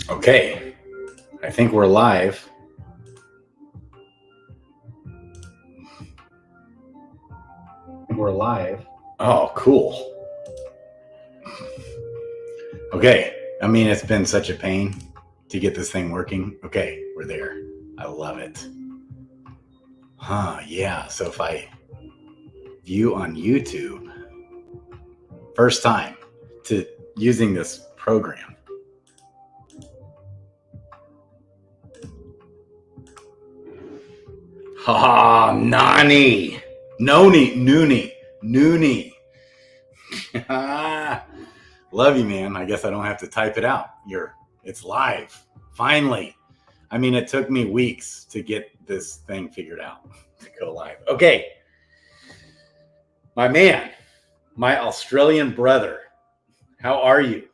Okay, I think we're live. We're live. Oh, cool. Okay, I mean, it's been such a pain to get this thing working. Okay, we're there. I love it. Yeah, so if I view on YouTube, first time to using this program. Nani. Noonie. Love you, man. I guess I don't have to type it out. It's live. Finally. I mean, it took me weeks to get this thing figured out to go live. Okay. My man, my Australian brother. How are you?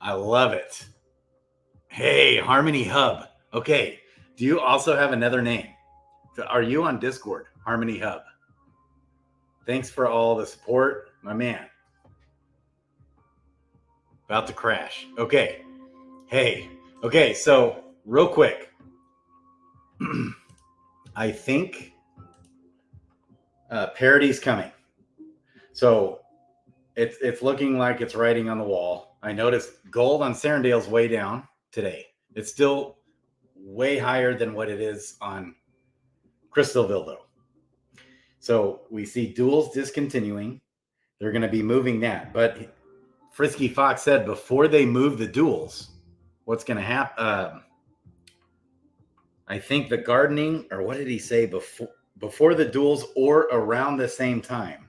I love it. Hey, Harmony Hub. Okay. Do you also have another name? Are you on Discord? Harmony Hub. Thanks for all the support, my man. About to crash. Okay. Hey. Okay, so real quick. I think Parity's coming. So it's looking like it's writing on the wall. I noticed gold on Serendale's way down today. It's still way higher than what it is on Crystalville, though. So we see duals discontinuing. They're going to be moving that. But Frisky Fox said before they move the duals, what's going to happen? I think the gardening, or what did he say, before the duals or around the same time?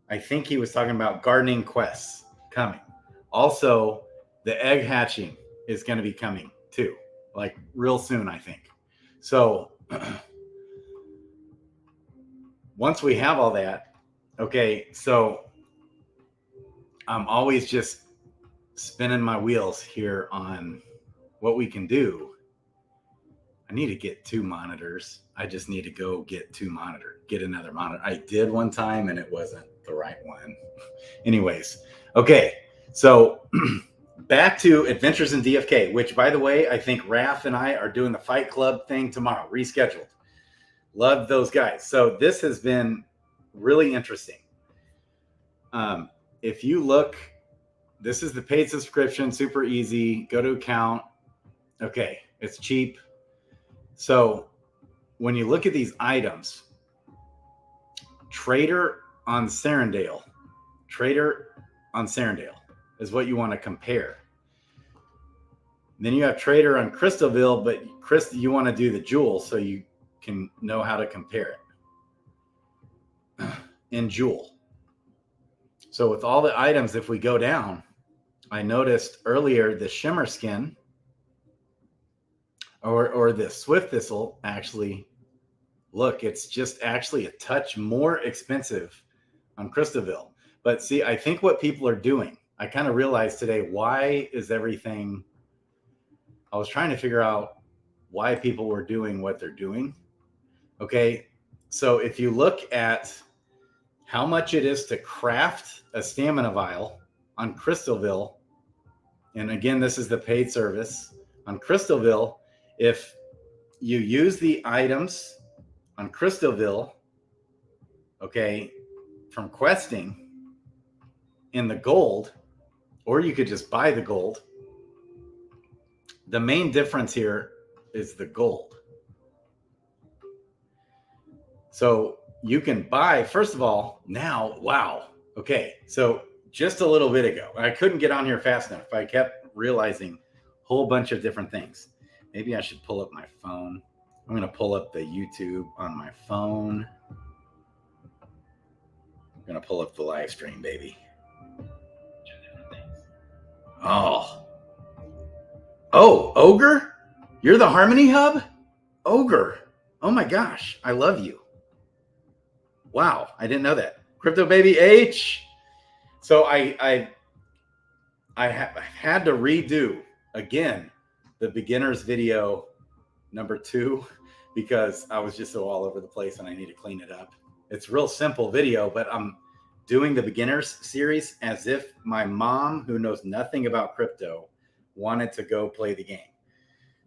I think he was talking about gardening quests coming. Also, the egg hatching is going to be coming too, like real soon, I think. So once we have all that, okay, so I'm always just spinning my wheels here on what we can do. I need to get 2 monitors. I just need to go get another monitor. I did one time and it wasn't the right one. Anyways, okay, so back to Adventures in DFK, which, by the way, I think Raph and I are doing the Fight Club thing tomorrow, rescheduled. Love those guys. So this has been really interesting. If you look, this is the paid subscription, super easy. Go to account. Okay, it's cheap. So when you look at these items, trader on Serendale is what you want to compare. Then you have trader on Crystalville, but you want to do the jewel so you can know how to compare it in jewel. So with all the items, if we go down, I noticed earlier the shimmer skin or the swift thistle, actually, look, it's just actually a touch more expensive on Crystalville. But see, I think what people are doing, I kind of realized today, why is everything, I was trying to figure out why people were doing what they're doing. Okay, so if you look at how much it is to craft a stamina vial on Crystalville, and again, this is the paid service on Crystalville, if you use the items on Crystalville, okay, from questing in the gold, or you could just buy the gold. The main difference here is the gold. So you can buy, first of all, now, wow. Okay, so just a little bit ago, I couldn't get on here fast enough. I kept realizing a whole bunch of different things. Maybe I should pull up my phone. I'm going to pull up the YouTube on my phone. I'm going to pull up the live stream, baby. Oh, Ogre? You're the Harmony Hub? Ogre. Oh my gosh, I love you. Wow, I didn't know that. Crypto Baby H. So I had to redo again the beginners video number 2 because I was just so all over the place and I need to clean it up. It's a real simple video, but I'm doing the beginners series as if my mom, who knows nothing about crypto, wanted to go play the game.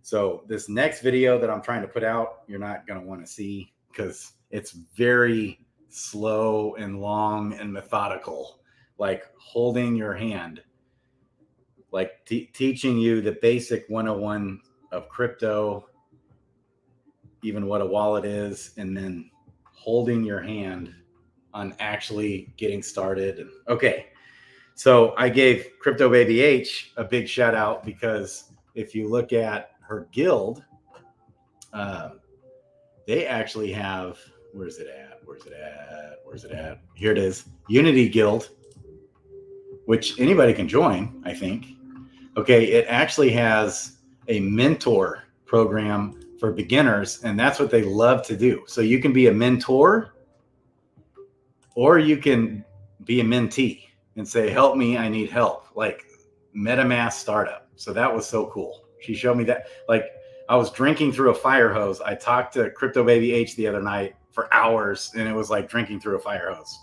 So this next video that I'm trying to put out, you're not going to want to see because it's very slow and long and methodical, like holding your hand, like teaching you the basic 101 of crypto, even what a wallet is, and then holding your hand on actually getting started. Okay. So I gave Crypto Baby H a big shout out because if you look at her guild, they actually have, where's it at? Here it is, Unity Guild, which anybody can join, I think. Okay, it actually has a mentor program for beginners, and that's what they love to do. So you can be a mentor or you can be a mentee and say, help me, I need help, like MetaMask startup. So that was so cool. She showed me that, like I was drinking through a fire hose. I talked to Crypto Baby H the other night for hours and it was like drinking through a fire hose.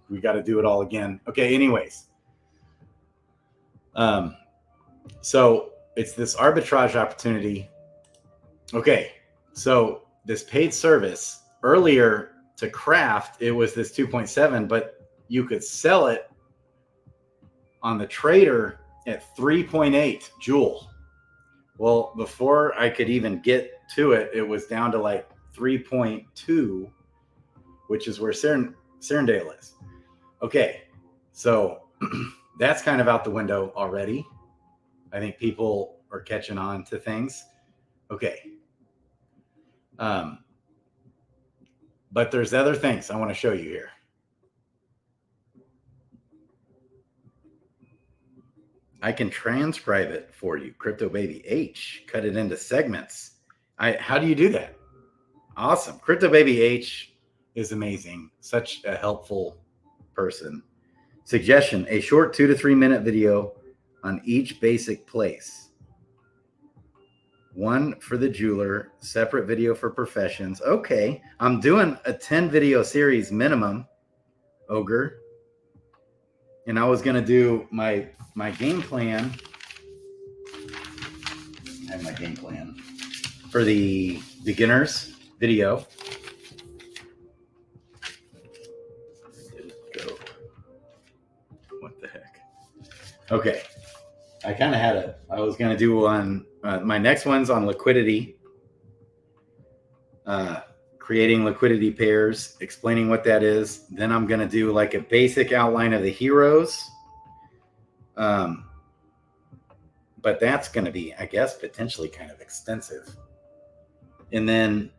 We got to do it all again. Okay, anyways. So it's this arbitrage opportunity. Okay, so this paid service earlier to craft, it was this 2.7, but you could sell it on the trader at 3.8 Joule. Well, before I could even get to it, it was down to like 3.2, which is where Serendale is. Okay, so that's kind of out the window already. I think people are catching on to things. Okay. But there's other things I want to show you here. I can transcribe it for you. Crypto Baby H, cut it into segments. How do you do that? Awesome. Crypto Baby H is amazing. Such a helpful person. Suggestion, a short 2 to 3 minute video on each basic place. One for the jeweler, separate video for professions. Okay, I'm doing a 10 video series minimum, Ogre. And I was going to do my game plan. I have my game plan for the beginners video. Go. What the heck? Okay. I kind of had it. I was going to do on my next one's on liquidity, creating liquidity pairs, explaining what that is. Then I'm going to do like a basic outline of the heroes. But that's going to be, I guess, potentially kind of extensive. And then,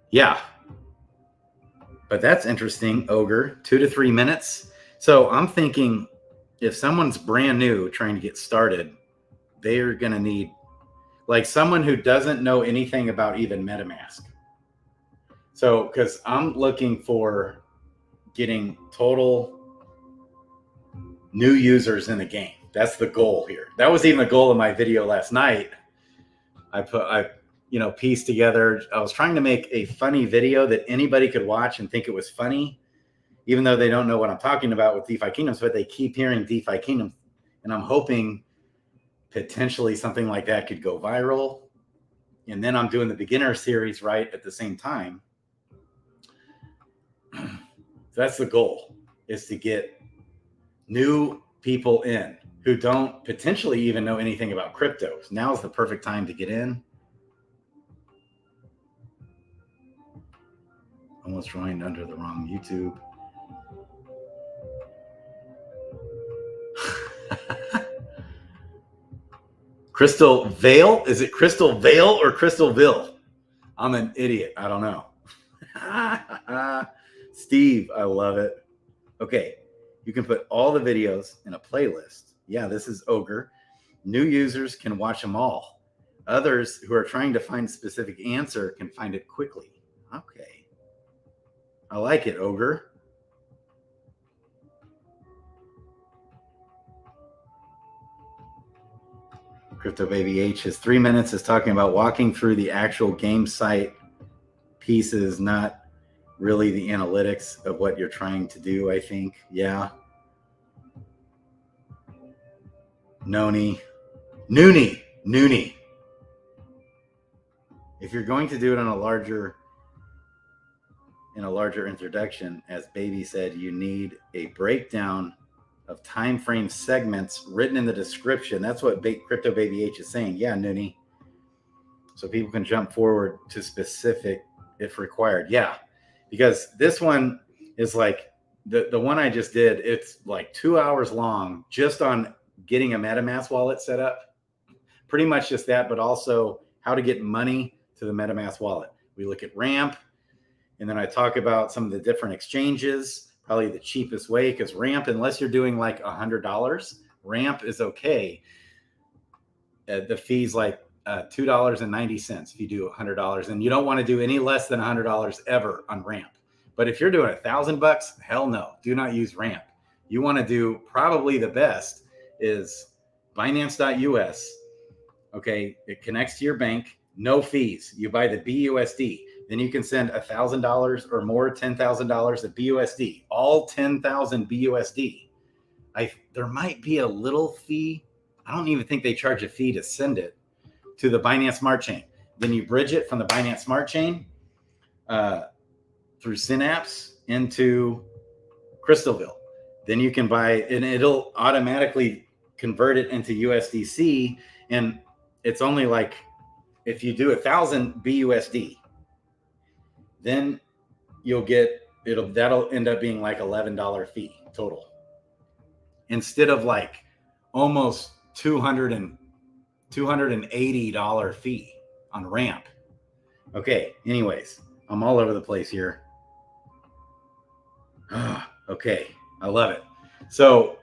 yeah. But that's interesting, Ogre. 2 to 3 minutes. So I'm thinking if someone's brand new trying to get started, they're going to need like someone who doesn't know anything about even MetaMask. So, because I'm looking for getting total new users in the game. That's the goal here. That was even the goal of my video last night. I pieced together. I was trying to make a funny video that anybody could watch and think it was funny, even though they don't know what I'm talking about with DeFi Kingdoms, but they keep hearing DeFi Kingdoms. And I'm hoping potentially something like that could go viral. And then I'm doing the beginner series right at the same time. So that's the goal, is to get new people in who don't potentially even know anything about crypto. Now is the perfect time to get in. Almost joined under the wrong YouTube. Crystalville? Is it Crystalville or Crystalville? I'm an idiot. I don't know. Steve, I love it. Okay, you can put all the videos in a playlist. Yeah, this is Ogre. New users can watch them all. Others who are trying to find a specific answer can find it quickly. Okay. I like it, Ogre. Crypto Baby H, his 3 minutes is talking about walking through the actual game site pieces, not really the analytics of what you're trying to do, I think. Yeah. Noonie. If you're going to do it on a larger introduction, as Baby said, you need a breakdown of time frame segments written in the description. That's what Crypto Baby H is saying. Yeah, Noonie. So people can jump forward to specific if required. Yeah, because this one is like the one I just did. It's like 2 hours long just on getting a MetaMask wallet set up. Pretty much just that, but also how to get money to the MetaMask wallet. We look at Ramp, and then I talk about some of the different exchanges, probably the cheapest way, because Ramp, unless you're doing like $100, Ramp is okay. The fee's like $2.90 if you do $100, and you don't want to do any less than $100 ever on Ramp. But if you're doing $1,000, hell no, do not use Ramp. You want to do probably the best is Binance.us. Okay, it connects to your bank, no fees. You buy the BUSD, then you can send $1,000 or more, $10,000 of BUSD, all 10,000 BUSD. There might be a little fee. I don't even think they charge a fee to send it to the Binance Smart Chain. Then you bridge it from the Binance Smart Chain through Synapse into Crystalville. Then you can buy, and it'll automatically convert it into USDC. And it's only like, if you do 1,000 BUSD, then you'll get, that'll end up being like $11 fee total. Instead of like almost $280 fee on Ramp. Okay, anyways, I'm all over the place here. Okay, I love it. So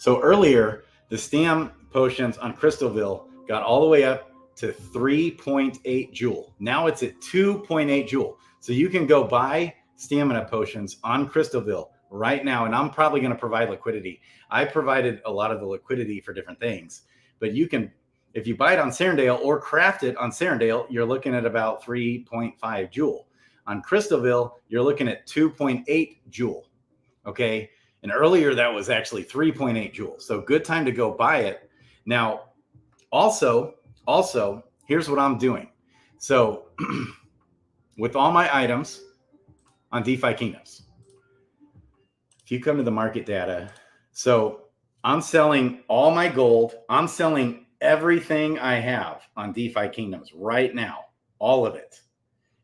earlier, the Stam potions on Crystalville got all the way up to 3.8 Joule. Now it's at 2.8 Joule. So you can go buy stamina potions on Crystalville right now. And I'm probably going to provide liquidity. I provided a lot of the liquidity for different things, but you can, if you buy it on Serendale or craft it on Serendale, you're looking at about 3.5 Joule. On Crystalville, you're looking at 2.8 Joule. Okay. And earlier that was actually 3.8 Joule. So good time to go buy it. Now, also, here's what I'm doing. So with all my items on DeFi Kingdoms, if you come to the market data, so I'm selling all my gold. I'm selling everything I have on DeFi Kingdoms right now, all of it.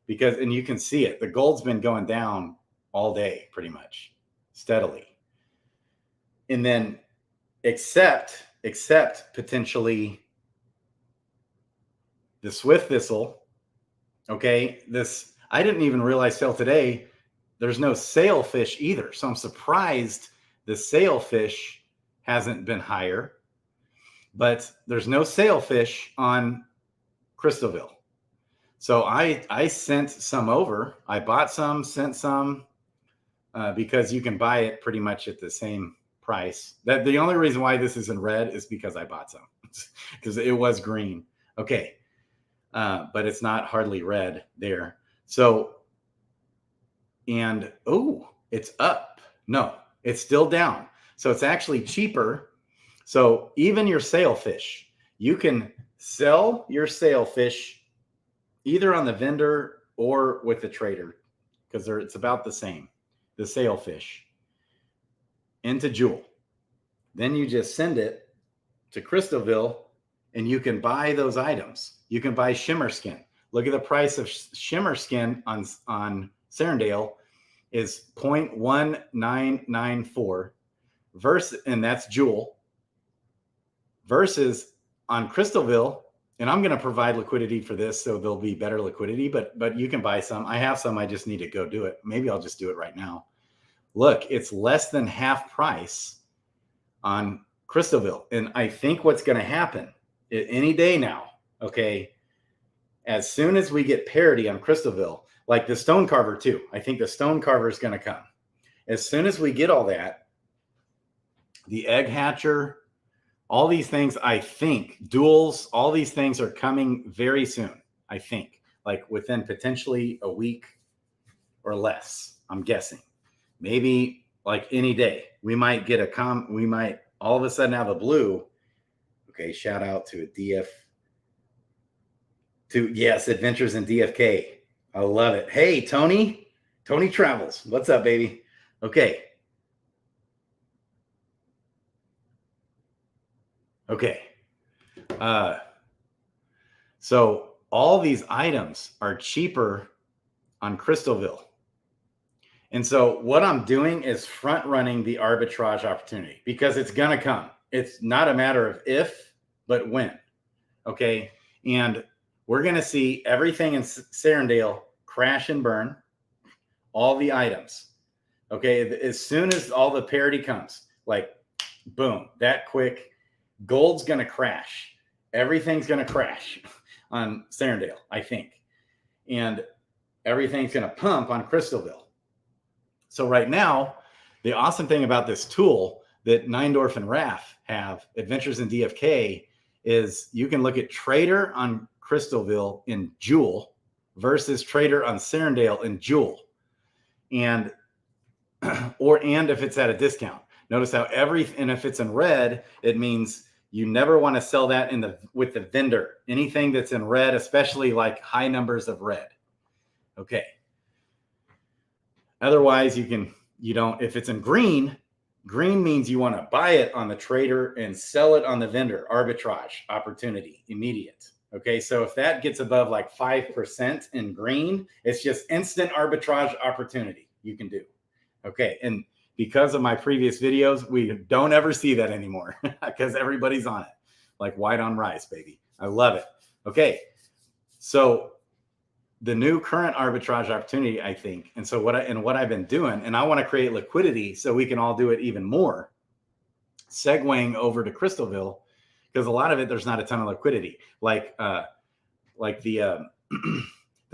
Because, and you can see it, the gold's been going down all day, pretty much, steadily. And then except potentially the Swift Thistle, okay, this, I didn't even realize till today, there's no sailfish either. So I'm surprised the sailfish hasn't been higher, but there's no sailfish on Crystalville. So I sent some over. I bought some, sent some, because you can buy it pretty much at the same price. That the only reason why this is in red is because I bought some, because it was green. Okay, but it's not hardly red there. So, and oh, it's up. No, it's still down. So it's actually cheaper. So even your sailfish, you can sell your sailfish either on the vendor or with the trader, because it's about the same, the sailfish, into Joule. Then you just send it to Crystalville and you can buy those items. You can buy shimmer skin. Look at the price of shimmer skin on Serendale is 0.1994 versus, and that's Joule, versus on Crystalville. And I'm going to provide liquidity for this, so there'll be better liquidity, but you can buy some. I have some. I just need to go do it. Maybe I'll just do it right now. Look, it's less than half price on Crystalville. And I think what's going to happen any day now, okay, as soon as we get parity on Crystalville, like the Stone Carver too, I think the Stone Carver is going to come. As soon as we get all that, the Egg Hatcher, all these things, I think, duels, all these things are coming very soon, I think, like within potentially a week or less, I'm guessing. Maybe like any day. We might get all of a sudden out of the blue, okay, shout out to yes, Adventures in DFK. I love it. Hey, Tony Travels. What's up, baby? Okay. So all these items are cheaper on Crystalville. And so what I'm doing is front running the arbitrage opportunity because it's going to come. It's not a matter of if, but when. Okay. And we're going to see everything in Serendale crash and burn, all the items. Okay. As soon as all the parity comes, like boom, that quick, gold's going to crash. Everything's going to crash on Serendale, I think. And everything's going to pump on Crystalville. So right now, the awesome thing about this tool that Neindorf and Raf have, Adventures in DFK, is you can look at trader on Crystalville in Joule versus trader on Serendale in Joule. And if it's at a discount. Notice how and if it's in red, it means you never want to sell that with the vendor. Anything that's in red, especially like high numbers of red. Okay. Otherwise, if it's in green means you want to buy it on the trader and sell it on the vendor, arbitrage opportunity, immediate. Okay. So if that gets above like 5% in green, it's just instant arbitrage opportunity you can do. Okay. And because of my previous videos, we don't ever see that anymore because everybody's on it, like white on rice, baby. I love it. Okay. So the new current arbitrage opportunity, I think. And so what I've been doing, and I want to create liquidity so we can all do it even more, segueing over to Crystalville, because a lot of it, there's not a ton of liquidity. Like the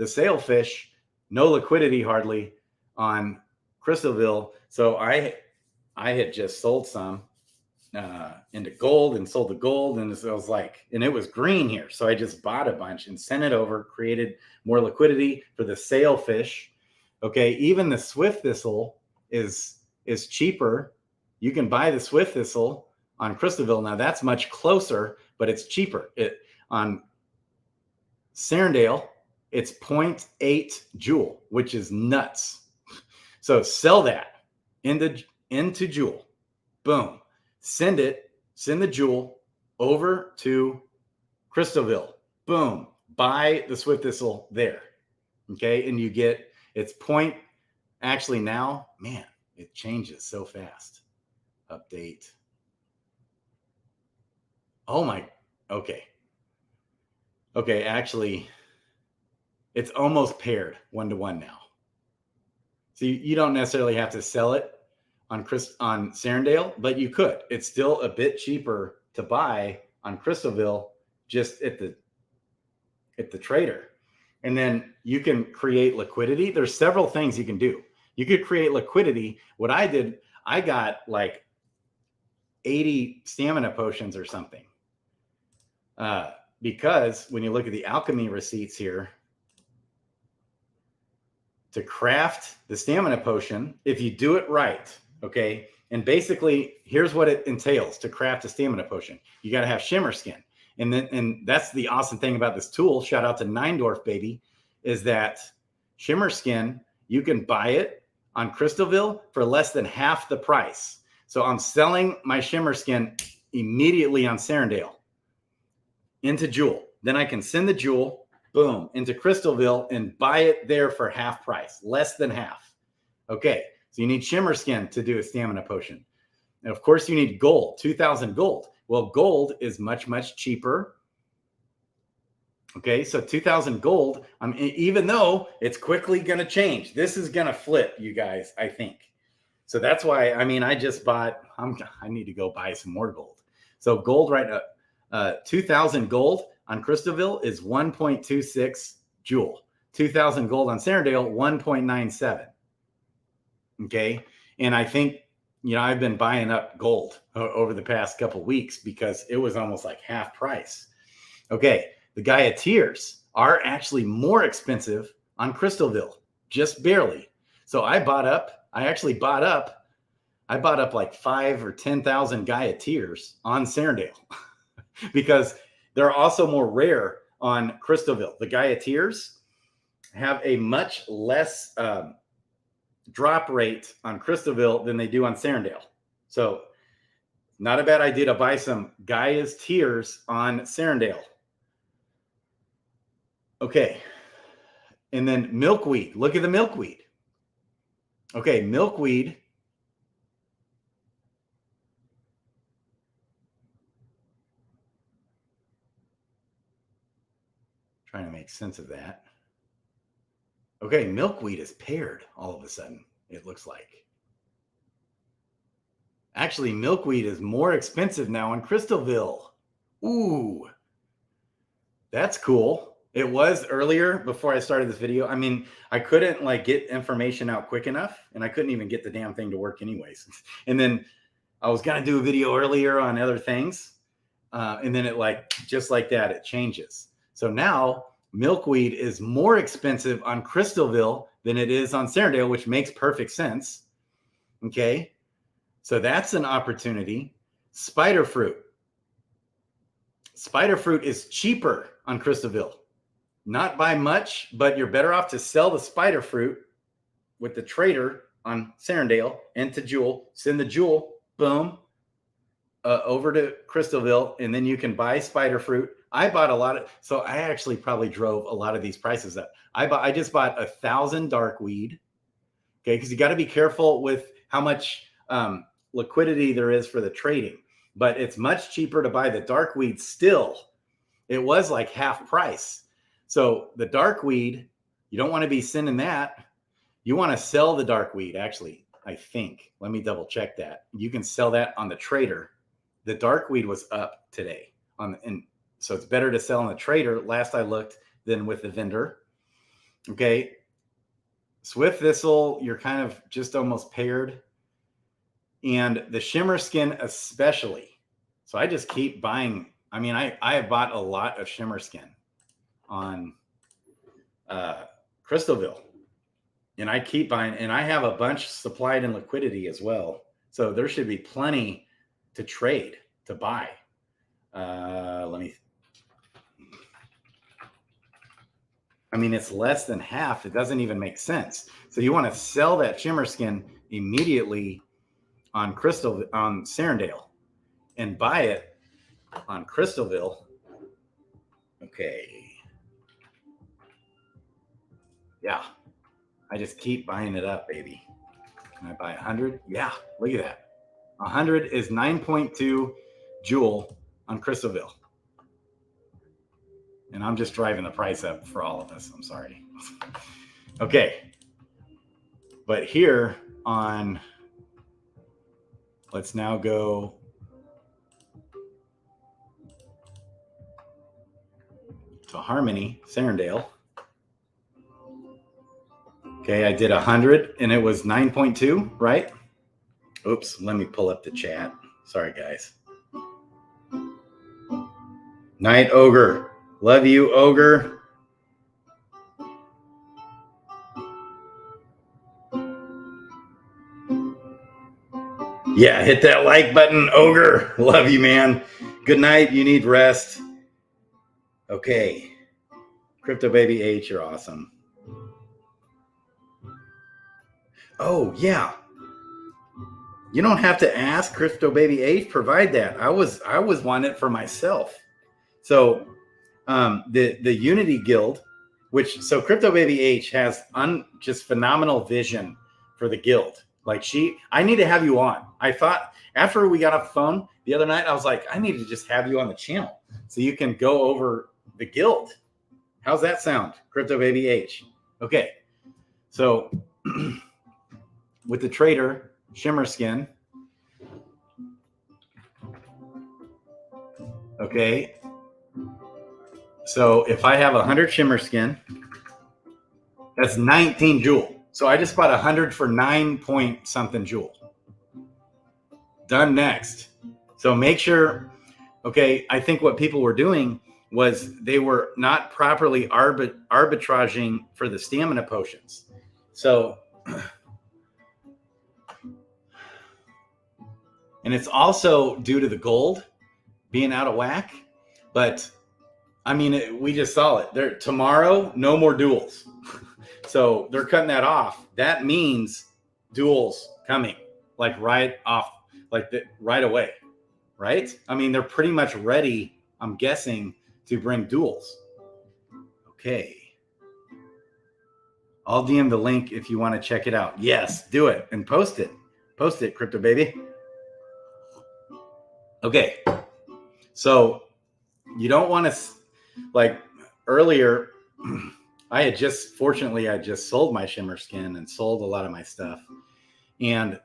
sailfish, no liquidity hardly on Crystalville. So I had just sold some into gold and sold the gold, and so I was like, and it was green here, so I just bought a bunch and sent it over, created more liquidity for the sailfish. Okay, even the swift thistle is cheaper. You can buy the swift thistle on Crystalville. Now that's much closer, but it's cheaper. On Serendale, it's 0.8 Joule, which is nuts. So sell that into Joule. Boom. Send the Joule over to Crystalville. Boom. Buy the swift thistle there. Okay. And you get actually now, man, it changes so fast. Update. Oh my. Okay. Okay. Actually, it's almost paired 1-to-1 now. So you don't necessarily have to sell it on Serendale, but you could. It's still a bit cheaper to buy on Crystalville just at the trader. And then you can create liquidity. There's several things you can do. You could create liquidity. What I did, I got like 80 stamina potions or something. Because when you look at the alchemy receipts here, to craft the stamina potion, if you do it right, okay, and basically here's what it entails to craft a stamina potion. You got to have shimmer skin. And that's the awesome thing about this tool. Shout out to Neindorf, baby, is that shimmer skin, you can buy it on Crystalville for less than half the price. So I'm selling my shimmer skin immediately on Serendale into Joule. Then I can send the Joule, boom, into Crystalville and buy it there for half price, less than half. Okay, so you need shimmer skin to do a stamina potion. And of course you need gold, 2,000 gold. Well, gold is much, much cheaper. Okay, so 2,000 gold, even though it's quickly going to change. This is going to flip, you guys, I think. So that's why, I just bought, I need to go buy some more gold. So gold right now, 2,000 gold on Crystalville is 1.26 Joule. 2,000 gold on Serendale, 1.97. Okay, and I think, I've been buying up gold over the past couple of weeks because it was almost like half price. Okay, the Gaiateers are actually more expensive on Crystalville, just barely. So I actually bought up I bought up like 5,000 or 10,000 Gaia tiers on Serendale because they're also more rare on Crystalville. The Gaia tiers have a much less drop rate on Crystalville than they do on Serendale. So not a bad idea to buy some Gaia's tiers on Serendale. Okay. And then milkweed. Look at the milkweed. Okay, milkweed. Trying to make sense of that. Okay, milkweed is paired all of a sudden, it looks like. Actually, milkweed is more expensive now on Crystalville. Ooh, that's cool. It was earlier before I started this video. I mean, I couldn't like get information out quick enough, and I couldn't even get the damn thing to work anyways. And then I was gonna do a video earlier on other things, and then it like just like that, it changes. So now milkweed is more expensive on Crystalville than it is on Serendale, which makes perfect sense. Okay, so that's an opportunity. Spider fruit. Spider fruit is cheaper on Crystalville. Not by much, but you're better off to sell the spider fruit with the trader on Serendale and to Jewel. Send the Jewel, boom, over to Crystalville, and then you can buy spider fruit. I bought a lot of, so I actually probably drove a lot of these prices up. I just bought 1,000 dark weed, okay, because you got to be careful with how much liquidity there is for the trading. But it's much cheaper to buy the dark weed still. It was like half price. So the dark weed, you don't want to be sending that. You want to sell the dark weed, actually, I think. Let me double check that. You can sell that on the trader. The dark weed was up today. And so it's better to sell on the trader, last I looked, than with the vendor. Okay. Swift Thistle, you're kind of just almost paired. And the shimmer skin especially. So I just keep buying. I mean, I have bought a lot of shimmer skin on Crystalville, and I keep buying, and I have a bunch supplied in liquidity as well. So there should be plenty to trade, to buy. Let me, I mean, it's less than half. It doesn't even make sense. So you want to sell that shimmer skin immediately on Serendale and buy it on Crystalville. Okay. Yeah. I just keep buying it up, baby. Can I buy 100? Yeah. Look at that. 100 is 9.2 Jewel on Crystalville. And I'm just driving the price up for all of us. I'm sorry. Okay. But here on, let's now go to Harmony, Serendale. Okay, I did 100 and it was 9.2, right? Oops, let me pull up the chat. Sorry, guys. Night Ogre. Love you, Ogre. Yeah, hit that like button, Ogre. Love you, man. Good night. You need rest. Okay. Crypto Baby H, you're awesome. Oh, yeah. You don't have to ask Crypto Baby H, provide that. I was wanting it for myself. So the Unity Guild, so Crypto Baby H has just phenomenal vision for the guild. Like I need to have you on. I thought after we got off the phone the other night, I was like, I need to just have you on the channel so you can go over the guild. How's that sound, Crypto Baby H? Okay. So with the trader, Shimmer Skin. Okay. So if I have 100 Shimmer Skin, that's 19 Jewel. So I just bought 100 for 9 point something Jewel. Done next. So make sure, okay, I think what people were doing was they were not properly arbitraging for the stamina potions. So And it's also due to the gold being out of whack. But I mean, we just saw it there tomorrow. No more duels. So they're cutting that off. That means duels coming like right off, like right away, right? I mean, they're pretty much ready, I'm guessing, to bring duels. Okay. I'll DM the link if you want to check it out. Yes, do it and post it. Post it, crypto baby. Okay. So you don't want to, like earlier, fortunately, I just sold my shimmer skin and sold a lot of my stuff. And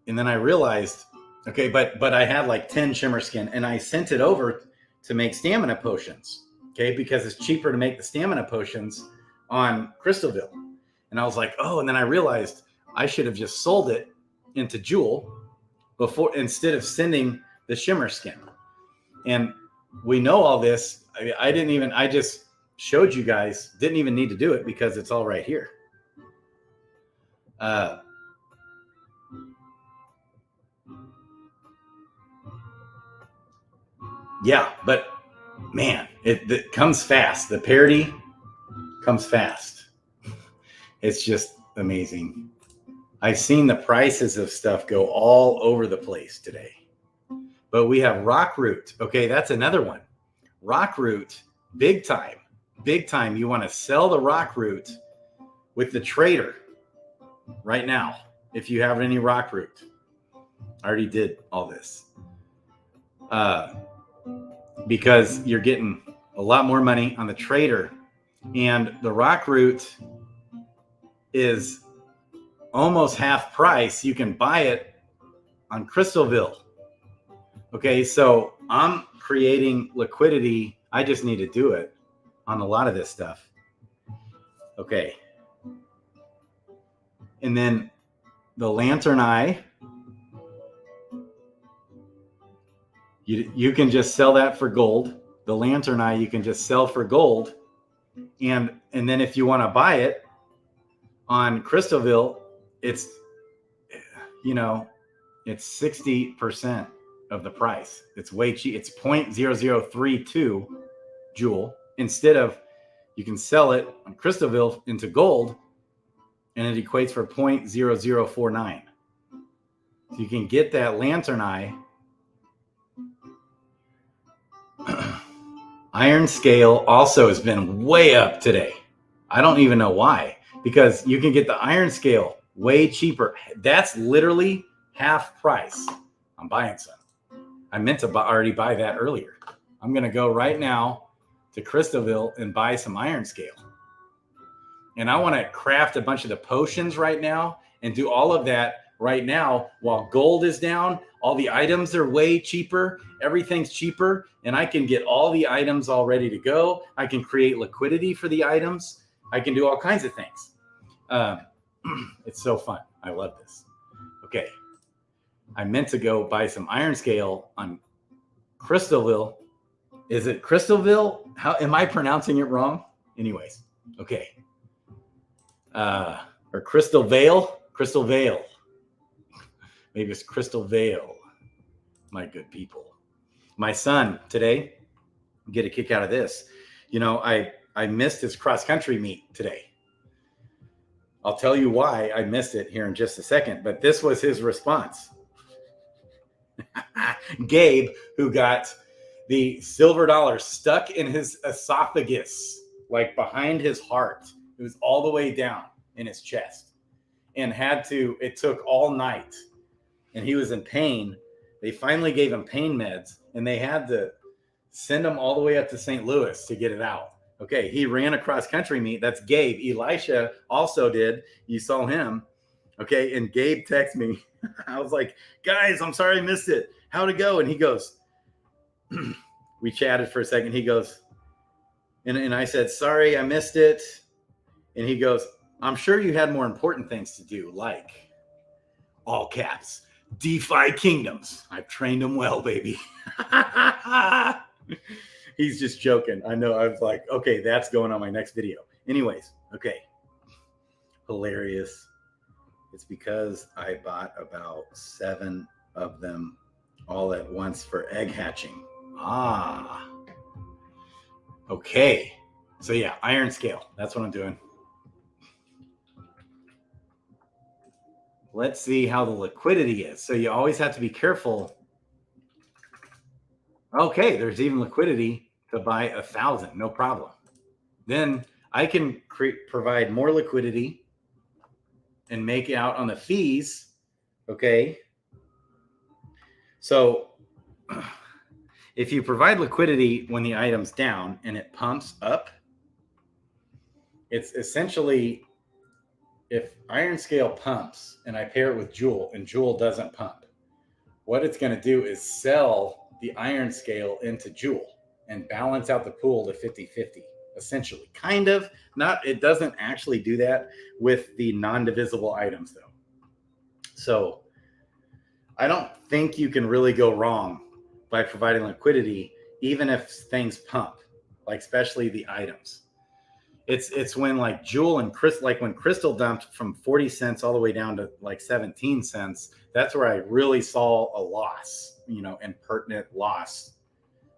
then I realized, okay, but I had like 10 shimmer skin and I sent it over to make stamina potions. Okay. Because it's cheaper to make the stamina potions on Crystalville. And I was like, oh, and then I realized I should have just sold it into Jewel before, instead of sending the shimmer skin. And we know all this. I just showed you guys, didn't even need to do it because it's all right here. Yeah, but man, it comes fast. The parity comes fast. It's just amazing. I've seen the prices of stuff go all over the place today. But we have Rockroot. Okay, that's another one. Rockroot, big time. Big time. You want to sell the Rockroot with the trader right now if you have any Rockroot. I already did all this. Because you're getting a lot more money on the trader. And the Rockroot is almost half price. You can buy it on Crystalville. Okay, so I'm creating liquidity. I just need to do it on a lot of this stuff. Okay. And then the Lantern Eye. You can just sell that for gold. The Lantern Eye you can just sell for gold. And then if you want to buy it on Crystalville, it's, you know, it's 60% of the price. It's way cheap. It's 0.0032 Jewel. Instead of, you can sell it on Crystalville into gold and it equates for 0.0049. So you can get that Lantern Eye. Iron Scale also has been way up today. I don't even know why, because you can get the Iron Scale way cheaper. That's literally half price. I'm buying some. I meant to already buy that earlier. I'm going to go right now to Crystalville and buy some Iron Scale. And I want to craft a bunch of the potions right now and do all of that right now while gold is down. All the items are way cheaper. Everything's cheaper. And I can get all the items all ready to go. I can create liquidity for the items. I can do all kinds of things. It's so fun. I love this. Okay. I meant to go buy some Iron Scale on Crystalville. Is it Crystalville? How am I pronouncing it wrong? Anyways. Okay. Or Crystalville? Crystalville. Maybe it's Crystalville. My good people. My son today, get a kick out of this. You know, I missed his cross-country meet today. I'll tell you why I missed it here in just a second, but this was his response. Gabe, who got the silver dollar stuck in his esophagus, like behind his heart. It was all the way down in his chest and it took all night and he was in pain. They finally gave him pain meds and they had to send him all the way up to St. Louis to get it out. Okay, he ran a cross-country meet. That's Gabe. Elisha also did. You saw him. Okay, and Gabe texted me. I was like, guys, I'm sorry I missed it. How'd it go? And he goes, we chatted for a second. He goes, and I said, sorry, I missed it. And he goes, I'm sure you had more important things to do, like, all caps, DeFi Kingdoms. I've trained him well, baby. He's just joking. I know. I was like, okay, that's going on my next video. Anyways, okay. Hilarious. It's because I bought about 7 of them all at once for egg hatching. Ah, okay. So yeah, iron scale. That's what I'm doing. Let's see how the liquidity is. So you always have to be careful. Okay, there's even liquidity to buy 1,000, no problem. Then I can provide more liquidity and make it out on the fees. Okay. So if you provide liquidity when the item's down and it pumps up, it's essentially, if iron scale pumps and I pair it with Jewel and Jewel doesn't pump, what it's going to do is sell the iron scale into Jewel and balance out the pool to 50-50, essentially. Kind of. Not, it doesn't actually do that with the non-divisible items though. So I don't think you can really go wrong by providing liquidity, even if things pump, like especially the items. It's when like Jewel and Crystal, like when Crystal dumped from 40 cents all the way down to like 17 cents, that's where I really saw a loss, you know, and pertinent loss,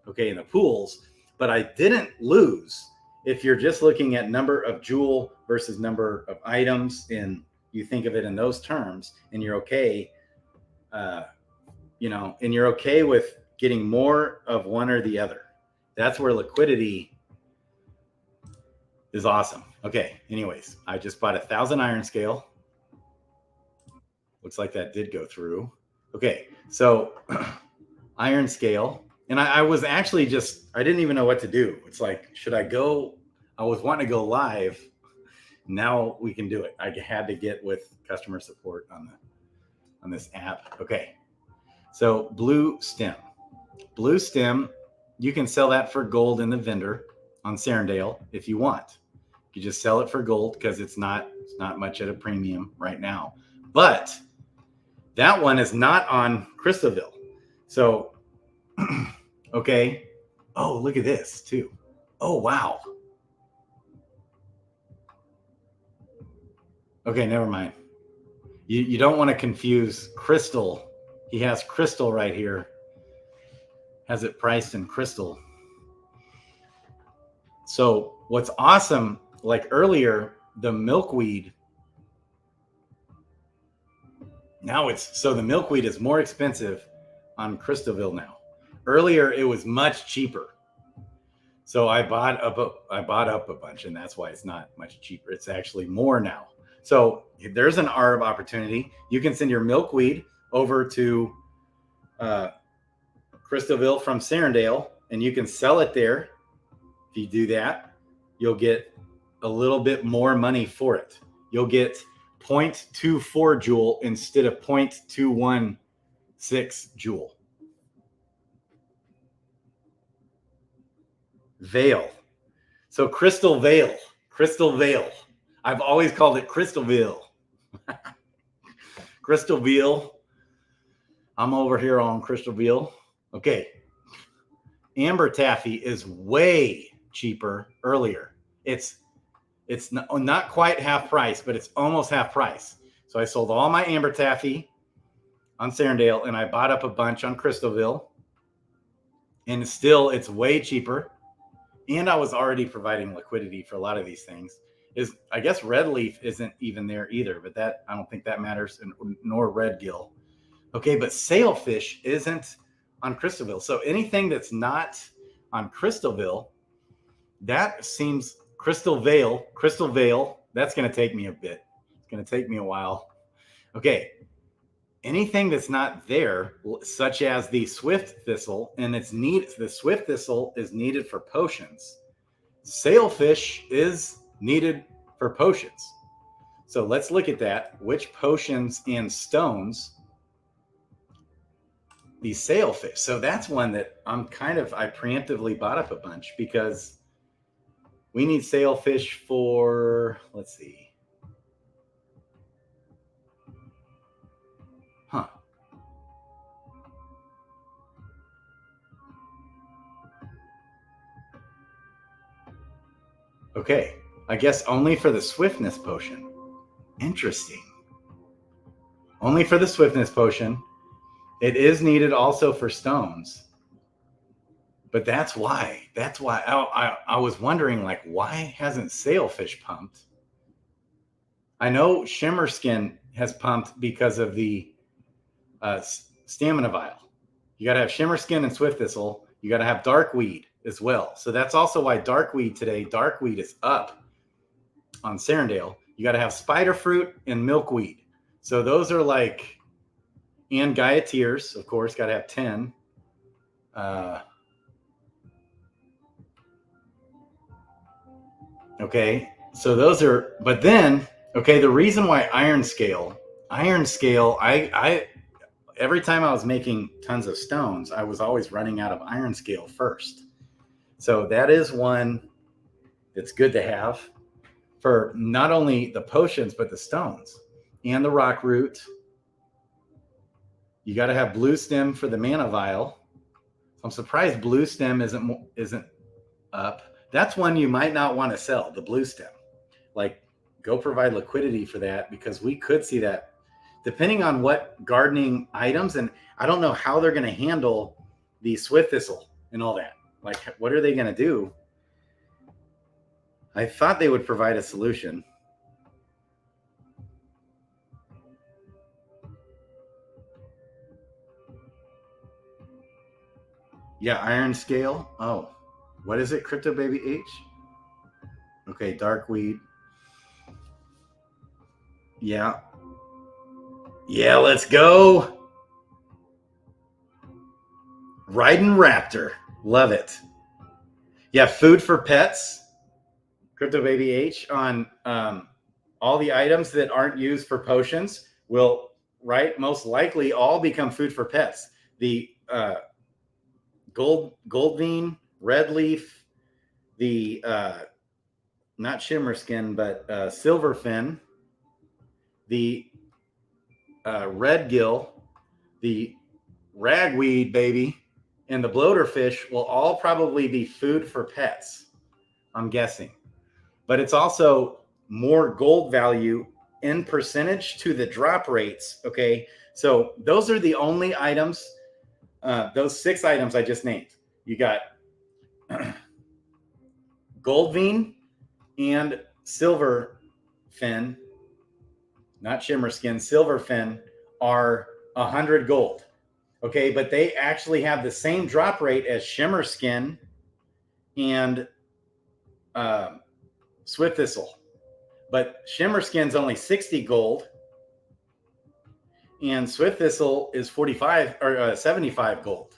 okay, in the pools. But I didn't lose if you're just looking at number of Jewel versus number of items, and you think of it in those terms, and you're okay, you know, and you're okay with getting more of one or the other. That's where liquidity is awesome. Okay, anyways, I just bought 1,000 iron scale. Looks like that did go through. Okay, so iron scale. And I was actually just, I didn't even know what to do. It's like, should I go? I was wanting to go live. Now we can do it. I had to get with customer support on this app. Okay, so blue stem. Blue stem, you can sell that for gold in the vendor on Serendale if you want. You just sell it for gold because it's not much at a premium right now. But that one is not on Crystalville. So, okay. Oh, look at this too. Oh, wow. Okay, never mind. You don't want to confuse Crystal. He has Crystal right here. Has it priced in Crystal. So what's awesome, like earlier, the milkweed, now so the milkweed is more expensive on Crystalville now. Earlier, it was much cheaper. So I bought up a bunch, and that's why it's not much cheaper. It's actually more now. So there's an ARB opportunity. You can send your milkweed over to Crystalville from Serendale, and you can sell it there. If you do that, you'll get a little bit more money for it. You'll get 0.24 Joule instead of 0.216 Joule. Veil. So Crystalville. I've always called it Crystalville. Crystalville. I'm over here on Crystalville. Okay. Amber Taffy is way cheaper earlier. It's not quite half price, but it's almost half price. So I sold all my Amber Taffy on Serendale, and I bought up a bunch on Crystalville. And still, it's way cheaper. And I was already providing liquidity for a lot of these things. I guess Red Leaf isn't even there either, but that I don't think that matters, nor Red Gill. Okay, but Sailfish isn't on Crystalville. So anything that's not on Crystalville, that seems Crystalville, that's going to take me a bit. It's going to take me a while. Okay, anything that's not there, such as the Swift Thistle, and the Swift Thistle is needed for potions. Sailfish is needed for potions. So let's look at that. Which potions and stones? The Sailfish. So that's one that I preemptively bought up a bunch because we need Sailfish for, let's see. Huh. Okay. I guess only for the Swiftness Potion. Interesting. Only for the Swiftness Potion. It is needed also for stones. But that's why I was wondering, like, why hasn't Sailfish pumped? I know Shimmer Skin has pumped because of the stamina vial. You got to have Shimmer Skin and Swift Thistle. You got to have Darkweed as well. So that's also why Darkweed is up on Serendale. You got to have Spider Fruit and Milkweed. So those are like, and Gaia Tears, of course, got to have 10. Okay, so those are, but then, okay, the reason why Iron Scale, I every time I was making tons of stones, I was always running out of Iron Scale first. So that is one that's good to have for not only the potions, but the stones and the rock root. You got to have Blue Stem for the mana vial. I'm surprised Blue Stem isn't up. That's one you might not want to sell, the Blue Stem. Like, go provide liquidity for that, because we could see that depending on what gardening items, and I don't know how they're going to handle the Swift Thistle and all that. Like, what are they going to do? I thought they would provide a solution. Yeah, Iron Scale. Oh, what is it? Crypto Baby H? Okay, Darkweed. Yeah. Yeah, let's go. Riding Raptor. Love it. Yeah, food for pets. Crypto Baby H on all the items that aren't used for potions will, right, most likely all become food for pets. The gold vein, red leaf, the not shimmer skin, but silver fin, the red gill, the ragweed baby, and the bloater fish will all probably be food for pets, I'm guessing. But it's also more gold value in percentage to the drop rates. Okay, so those are the only items, those 6 items I just named. You got gold vein and silver fin, not shimmer skin, silver fin are 100 gold. Okay, but they actually have the same drop rate as shimmer skin and Swift Thistle. But shimmer skin's only 60 gold and Swift Thistle is 45 or 75 gold.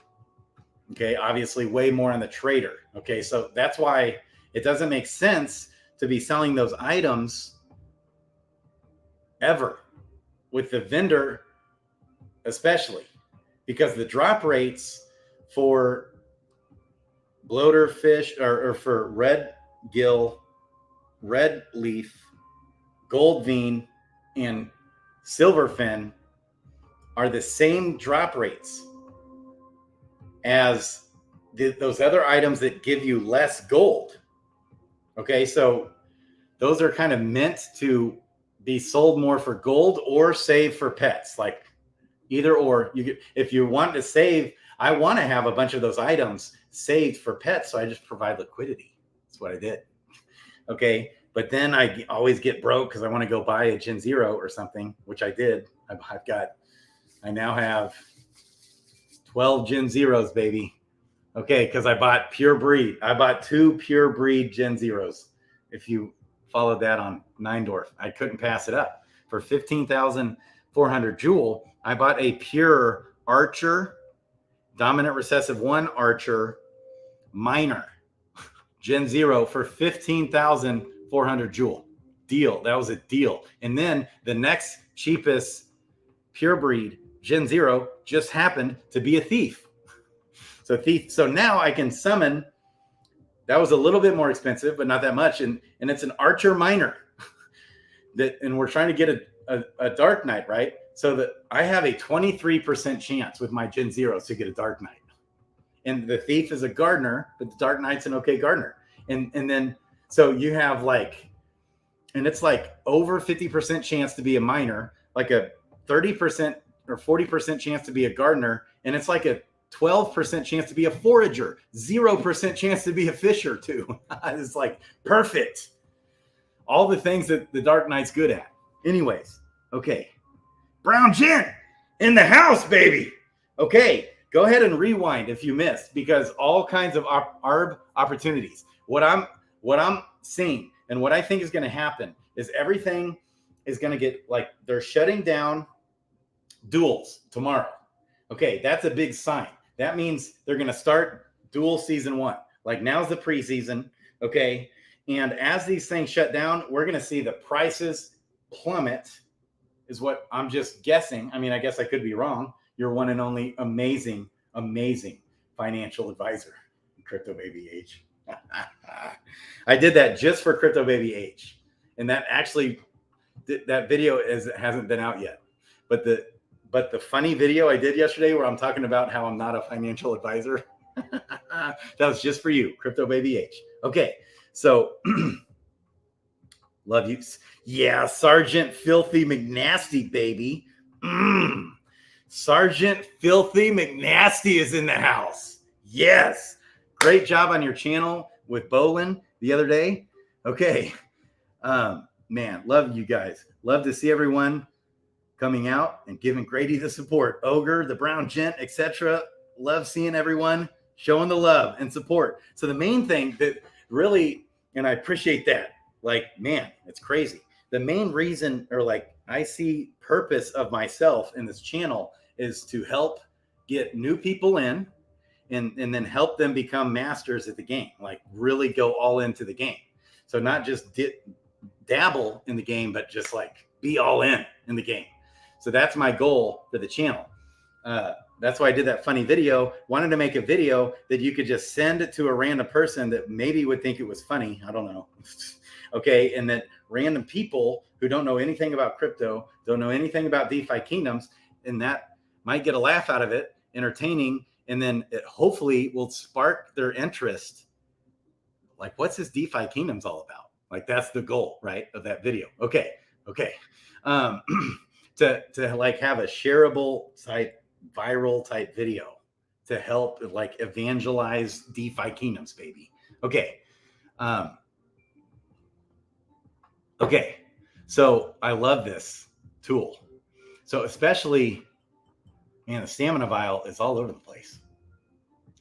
Okay, obviously way more on the trader. Okay, so that's why it doesn't make sense to be selling those items ever with the vendor, especially because the drop rates for bloater fish or for red gill, red leaf, gold vein, and silver fin are the same drop rates as those other items that give you less gold. Okay, so those are kind of meant to be sold more for gold or save for pets, like either or. You get, if you want to save, I want to have a bunch of those items saved for pets, so I just provide liquidity. That's what I did. Okay, but then I always get broke because I want to go buy a Gen Zero or something, which I did. I now have 12 Gen Zeros, baby. Okay, because I bought pure breed. I bought 2 pure breed Gen Zeros. If you followed that on Neindorf, I couldn't pass it up. For 15,400 Jewel, I bought a pure Archer, Dominant Recessive 1 Archer, Miner, Gen Zero for 15,400 Jewel. Deal. That was a deal. And then the next cheapest pure breed Gen Zero just happened to be a thief. So now I can summon. That was a little bit more expensive, but not that much. And it's an Archer Miner. And we're trying to get a Dark Knight, right? So that I have a 23% chance with my Gen Zeros to get a Dark Knight. And the thief is a gardener, but the Dark Knight's an okay gardener. And then so you have like, and it's like over 50% chance to be a miner, like a 30% or 40% chance to be a gardener, and it's like a 12% chance to be a forager, 0% chance to be a fisher too. It's like perfect. All the things that the Dark Knight's good at. Anyways, okay. Brown Gent in the house, baby. Okay, go ahead and rewind if you missed, because all kinds of ARB opportunities. What I'm seeing and what I think is going to happen is everything is going to get like they're shutting down duels tomorrow. Okay, that's a big sign. That means they're going to start duel season 1. Like now's the preseason. Okay. And as these things shut down, we're going to see the prices plummet, is what I'm just guessing. I mean, I guess I could be wrong. Your one and only amazing, amazing financial advisor, Crypto Baby H. I did that just for Crypto Baby H. And that actually, that video hasn't been out yet. But the funny video I did yesterday where I'm talking about how I'm not a financial advisor, that was just for you, Crypto Baby H. Okay, so love you. Yeah, Sergeant Filthy McNasty, baby. Sergeant Filthy McNasty is in the house. Yes. Great job on your channel with Bolin the other day. Okay. Man, love you guys. Love to see everyone coming out and giving Grady the support. Ogre, the Brown Gent, etc. Love seeing everyone showing the love and support. So the main thing that really, and I appreciate that, like, man, it's crazy. The main reason, or like I see purpose of myself in this channel, is to help get new people in and then help them become masters at the game, like really go all into the game. So not just dabble in the game, but just like be all in the game. So that's my goal for the channel. That's why I did that funny video. Wanted to make a video that you could just send it to a random person that maybe would think it was funny. I don't know. Okay. And that random people who don't know anything about crypto, don't know anything about DeFi Kingdoms, and that might get a laugh out of it, entertaining. And then it hopefully will spark their interest. Like, what's this DeFi Kingdoms all about? Like, that's the goal, right, of that video. Okay. Okay. To like have a shareable type, viral type video to help like evangelize DeFi Kingdoms, baby. Okay. Okay. So I love this tool. So especially, man, the stamina vial is all over the place.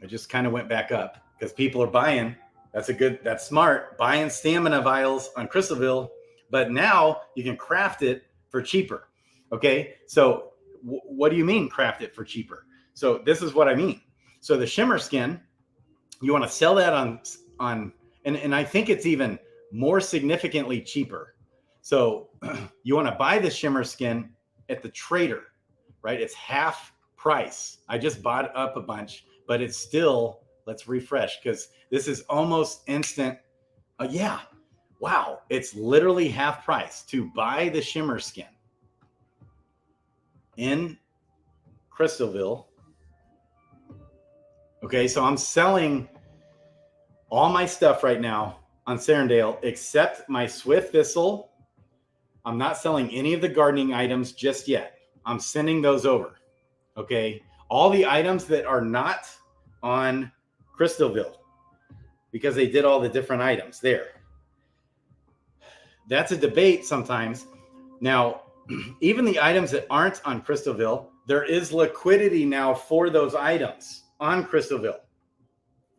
It just kind of went back up because people are buying. That's smart, buying stamina vials on Crystalville. But now you can craft it for cheaper. Okay, so what do you mean craft it for cheaper? So this is what I mean. So the shimmer skin, you want to sell that on and I think it's even more significantly cheaper. So you want to buy the shimmer skin at the trader, right? It's half price. I just bought up a bunch, but it's still, let's refresh because this is almost instant. Yeah, wow, it's literally half price to buy the shimmer skin in Crystalville. Okay, so I'm selling all my stuff right now on Serendale except my Swift Thistle. I'm not selling any of the gardening items just yet. I'm sending those over. Okay, all the items that are not on Crystalville, because they did all the different items there. That's a debate sometimes. Now, even the items that aren't on Crystalville, there is liquidity now for those items on Crystalville.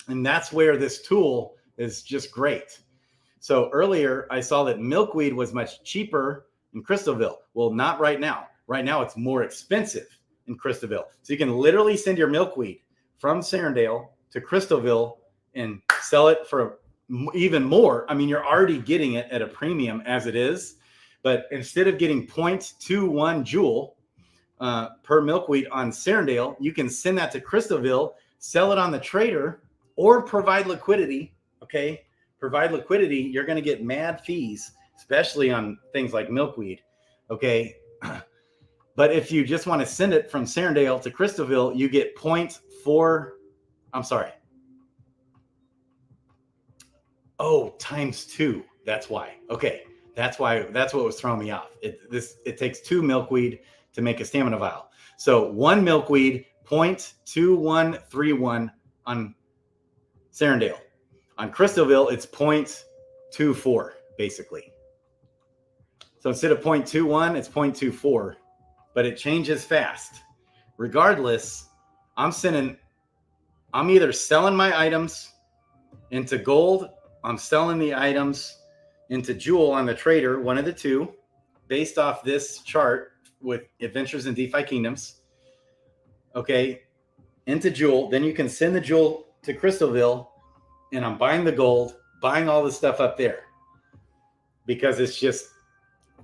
And that's where this tool is just great. So earlier I saw that milkweed was much cheaper in Crystalville. Well, not right now. Right now it's more expensive in Crystalville. So you can literally send your milkweed from Serendale to Crystalville and sell it for even more. I mean, you're already getting it at a premium as it is. But instead of getting 0.21 joule per milkweed on Serendale, you can send that to Crystalville, sell it on the trader, or provide liquidity. Okay, provide liquidity. You're going to get mad fees, especially on things like milkweed. Okay, but if you just want to send it from Serendale to Crystalville, you get 0.4. I'm sorry. Oh, times 2. That's why. Okay. That's why. That's what was throwing me off. It takes 2 milkweed to make a stamina vial. So one milkweed, 0.2131 on Serendale. On Crystalville, it's 0.24, basically. So instead of 0.21, it's 0.24, but it changes fast. Regardless, I'm either selling my items into gold, I'm selling the items into Jewel on the trader, one of the two, based off this chart with Adventures in DeFi Kingdoms. Okay, into Jewel. Then you can send the Jewel to Crystalville, and I'm buying the gold, buying all the stuff up there. Because it's just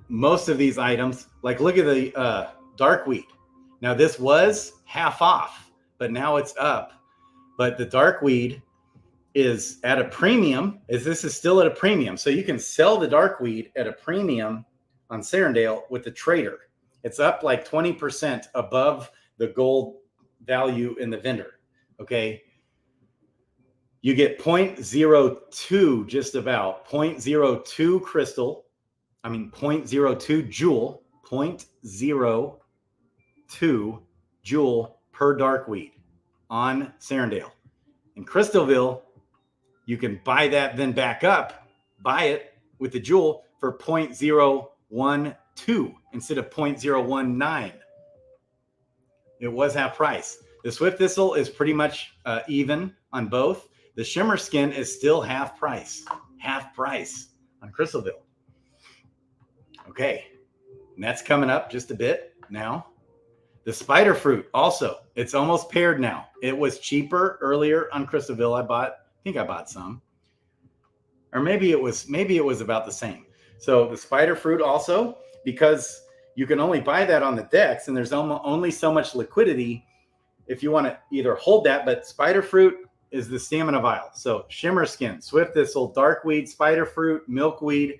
most of these items, like look at the dark wheat. Now this was half off, but now it's up. But the dark weed is at a premium, this is still at a premium. So you can sell the dark weed at a premium on Serendale with the trader. It's up like 20% above the gold value in the vendor. Okay. You get 0.02, just about 0.02 crystal. 0.02 jewel, 0.02 jewel per dark weed on Serendale. In Crystalville, you can buy that, then back up, buy it with the jewel for 0.012 instead of 0.019. It was half price. The Swift Thistle is pretty much even on both. The Shimmer Skin is still half price on Crystalville. Okay, and that's coming up just a bit now. The Spider Fruit also, it's almost paired now. It was cheaper earlier on Crystalville. I think I bought some, or maybe it was about the same. So the Spider Fruit also, because you can only buy that on the DEX, and there's only so much liquidity if you want to either hold that. But Spider Fruit is the stamina vial. So Shimmer Skin, Swift Thistle, Darkweed, Spider Fruit, Milkweed,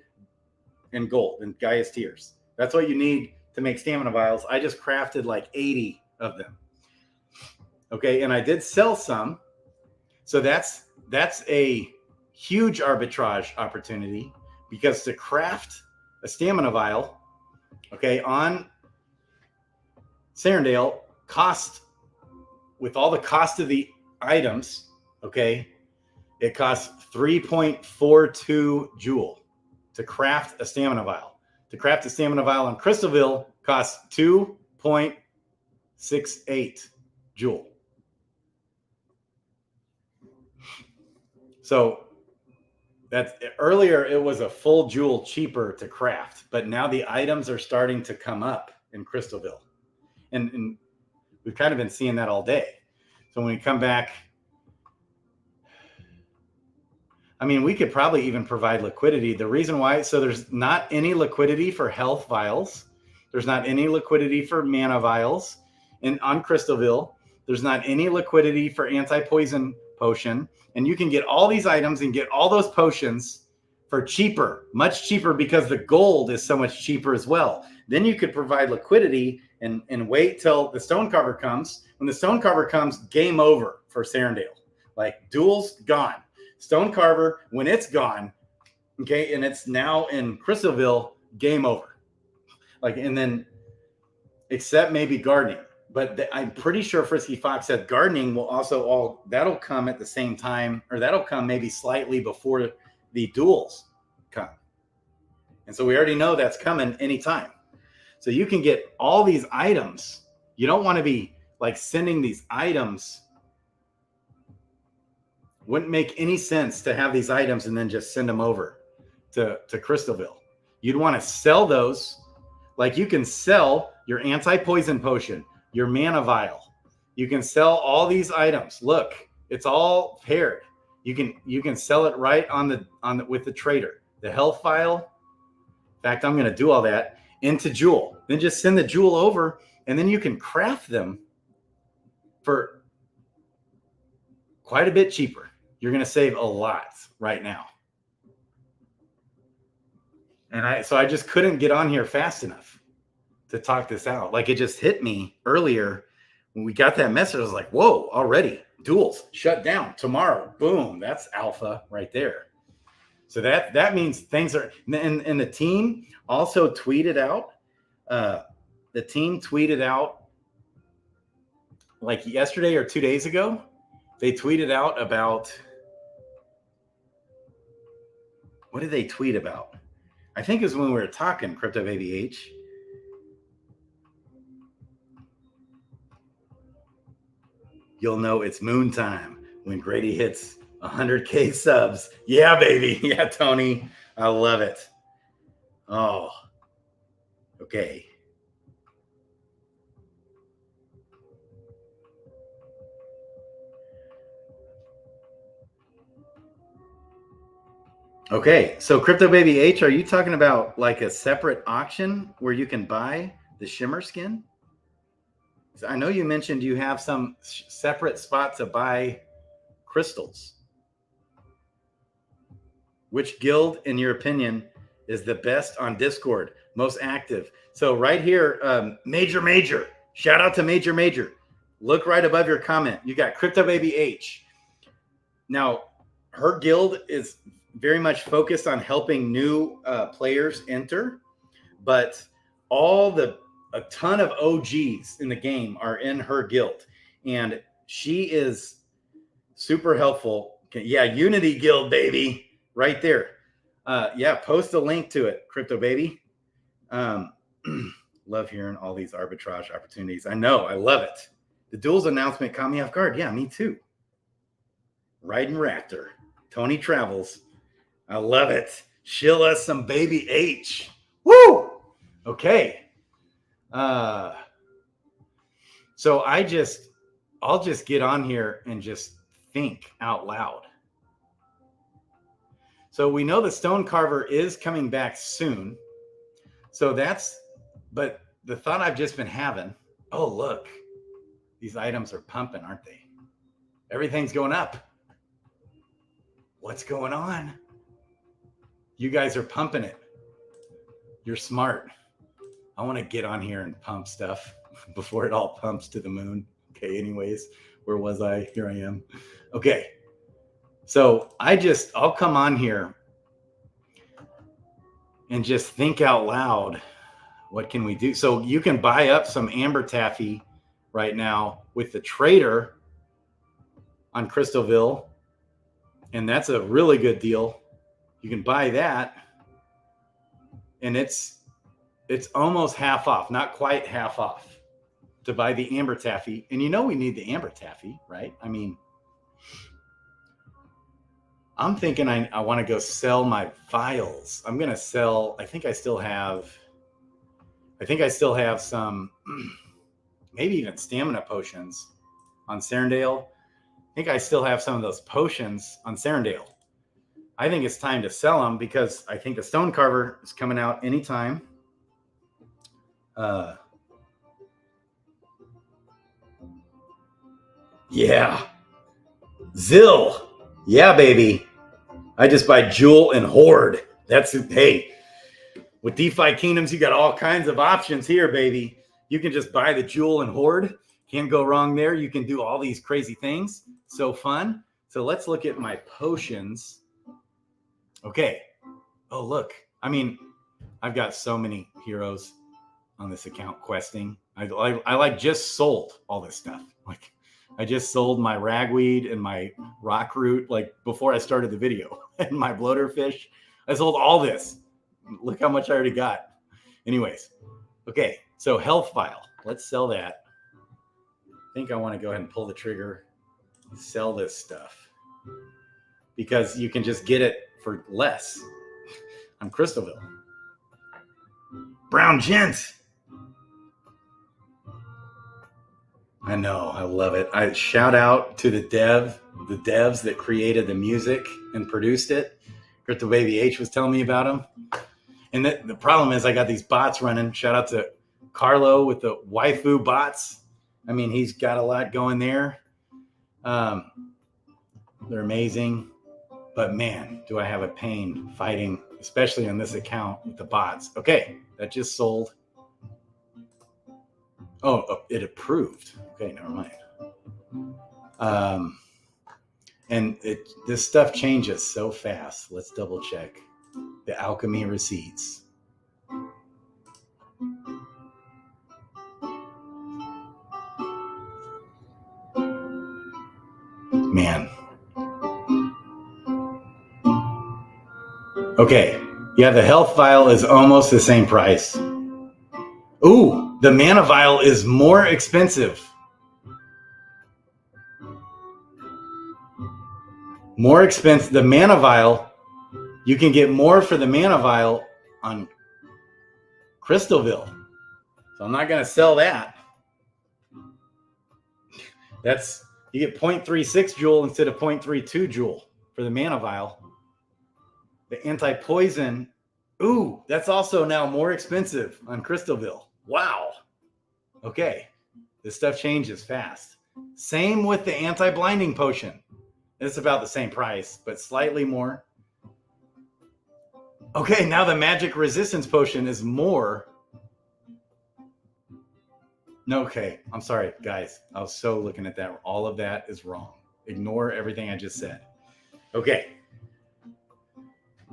and gold and Gaia's Tears. That's what you need to make stamina vials. I just crafted like 80 of them. Okay, and I did sell some. So that's a huge arbitrage opportunity, because to craft a stamina vial, okay, on Serendale cost, with all the cost of the items, okay, it costs 3.42 jewel to craft a stamina vial. To craft a stamina vial on Crystalville costs 2.68 jewel. So that's earlier, it was a full jewel cheaper to craft, but now the items are starting to come up in Crystalville. And we've kind of been seeing that all day. So when we come back, we could probably even provide liquidity. The reason why, so there's not any liquidity for health vials. There's not any liquidity for mana vials. And on Crystalville, there's not any liquidity for anti-poison potion. And you can get all these items and get all those potions for cheaper, much cheaper, because the gold is so much cheaper as well. Then you could provide liquidity and wait till the stone cover comes. When the stone cover comes, game over for Serendale. Like, duel's gone. Stone Carver, when it's gone, okay, and it's now in Crystalville, game over. Like, and then, except maybe gardening. But I'm pretty sure Frisky Fox said gardening will also that'll come at the same time, or that'll come maybe slightly before the duels come. And so we already know that's coming anytime. So you can get all these items. You don't want to be like sending these items. Wouldn't make any sense to have these items and then just send them over to Crystalville. You'd want to sell those. Like, you can sell your anti-poison potion, your mana vial. You can sell all these items. Look, it's all paired. You can sell it right with the trader. The health vial. In fact, I'm going to do all that into jewel. Then just send the jewel over, and then you can craft them for quite a bit cheaper. You're going to save a lot right now. And so I just couldn't get on here fast enough to talk this out. Like, it just hit me earlier when we got that message. I was like, whoa, already duels shut down tomorrow. Boom. That's alpha right there. So that means things are, and the team also tweeted out the team tweeted out like yesterday or 2 days ago. They tweeted out about, what did they tweet about? I think it was when we were talking, Crypto Baby H. You'll know it's moon time when Grady hits 100K subs. Yeah, baby. Yeah, Tony. I love it. Oh, okay. Okay, so Crypto Baby H, are you talking about like a separate auction where you can buy the shimmer skin? I know you mentioned you have some separate spot to buy crystals. Which guild, in your opinion, is the best on Discord, most active? So right here, Major. Shout out to Major. Look right above your comment. You got Crypto Baby H. Now, her guild is very much focused on helping new players enter, but a ton of OGs in the game are in her guild, and she is super helpful. Yeah, Unity Guild, baby, right there. Yeah, post a link to it, Crypto Baby. Love hearing all these arbitrage opportunities. I know, I love it. The duels announcement caught me off guard. Yeah, me too. Riding Raptor, Tony Travels. I love it. Shill us some Baby H. Woo! Okay. So I'll just get on here and just think out loud. So we know the Stone Carver is coming back soon. So but the thought I've just been having, oh, look, these items are pumping, aren't they? Everything's going up. What's going on? You guys are pumping it. You're smart. I want to get on here and pump stuff before it all pumps to the moon. Okay, anyways, where was I? Here I am. Okay, so I'll come on here and just think out loud. What can we do? So you can buy up some Amber Taffy right now with the trader on Crystalville, and that's a really good deal. You can buy that, and it's almost half off, not quite half off, to buy the Amber Taffy. And you know we need the Amber Taffy, right? I mean, I'm thinking I want to go sell my vials. I'm going to sell, I think I still have some, maybe even stamina potions on Serendale. I think I still have some of those potions on Serendale. I think it's time to sell them because I think the Stone Carver is coming out anytime. Yeah. Zill. Yeah, baby. I just buy Jewel and Horde. Hey, with DeFi Kingdoms, you got all kinds of options here, baby. You can just buy the Jewel and Horde. Can't go wrong there. You can do all these crazy things. So fun. So let's look at my potions. Okay. Oh, look. I mean, I've got so many heroes on this account questing. I just sold all this stuff. Like, I just sold my ragweed and my rock root like before I started the video, and my bloater fish. I sold all this. Look how much I already got. Anyways, okay, so health file. Let's sell that. I think I want to go ahead and pull the trigger, sell this stuff, because you can just get it for less on Crystalville. Brown Gent. I know, I love it. I shout out to the devs that created the music and produced it. Crypto Baby H was telling me about them. And the problem is I got these bots running. Shout out to Carlo with the waifu bots. I mean, he's got a lot going there. They're amazing. But man, do I have a pain fighting, especially on this account with the bots. Okay, that just sold. Oh, it approved. Okay, never mind. And this stuff changes so fast. Let's double check the Alchemy receipts. Man. Okay. Yeah, the health vial is almost the same price. Ooh, the mana vial is more expensive. More expensive. The mana vial, you can get more for the mana vial on Crystalville. So I'm not going to sell that. That's, you get 0.36 joule instead of 0.32 joule for the mana vial. The anti-poison, ooh, that's also now more expensive on Crystalville. Wow. Okay. This stuff changes fast. Same with the anti-blinding potion. It's about the same price, but slightly more. Okay, now the magic resistance potion is more. No, okay, I'm sorry, guys. I was so looking at that. All of that is wrong. Ignore everything I just said. Okay.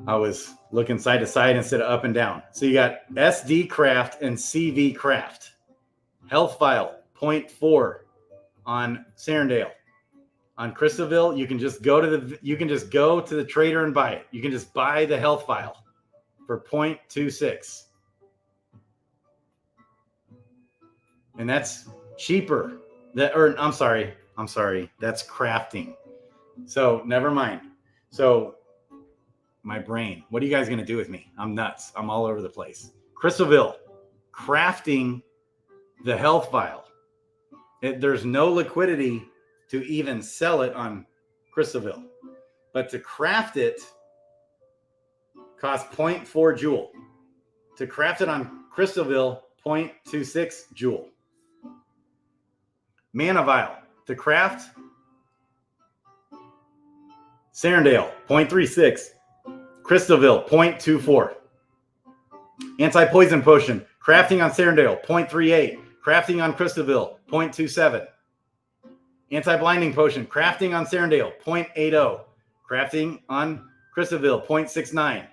I was looking side to side instead of up and down. So you got SD craft and CV craft. Health vial, 0.4 on Sarandale. On Crystalville, you can just go to the trader and buy it. You can just buy the health vial for 0.26. And that's cheaper. I'm sorry. That's crafting. So never mind. So my brain, what are you guys going to do with me? I'm nuts. I'm all over the place. Crystalville, crafting the health vial. There's no liquidity to even sell it on Crystalville. But to craft it costs 0.4 joule. To craft it on Crystalville, 0.26 joule. Mana vial. To craft Sarandale, 0.36. Crystalville, 0.24. Anti-poison potion. Crafting on Sarandale, 0.38. Crafting on Crystalville, 0.27. Anti-blinding potion. Crafting on Sarandale, 0.80. Crafting on Crystalville, 0.69.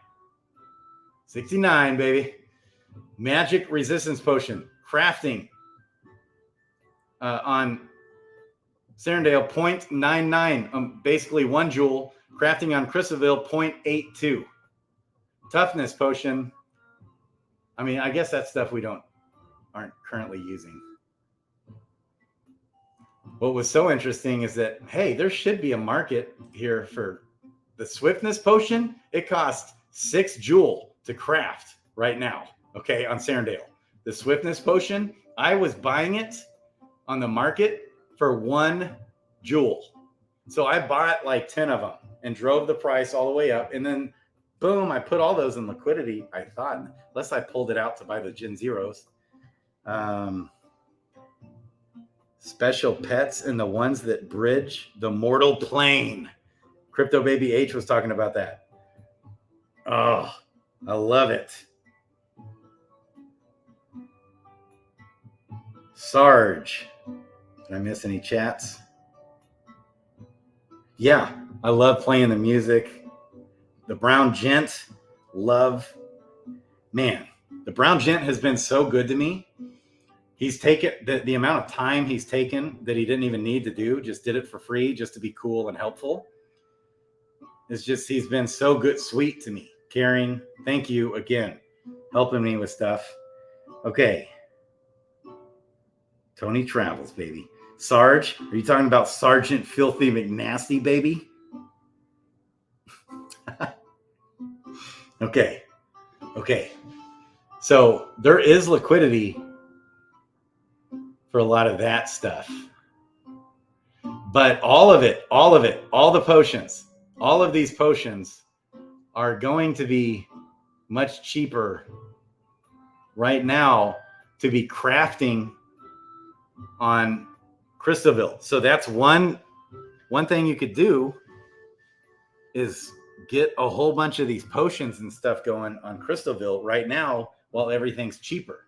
69, baby. Magic resistance potion. Crafting on Sarandale, 0.99. Basically 1 joule. Crafting on Crystalville, 0.82. Toughness potion. I mean, I guess that's stuff we aren't currently using. What was so interesting is that, hey, there should be a market here for the swiftness potion. It costs 6 joule to craft right now, okay, on Sarandale. The swiftness potion, I was buying it on the market for 1 joule. So I bought like 10 of them and drove the price all the way up. And then, boom, I put all those in liquidity, I thought, unless I pulled it out to buy the Gen Zeros. Special pets and the ones that bridge the mortal plane. Crypto Baby H was talking about that. Oh, I love it. Sarge. Did I miss any chats? Yeah, I love playing the music. The Brown Gent, love. Man, the Brown Gent has been so good to me. He's taken the amount of time he's taken that he didn't even need to do, just did it for free, just to be cool and helpful. It's just, he's been so good, sweet to me. Caring. Thank you again. Helping me with stuff. Okay. Tony Travels, baby. Sarge, are you talking about Sergeant Filthy McNasty, baby? Okay. So there is liquidity for a lot of that stuff. But all of it, all the potions, all of these potions are going to be much cheaper right now to be crafting on Crystalville. So that's one thing you could do is get a whole bunch of these potions and stuff going on Crystalville right now while everything's cheaper.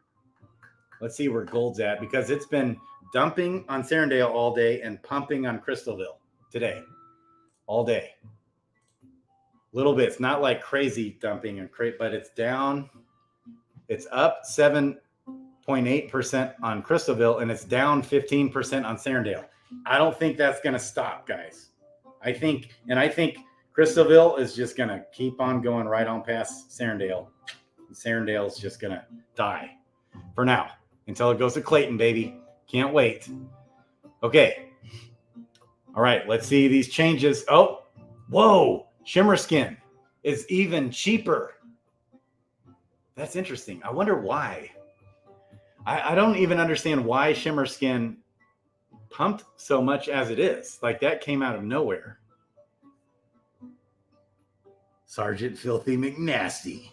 Let's see where gold's at, because it's been dumping on Sarandale all day and pumping on Crystalville today, all day. Little bits, not like crazy dumping and but it's down. It's up 7.8% on Crystalville, and it's down 15% on Sarandale. I don't think that's going to stop, guys. I think Crystalville is just going to keep on going right on past Serendale. Serendale's just going to die for now until it goes to Clayton, baby. Can't wait. Okay. All right. Let's see these changes. Oh, whoa. Shimmer Skin is even cheaper. That's interesting. I wonder why. I don't even understand why Shimmer Skin pumped so much as it is. Like that came out of nowhere. Sergeant Filthy McNasty.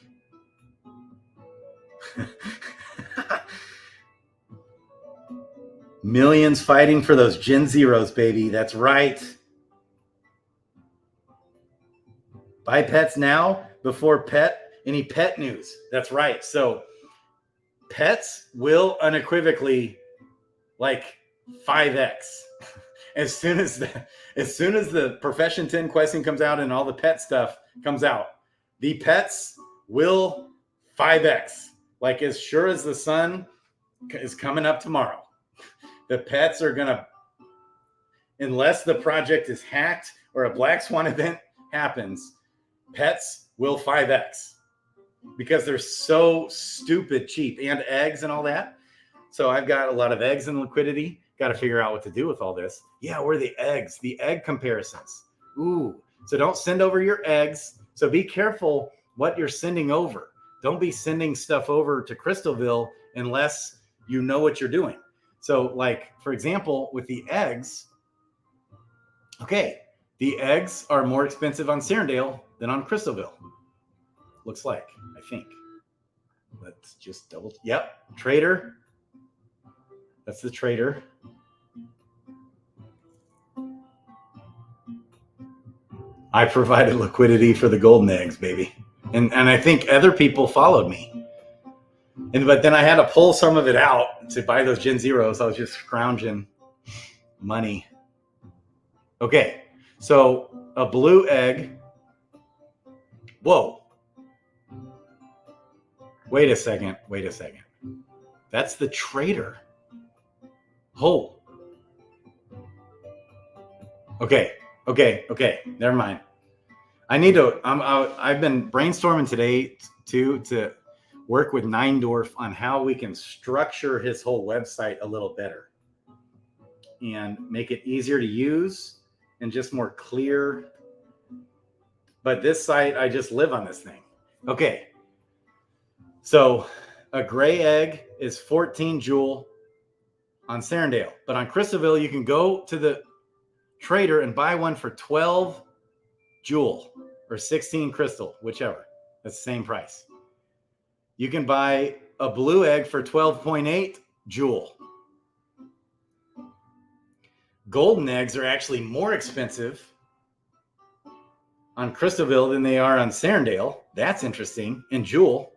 Millions fighting for those Gen Zeros, baby. That's right. Buy pets now before any pet news. That's right. So pets will unequivocally like 5x as soon as the Profession 10 questing comes out and all the pet stuff comes out. The pets will 5x. Like as sure as the sun is coming up tomorrow. The pets are gonna, unless the project is hacked or a black swan event happens, pets will 5x because they're so stupid cheap, and eggs and all that. So I've got a lot of eggs in liquidity. Got to figure out what to do with all this. Yeah, where are the eggs? The egg comparisons. Ooh, so don't send over your eggs. So be careful what you're sending over. Don't be sending stuff over to Crystalville unless you know what you're doing. So like, for example, with the eggs, okay, the eggs are more expensive on Serendale than on Crystalville. Looks like, I think. Let's just double. Yep, trader. That's the trader. I provided liquidity for the golden eggs, baby. And I think other people followed me. But then I had to pull some of it out to buy those Gen Zeros. I was just scrounging money. Okay, so a blue egg. Whoa. Wait a second. That's the trader. Oh. Okay. Never mind. I need to, I've been brainstorming today too, to work with Neindorf on how we can structure his whole website a little better and make it easier to use and just more clear. But this site, I just live on this thing. Okay. So a gray egg is 14 Joule on Serendale, but on Crystalville, you can go to the trader and buy one for 12 Joule or 16 crystal, whichever. That's the same price. You can buy a blue egg for 12.8 Joule. Golden eggs are actually more expensive on Crystalville than they are on Serendale. That's interesting. In Joule.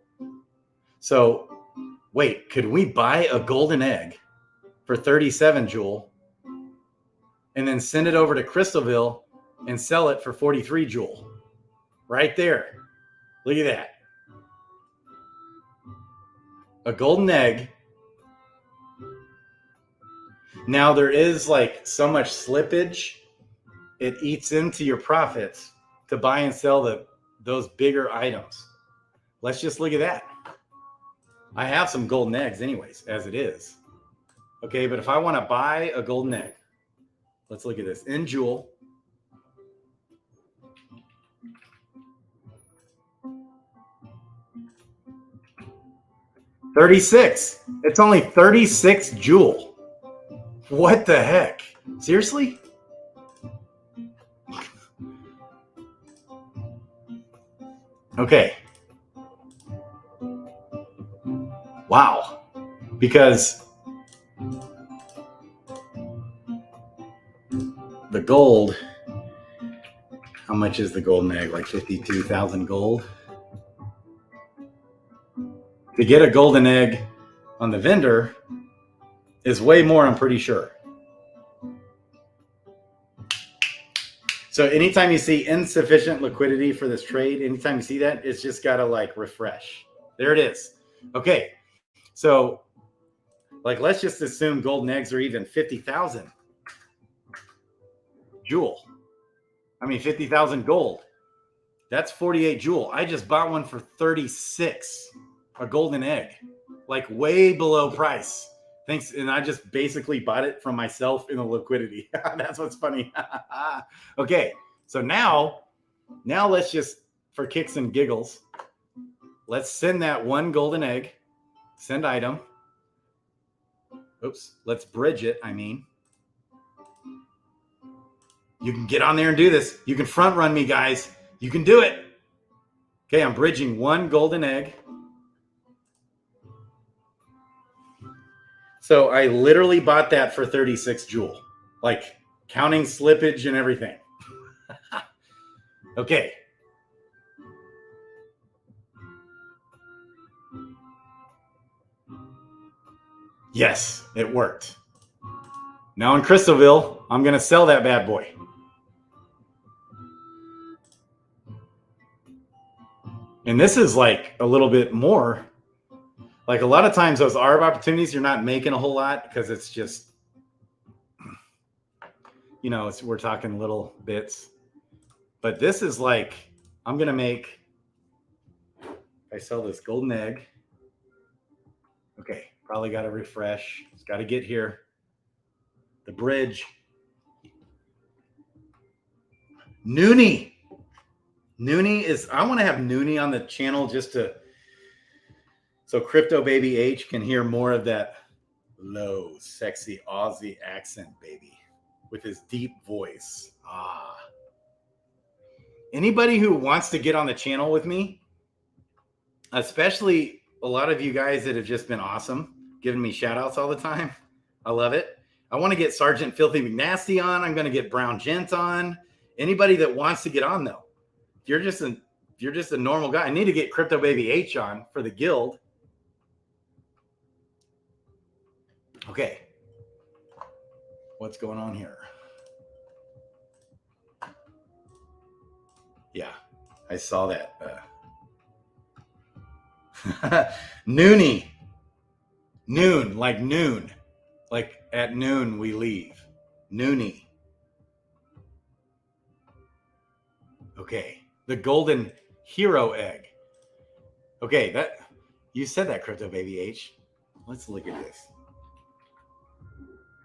So wait, could we buy a golden egg for 37 Joule and then send it over to Crystalville and sell it for 43 Joule? Right there. Look at that. A golden egg. Now there is like so much slippage, it eats into your profits to buy and sell those bigger items. Let's just look at that. I have some golden eggs anyways, as it is. Okay, but if I want to buy a golden egg, let's look at this. In Joule. $36. It's only 36 Joule. What the heck? Seriously? Okay. Wow. Because the gold, how much is the golden egg? Like 52,000 gold? To get a golden egg on the vendor is way more, I'm pretty sure. So anytime you see insufficient liquidity for this trade, anytime you see that, it's just got to like refresh. There it is. Okay. So like, let's just assume golden eggs are even 50,000 Joule. I mean, 50,000 gold. That's 48 jewel. I just bought one for 36, a golden egg, like way below price. Thanks. And I just basically bought it from myself in the liquidity. That's what's funny. Okay. So now let's just, for kicks and giggles, let's send that one golden egg, send item. Oops. Let's bridge it. I mean, you can get on there and do this. You can front run me, guys. You can do it. Okay, I'm bridging one golden egg. So I literally bought that for 36 jewel, like counting slippage and everything. Okay. Yes, it worked. Now in Crystalville, I'm going to sell that bad boy. And this is like a little bit more. Like a lot of times those ARB opportunities, you're not making a whole lot because it's just, you know, we're talking little bits. But this is like, I'm going to make, if I sell this golden egg. Okay, probably got to refresh. It's got to get here. The bridge. Noonie. Noonie is, I want to have Noonie on the channel just to, so Crypto Baby H can hear more of that low, sexy Aussie accent, baby, with his deep voice. Ah. Anybody who wants to get on the channel with me, especially a lot of you guys that have just been awesome, giving me shout outs all the time. I love it. I want to get Sergeant Filthy McNasty on. I'm going to get Brown Gent on. Anybody that wants to get on, though. If you're just a normal guy. I need to get Crypto Baby H on for the guild. Okay. What's going on here? Yeah, I saw that. Noonie. Noon, like noon. Like at noon we leave. Noonie. Okay. The golden hero egg. Okay, that you said that, Crypto Baby H. Let's look at this.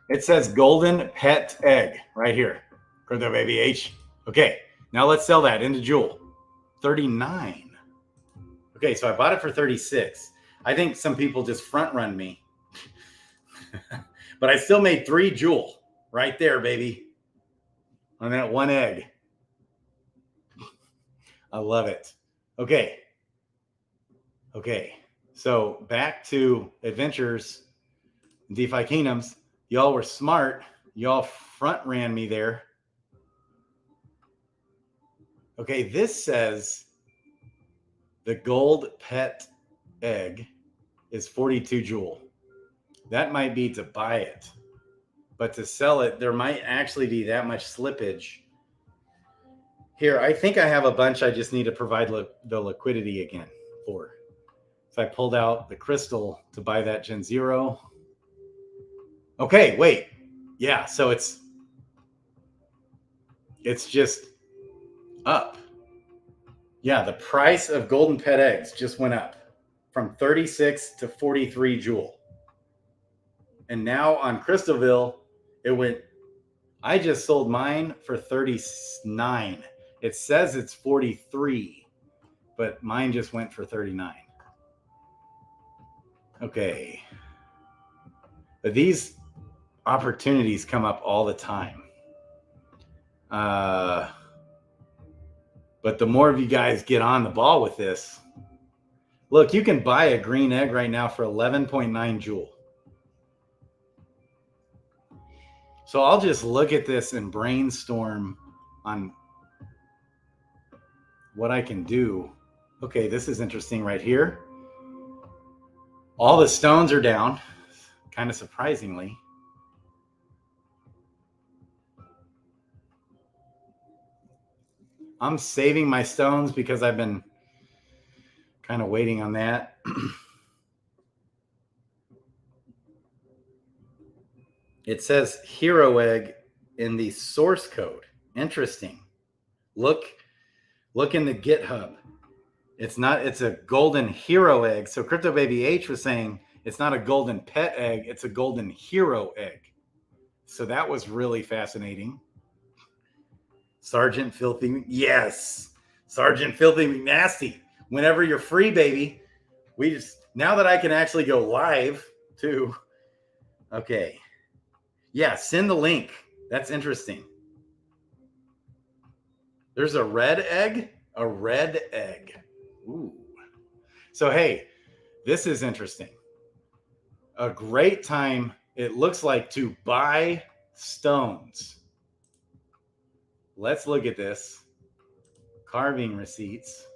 It says golden pet egg right here. Crypto Baby H. Okay, now let's sell that into Jewel. 39. Okay, so I bought it for 36. I think some people just front run me. But I still made 3 Jewel right there, baby. On that one egg. I love it. Okay. Okay. So back to adventures, DeFi Kingdoms. Y'all were smart. Y'all front ran me there. Okay, this says the gold pet egg is 42 Jewel. That might be to buy it. But to sell it, there might actually be that much slippage. Here, I think I have a bunch I just need to provide the liquidity again for. So I pulled out the crystal to buy that Gen 0. Okay, wait. Yeah, so it's just up. Yeah, the price of golden pet eggs just went up from 36 to 43 Jewel. And now on Crystalville, it went, I just sold mine for 39. It says it's 43, but mine just went for 39. Okay. But these opportunities come up all the time. But the more of you guys get on the ball with this, look, you can buy a green egg right now for 11.9 Jewel. So I'll just look at this and brainstorm on what I can do. Okay, this is interesting right here. All the stones are down, kind of surprisingly. I'm saving my stones because I've been kind of waiting on that. It says hero egg in the source code. Interesting. Look in the GitHub. It's a golden hero egg. So Crypto Baby H was saying it's not a golden pet egg, it's a golden hero egg. So that was really fascinating. Sergeant Filthy, yes. Sergeant Filthy McNasty. Whenever you're free, baby. Now that I can actually go live too. Okay. Yeah, send the link. That's interesting. There's a red egg? A red egg. Ooh. So, hey, this is interesting. A great time, it looks like, to buy stones. Let's look at this. Carving receipts.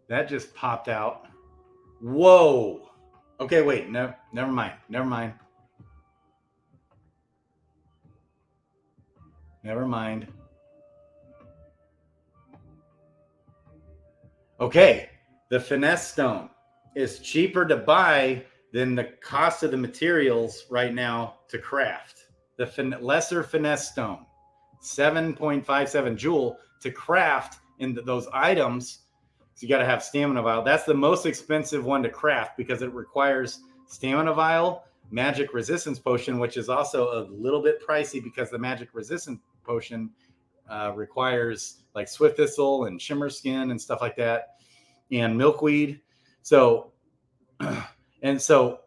That just popped out. Whoa. Okay, wait. No, never mind. Never mind. Never mind. Okay. The finesse stone is cheaper to buy than the cost of the materials right now to craft. The lesser finesse stone, 7.57 joule to craft in those items. So you got to have stamina vial. That's the most expensive one to craft because it requires stamina vial, magic resistance potion, which is also a little bit pricey because the magic resistance potion requires like swift thistle and shimmer skin and stuff like that, and milkweed. So, and so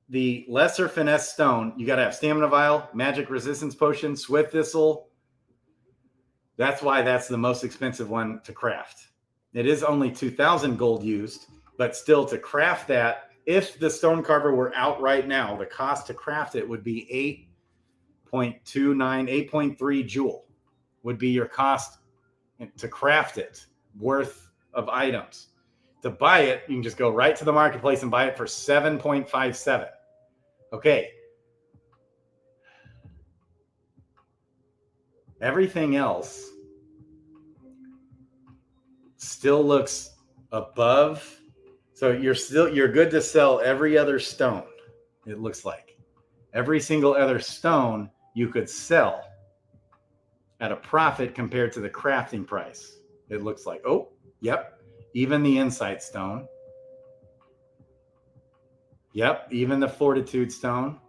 the lesser finesse stone, you got to have stamina vial, magic resistance potion, swift thistle. That's why that's the most expensive one to craft. It is only 2,000 gold used, but still to craft that, if the stone carver were out right now, the cost to craft it would be 8.3 joule would be your cost to craft it worth of items. To buy it, you can just go right to the marketplace and buy it for 7.57. Okay. Everything else still looks above. So you're good to sell every other stone. It looks like every single other stone you could sell at a profit compared to the crafting price. It looks like, oh, yep. Even the insight stone. Yep. Even the fortitude stone.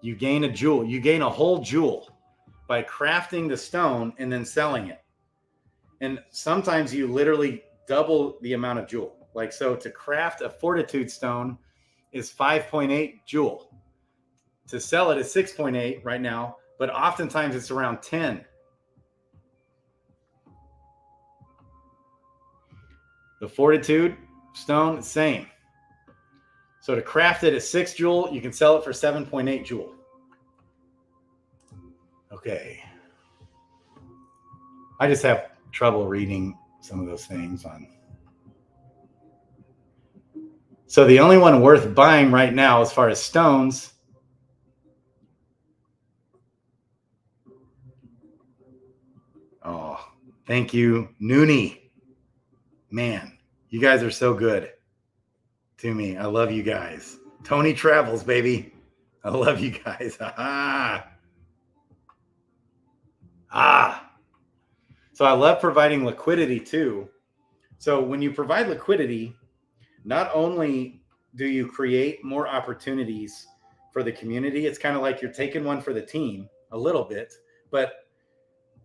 You gain a jewel. You gain a whole jewel by crafting the stone and then selling it. And sometimes you literally double the amount of jewel. Like, so to craft a fortitude stone is 5.8 jewel. To sell it is 6.8 right now, but oftentimes it's around 10. The fortitude stone, same. So to craft it is 6 jewel, you can sell it for 7.8 jewel. Okay. I just have trouble reading some of those things on. So the only one worth buying right now as far as stones oh, thank you, Noonie. Man, you guys are so good to me. I love you guys. Tony Travels, baby. I love you guys. So I love providing liquidity too. So when you provide liquidity, not only do you create more opportunities for the community, it's kind of like you're taking one for the team a little bit, but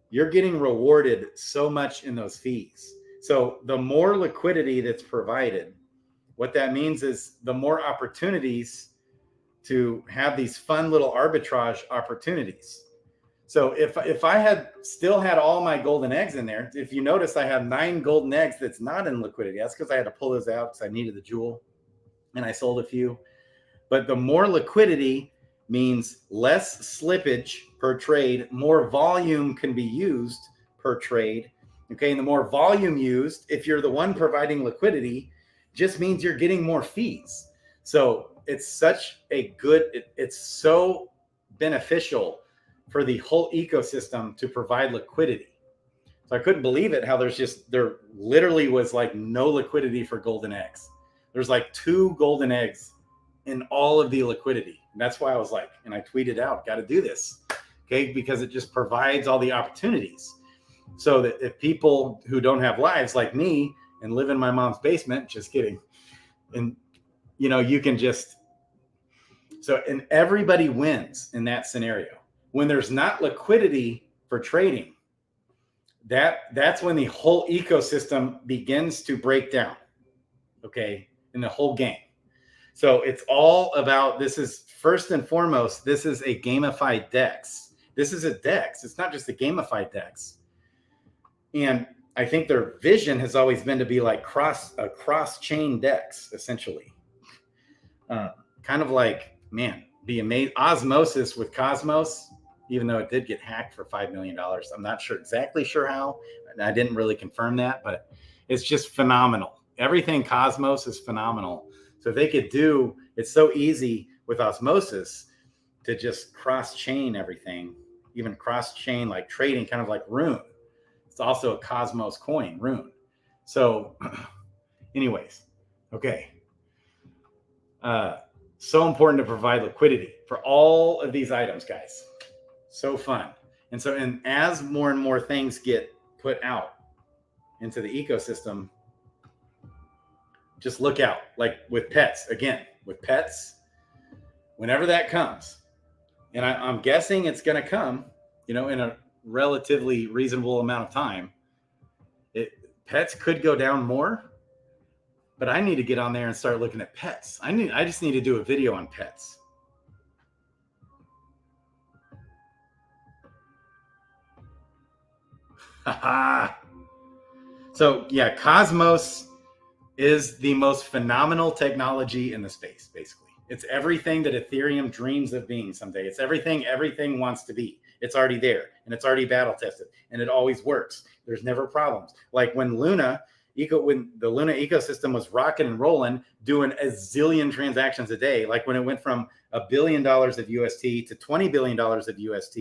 you're getting rewarded so much in those fees. So the more liquidity that's provided, what that means is the more opportunities to have these fun little arbitrage opportunities. So if I had still had all my golden eggs in there, if you notice, I have 9 golden eggs that's not in liquidity. That's because I had to pull those out because I needed the jewel and I sold a few. But the more liquidity means less slippage per trade, more volume can be used per trade. Okay, and the more volume used, if you're the one providing liquidity, just means you're getting more fees. So it's such a good, it's so beneficial for the whole ecosystem to provide liquidity. So I couldn't believe it how there literally was like no liquidity for golden eggs. There's like 2 golden eggs in all of the liquidity. And that's why I was like, and I tweeted out, got to do this okay? Because it just provides all the opportunities. So that if people who don't have lives like me and live in my mom's basement, just kidding, and you know, you can just, so, and everybody wins in that scenario. When there's not liquidity for trading, that's when the whole ecosystem begins to break down, okay, in the whole game. So it's all about, this is first and foremost, this is a gamified DEX. This is a DEX. It's not just a gamified DEX. And I think their vision has always been to be like a cross-chain DEX, essentially. Kind of like, man, be amazing. Osmosis with Cosmos, even though it did get hacked for $5 million. I'm not exactly sure how. I didn't really confirm that, but it's just phenomenal. Everything Cosmos is phenomenal. So if they could do, it's so easy with Osmosis to just cross-chain everything, even cross-chain like trading, kind of like Rune. It's also a Cosmos coin, Rune. So anyways, okay. So important to provide liquidity for all of these items, guys. So fun. And so, and as more and more things get put out into the ecosystem, just look out. Like with pets, again, with pets, whenever that comes, and I'm guessing it's going to come, you know, in a relatively reasonable amount of time, pets could go down more. But I need to get on there and start looking at pets. I just need to do a video on pets. So yeah, Cosmos is the most phenomenal technology in the space, basically. It's everything that Ethereum dreams of being someday. It's everything wants to be. It's already there, and it's already battle tested, and it always works. There's never problems. Like when when the Luna ecosystem was rocking and rolling, doing a zillion transactions a day, like when it went from $1 billion of UST to $20 billion of UST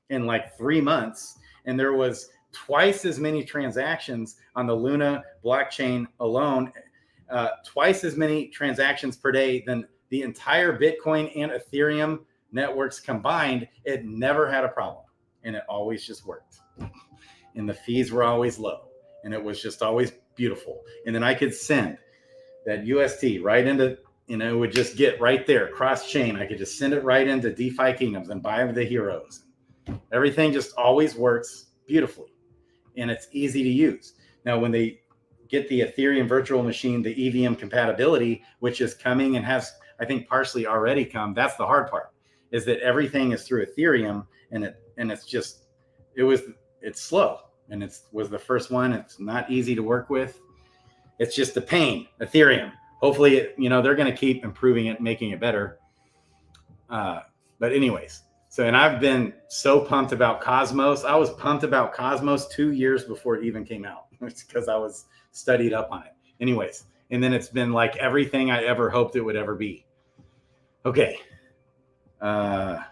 in like 3 months, and there was twice as many transactions on the Luna blockchain alone, twice as many transactions per day than the entire Bitcoin and Ethereum networks combined. It never had a problem, and it always just worked, and the fees were always low, and it was just always beautiful. And then I could send that UST right into, you know, it would just get right there, cross chain. I could just send it right into DeFi Kingdoms and buy the heroes. Everything just always works beautifully, and it's easy to use. Now, when they get the Ethereum virtual machine, the EVM compatibility, which is coming and has, I think, partially already come, that's the hard part, is that everything is through Ethereum, and it's slow. And it was the first one. It's not easy to work with. It's just a pain. Ethereum. Hopefully, you know, they're going to keep improving it, making it better. But anyways, so, and I've been so pumped about Cosmos. I was pumped about Cosmos 2 years before it even came out. It's because I was studied up on it. Anyways, and then it's been like everything I ever hoped it would ever be. Okay. Can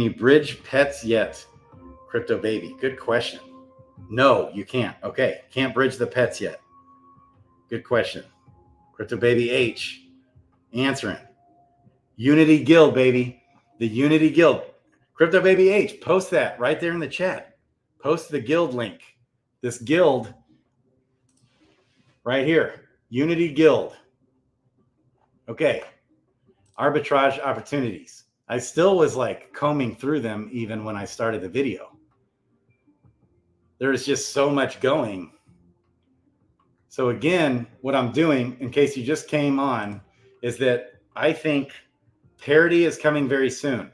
you bridge pets yet? Crypto baby. Good question. No, you can't. Okay. Can't bridge the pets yet. Good question. Crypto baby H answering. Unity Guild, baby. The Unity Guild. Crypto baby H, post that right there in the chat. Post the guild link. This guild right here. Unity Guild. Okay. Arbitrage opportunities. I still was like combing through them even when I started the video. There is just so much going. So again, what I'm doing, in case you just came on, is that I think Parity is coming very soon.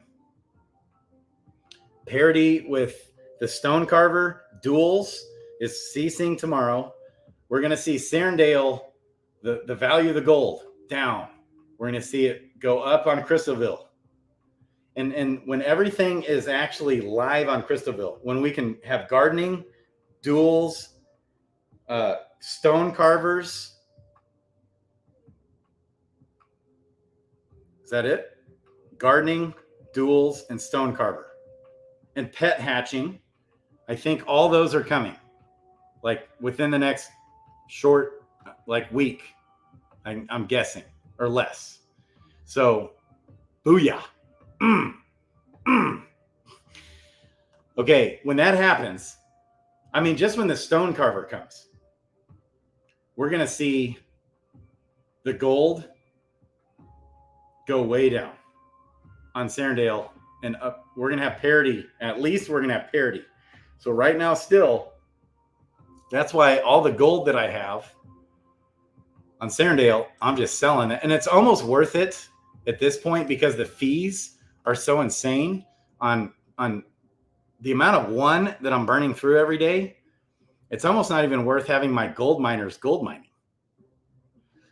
Parity with the Stone Carver duels is ceasing tomorrow. We're going to see Serendale, the value of the gold, down. We're going to see it go up on Crystalville. And when everything is actually live on Crystalville, when we can have gardening, duels, stone carvers. Is that it? Gardening, duels, and stone carver. And pet hatching. I think all those are coming. Like within the next short, like week, I'm guessing. or less. So, booyah. Okay, when that happens, I mean, just when the stone carver comes, we're going to see the gold go way down on Serendale and up. We're going to have parity. At least we're going to have parity. So right now still, that's why all the gold that I have on Serendale, I'm just selling it. And it's almost worth it at this point because the fees are so insane on the amount of one that I'm burning through every day. It's almost not even worth having my gold miners gold mining.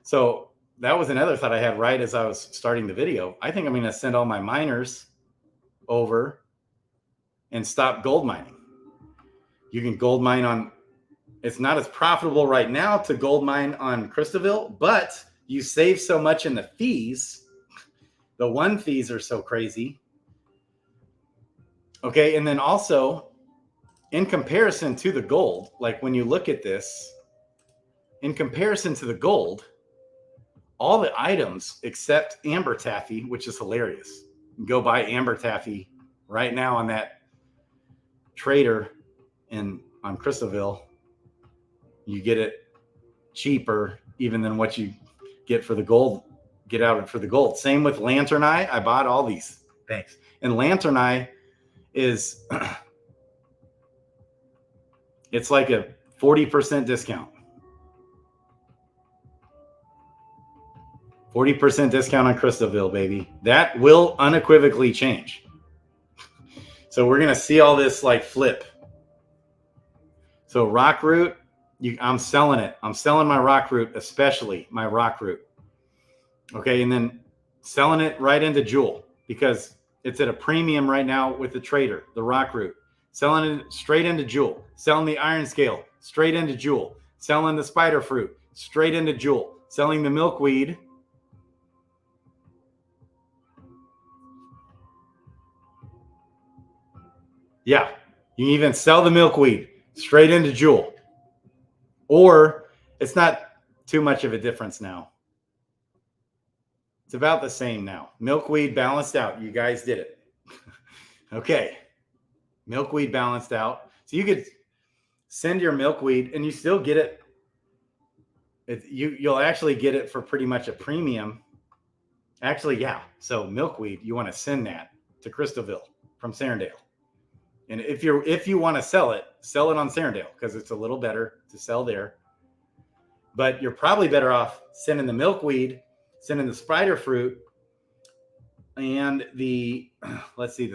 So that was another thought I had right as I was starting the video. I think I'm going to send all my miners over and stop gold mining. You can gold mine on, it's not as profitable right now to gold mine on Crystalville, but you save so much in the fees. The one fees are so crazy. Okay, and then also in comparison to the gold, like when you look at this, in comparison to the gold, all the items except amber taffy, which is hilarious. You can go buy amber taffy right now on that trader on Crystalville. You get it cheaper even than what you get for the gold. Get out for the gold. Same with Lantern Eye. I bought all these. Thanks. And Lantern Eye is it's like a 40% discount. 40% discount on Crystalville, baby. That will unequivocally change. So we're going to see all this like flip. So rock root, I'm selling it. I'm selling my rock root, especially my rock root. Okay, and then selling it right into Jewel because it's at a premium right now with the trader, the rock root. Selling it straight into Jewel. Selling the iron scale straight into Jewel. Selling the spider fruit straight into Jewel. Selling the milkweed. Yeah, you can even sell the milkweed straight into Jewel. Or it's not too much of a difference now. It's about the same now. Milkweed balanced out. You guys did it. Okay. Milkweed balanced out. So you could send your milkweed and you still get it. You'll actually get it for pretty much a premium. Actually, yeah. So milkweed, you want to send that to Crystalville from Serendale. And if you want to sell it on Serendale because it's a little better to sell there. But you're probably better off sending the milkweed, sending the spider fruit, and the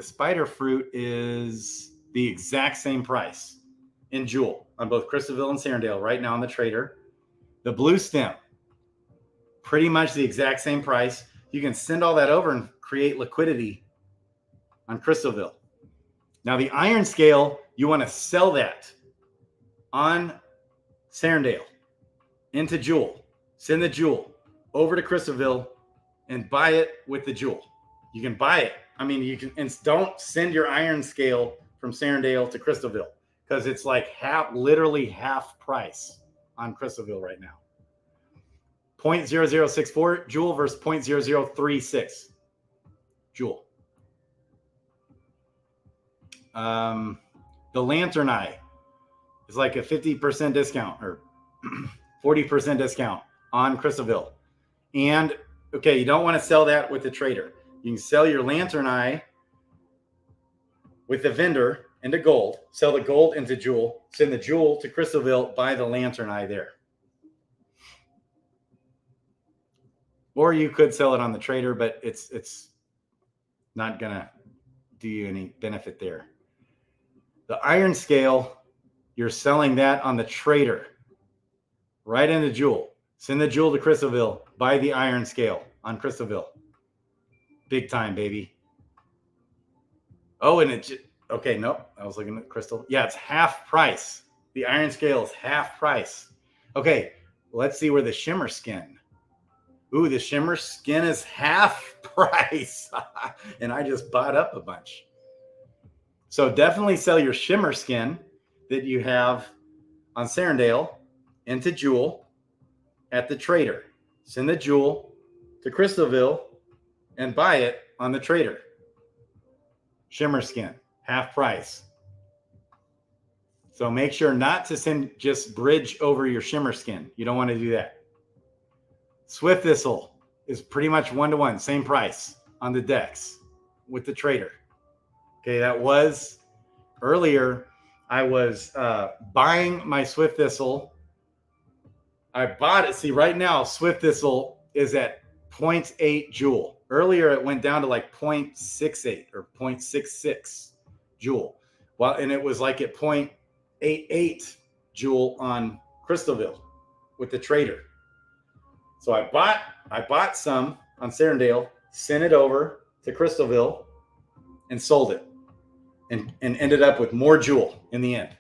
spider fruit is the exact same price in Jewel on both Crystalville and Serendale right now on the trader. The blue stem, pretty much the exact same price. You can send all that over and create liquidity on Crystalville. Now the iron scale, you want to sell that on Serendale into Jewel. Send the Jewel over to Crystalville and buy it with the Jewel. You can buy it. I mean, you can, and don't send your iron scale from Serendale to Crystalville because it's like literally half price on Crystalville right now. 0.0064 Jewel versus 0.0036 Jewel. The Lantern Eye is like a 50% discount or 40% discount on Crystalville. And okay, you don't want to sell that with the trader. You can sell your Lantern Eye with the vendor into gold, sell the gold into Jewel, send the Jewel to Crystalville, buy the Lantern Eye there. Or you could sell it on the trader, but it's not gonna do you any benefit there. The iron scale, you're selling that on the trader, right into Jewel. Send the Jewel to Crystalville, buy the iron scale on Crystalville. Big time, baby. Oh, and okay, nope. I was looking at Crystal. Yeah, it's half price. The iron scale is half price. Okay, let's see where the shimmer skin. Ooh, the shimmer skin is half price. And I just bought up a bunch. So definitely sell your shimmer skin that you have on Serendale into Jewel at the trader. Send the Jewel to Crystalville and buy it on the trader. Shimmer skin, half price. So make sure not to send just bridge over your shimmer skin. You don't want to do that. Swift Thistle is pretty much 1-to-1, same price on the DEX with the trader. Okay, that was earlier. I was buying my Swift Thistle. I bought it. See, right now, Swift Thistle is at 0.8 joule. Earlier, it went down to like 0.68 or 0.66 joule. Well, and it was like at 0.88 joule on Crystalville with the trader. So I bought some on Serendale, sent it over to Crystalville, and sold it, and ended up with more joule in the end.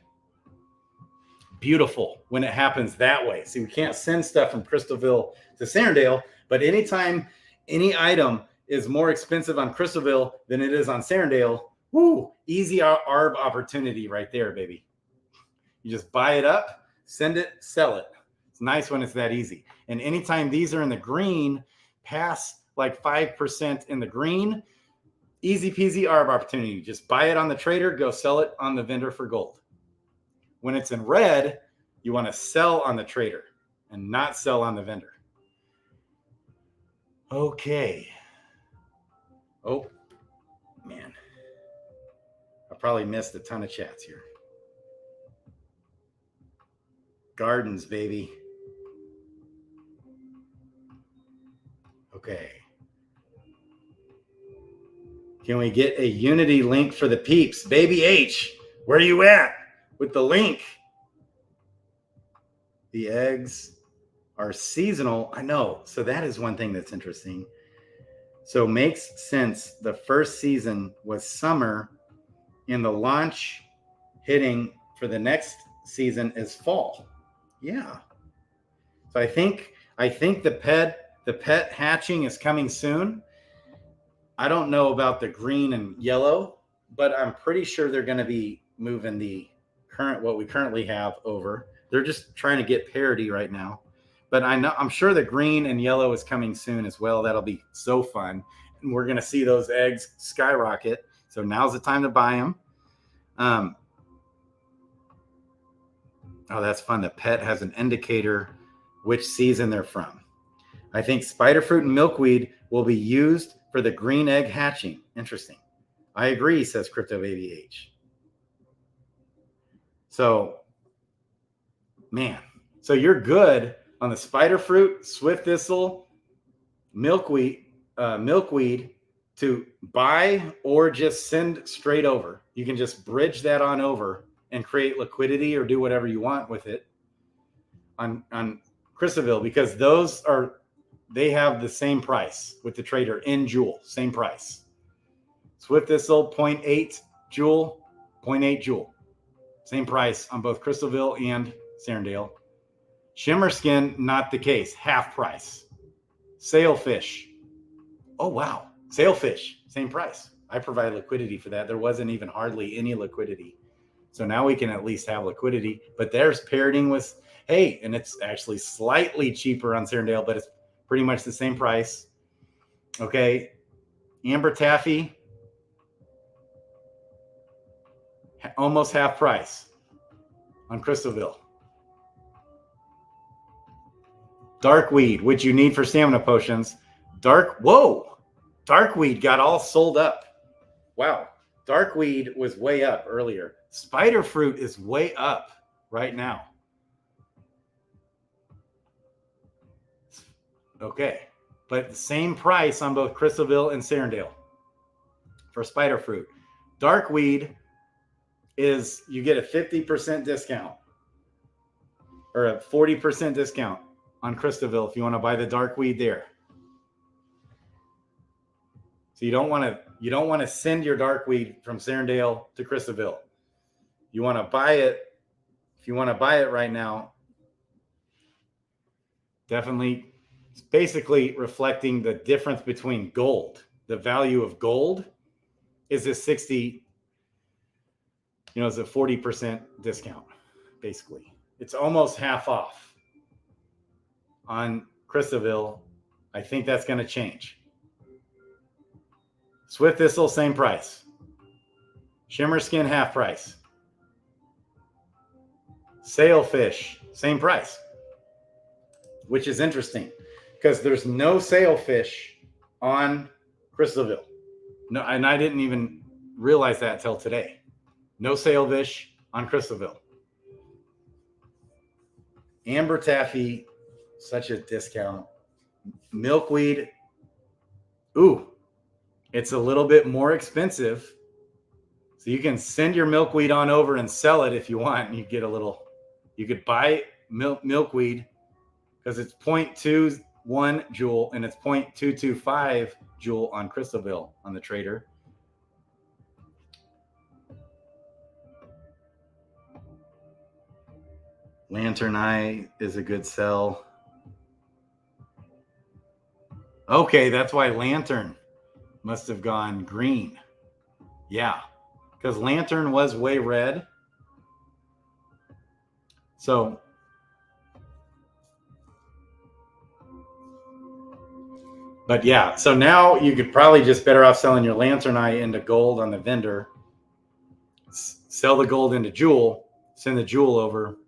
Beautiful when it happens that way. See, we can't send stuff from Crystalville to Serendale, but anytime any item is more expensive on Crystalville than it is on Serendale, woo, easy ARB opportunity right there, baby. You just buy it up, send it, sell it. It's nice when it's that easy. And anytime these are in the green, past like 5% in the green, easy peasy ARB opportunity. Just buy it on the trader, go sell it on the vendor for gold. When it's in red, you want to sell on the trader and not sell on the vendor. Okay. Oh, man. I probably missed a ton of chats here. Gardens, baby. Okay. Can we get a Unity link for the peeps? Baby H, where are you at with the link? The eggs are seasonal. I know. So that is one thing that's interesting. So makes sense. The first season was summer, and the launch hitting for the next season is fall. Yeah. So I think the pet hatching is coming soon. I don't know about the green and yellow, but I'm pretty sure they're going to be moving the what we currently have over. They're just trying to get parity right now. But I'm sure the green and yellow is coming soon as well. That'll be so fun. And we're going to see those eggs skyrocket. So now's the time to buy them. Oh, that's fun. The pet has an indicator which season they're from. I think spider fruit and milkweed will be used for the green egg hatching. Interesting. I agree, says Crypto Baby H. So, man. So you're good on the spider fruit, swift thistle, milkweed to buy or just send straight over. You can just bridge that on over and create liquidity or do whatever you want with it on Crystalville, because they have the same price with the trader in joule, same price. Swift Thistle 0.8 joule, 0.8 joule, same price on both Crystalville and Serendale. Shimmer skin, not the case, half price. Sailfish, oh wow, sailfish, same price. I provide liquidity for that. There wasn't even hardly any liquidity. So now we can at least have liquidity, but there's parroting with, hey, and it's actually slightly cheaper on Serendale, but it's pretty much the same price. Okay. Amber Taffy, almost half price on Crystalville. Darkweed, which you need for stamina potions. Darkweed got all sold up. Wow. Darkweed was way up earlier. Spider fruit is way up right now. Okay. But the same price on both Crystalville and Serendale for spider fruit. Darkweed is, you get a 50% discount or a 40% discount on Crystalville if you want to buy the darkweed there. So you don't want to send your darkweed from Serendale to Crystalville. You want to buy it. If you want to buy it right now, definitely, it's basically reflecting the difference between gold. The value of gold is a 60, it's a 40% discount, basically. It's almost half off on Crystalville. I think that's going to change. Swift Thistle, same price. Shimmer Skin, half price. Sailfish, same price. Which is interesting because there's no sailfish on Crystalville. No, and I didn't even realize that till today. No sailfish on Crystalville. Amber Taffy, such a discount. Milkweed, ooh, it's a little bit more expensive. So you can send your milkweed on over and sell it if you want. And you get a little, you could buy milkweed because it's 0.21 joule and it's 0.225 joule on Crystalville on the trader. Lantern Eye is a good sell. Okay, that's why Lantern must have gone green. Yeah, because Lantern was way red. So but yeah, so now you could probably just better off selling your Lantern Eye into gold on the vendor. Sell the gold into jewel, send the jewel over.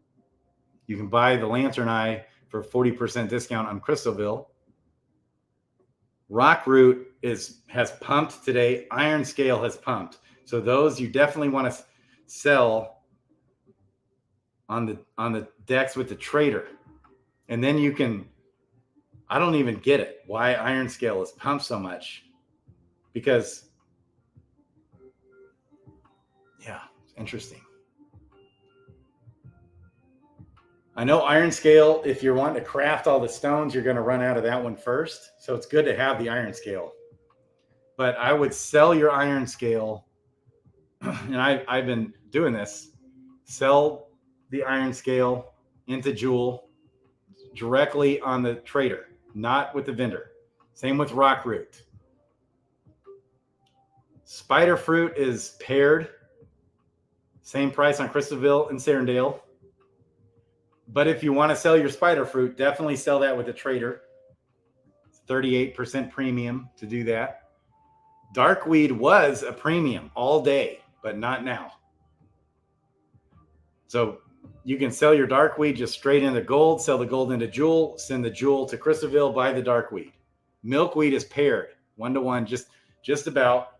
You can buy the Lantern Eye for 40% discount on Crystalville. Rockroot has pumped today. Iron Scale has pumped. So those you definitely want to sell on the decks with the trader. And then you can, I don't even get it why Iron Scale is pumped so much. Because, yeah, it's interesting. I know Iron Scale, if you're wanting to craft all the stones, you're going to run out of that one first. So it's good to have the Iron Scale. But I would sell your Iron Scale, and I've been doing this, sell the Iron Scale into jewel directly on the trader, not with the vendor. Same with Rockroot. Spider Fruit is paired. Same price on Crystalville and Serendale. But if you want to sell your Spider Fruit, definitely sell that with a trader. 38% premium to do that. Darkweed was a premium all day, but not now. So you can sell your Darkweed just straight into gold, sell the gold into jewel, send the jewel to Crystalville, buy the Darkweed. Milkweed is paired 1-to-1, just about.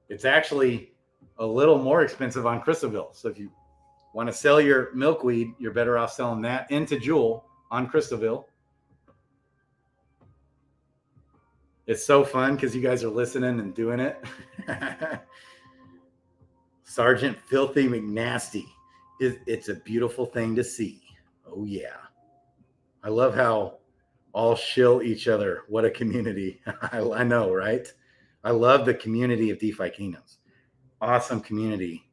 It's actually a little more expensive on Crystalville. So if you want to sell your milkweed, you're better off selling that into jewel on Crystalville. It's so fun because you guys are listening and doing it. Sergeant Filthy McNasty. It's a beautiful thing to see. Oh, yeah. I love how all shill each other. What a community. I know, right? I love the community of DeFi Kingdoms. Awesome community.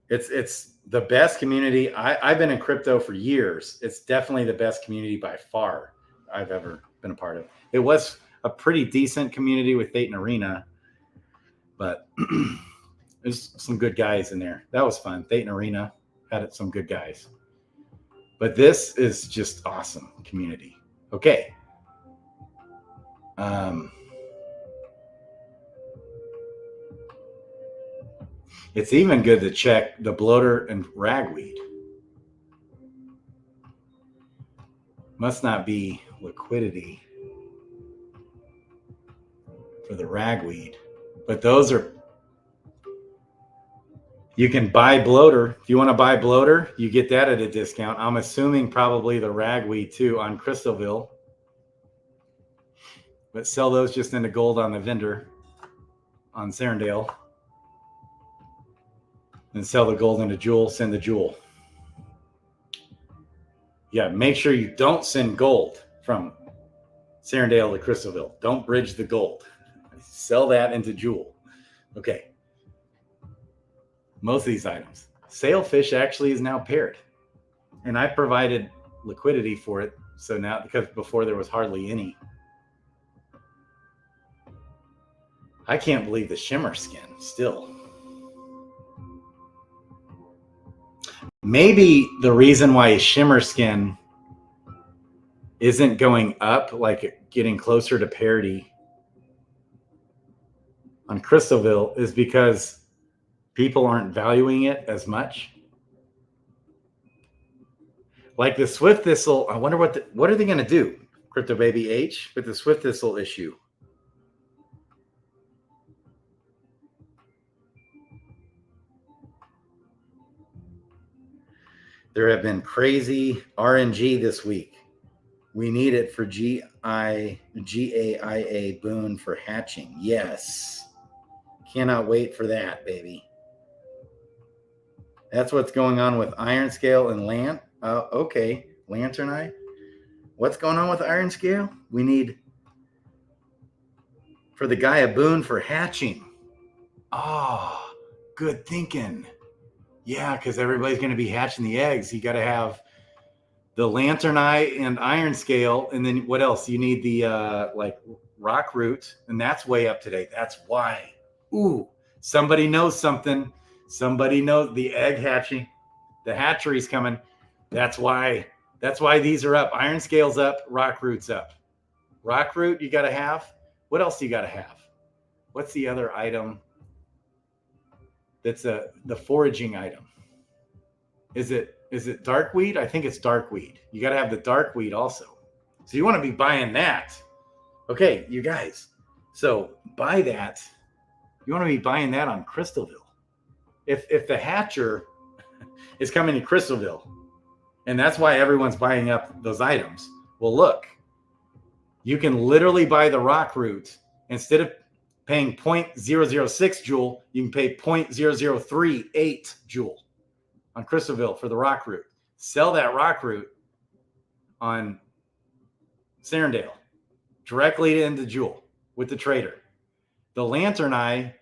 It's the best community. I've been in crypto for years. It's definitely the best community by far I've ever been a part of. It was a pretty decent community with Dayton Arena, but there's some good guys in there. That was fun. Dayton Arena had some good guys. But this is just awesome community. Okay. It's even good to check the bloater and ragweed. Must not be liquidity for the ragweed, but those are, you can buy bloater. If you want to buy bloater, you get that at a discount. I'm assuming probably the ragweed too on Crystalville, but sell those just into gold on the vendor on Serendale. And sell the gold into jewel, send the jewel. Yeah, make sure you don't send gold from Serendale to Crystalville. Don't bridge the gold. Sell that into jewel. Okay. Most of these items. Sailfish actually is now paired. And I provided liquidity for it. So now, because before there was hardly any. I can't believe the shimmer skin still. Maybe the reason why shimmer skin isn't going up, like getting closer to parity on Crystalville, is because people aren't valuing it as much. Like the Swift Thistle, I wonder what are they going to do, Crypto Baby H, with the Swift Thistle issue? There have been crazy RNG this week. We need it for GAIA boon for hatching. Yes. Cannot wait for that, baby. That's what's going on with Iron Scale and okay, Lantern Eye. What's going on with Iron Scale? We need for the guy a boon for hatching. Oh, good thinking. Yeah, because everybody's going to be hatching the eggs. You got to have the Lantern Eye and Iron Scale, and then what else? You need the like Rock Root, and that's way up today. That's why. Ooh, somebody knows something. Somebody knows the egg hatching. The hatchery's coming. That's why. That's why these are up. Iron Scale's up. Rock Root's up. Rock Root you got to have. What else do you got to have? What's the other item? That's the foraging item. Is it darkweed? I think it's darkweed. You got to have the darkweed also. So you want to be buying that. Okay, you guys. So buy that. You want to be buying that on Crystalville. If the hatcher is coming to Crystalville, and that's why everyone's buying up those items. Well, look, you can literally buy the rock root instead of paying 0.006 joule, you can pay 0.0038 joule on Crystalville for the rock root. Sell that rock root on Serendale directly into Joule with the trader. The Lantern Eye,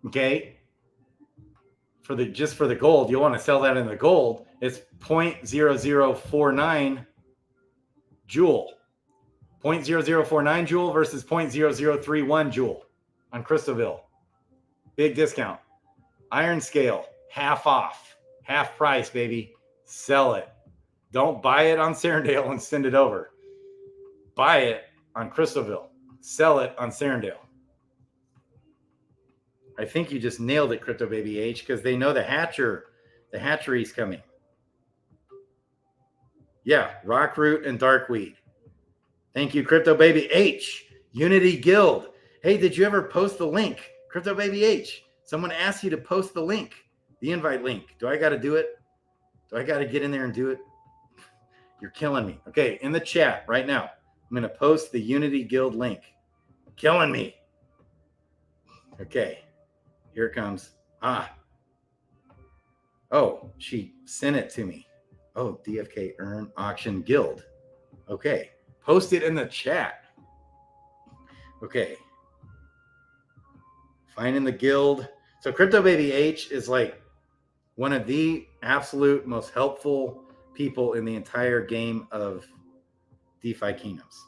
okay, for the gold, you'll want to sell that in the gold. It's 0.0049 joule. 0.0049 joule versus 0.0031 joule on Crystalville. Big discount. Iron Scale, half off, half price, baby. Sell it. Don't buy it on Serendale and send it over. Buy it on Crystalville. Sell it on Serendale. I think you just nailed it, Crypto Baby H, because they know the hatchery's coming. Yeah, Rockroot and Darkweed. Thank you, Crypto Baby H. Unity Guild. Hey, did you ever post the link? Crypto Baby H. Someone asked you to post the link, the invite link. Do I got to do it? Do I got to get in there and do it? You're killing me. Okay, in the chat right now, I'm going to post the Unity Guild link. Killing me. Okay, here it comes. Oh, she sent it to me. Oh, DFK Earn Auction Guild. Okay. Post it in the chat. Okay. Finding the guild. So Crypto Baby H is like one of the absolute most helpful people in the entire game of DeFi Kingdoms.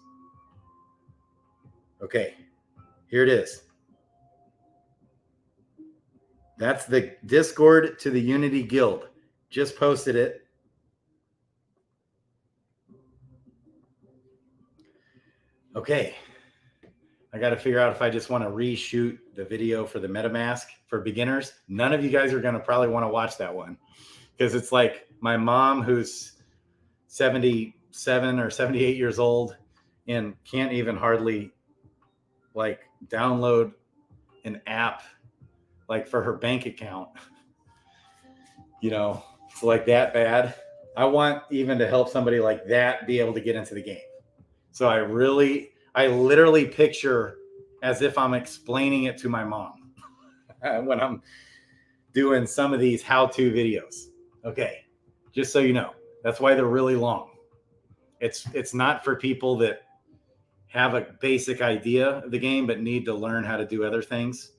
Okay. Here it is. That's the Discord to the Unity Guild. Just posted it. Okay, I got to figure out if I just want to reshoot the video for the MetaMask for beginners. None of you guys are going to probably want to watch that one because it's like my mom who's 77 or 78 years old and can't even hardly like download an app like for her bank account. You know, it's like that bad. I want even to help somebody like that be able to get into the game. So I literally picture as if I'm explaining it to my mom when I'm doing some of these how-to videos. Okay, just so you know, that's why they're really long. It's not for people that have a basic idea of the game but need to learn how to do other things.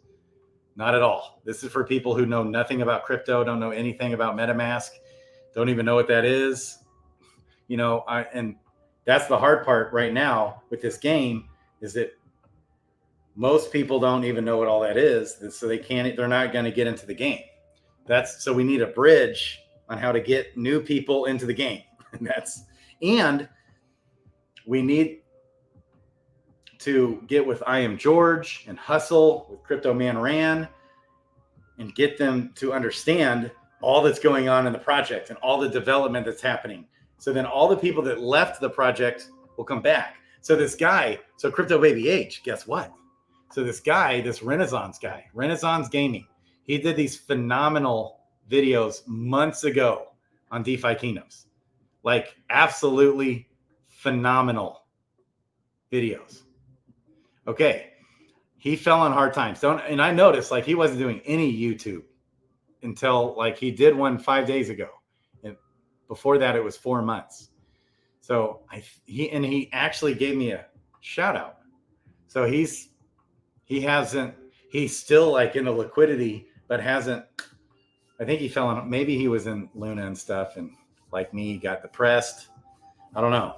Not at all. This is for people who know nothing about crypto, don't know anything about MetaMask, don't even know what that is. You know, and that's the hard part right now with this game is that most people don't even know what all that is. So they're not going to get into the game. So we need a bridge on how to get new people into the game. And that's And we need to get with I Am George and hustle with Crypto Man Ran and get them to understand all that's going on in the project and all the development that's happening. So then all the people that left the project will come back. So this guy, so Crypto Baby H, guess what? So this guy, this Renaissance guy, Renaissance Gaming, he did these phenomenal videos months ago on DeFi Kingdoms. Like absolutely phenomenal videos. Okay. He fell on hard times. And I noticed like he wasn't doing any YouTube until like he did one 5 days ago. And before that, it was 4 months. So he actually gave me a shout out. So he's still like into liquidity, but hasn't, I think he fell on, maybe he was in Luna and stuff. And like me, got depressed. I don't know,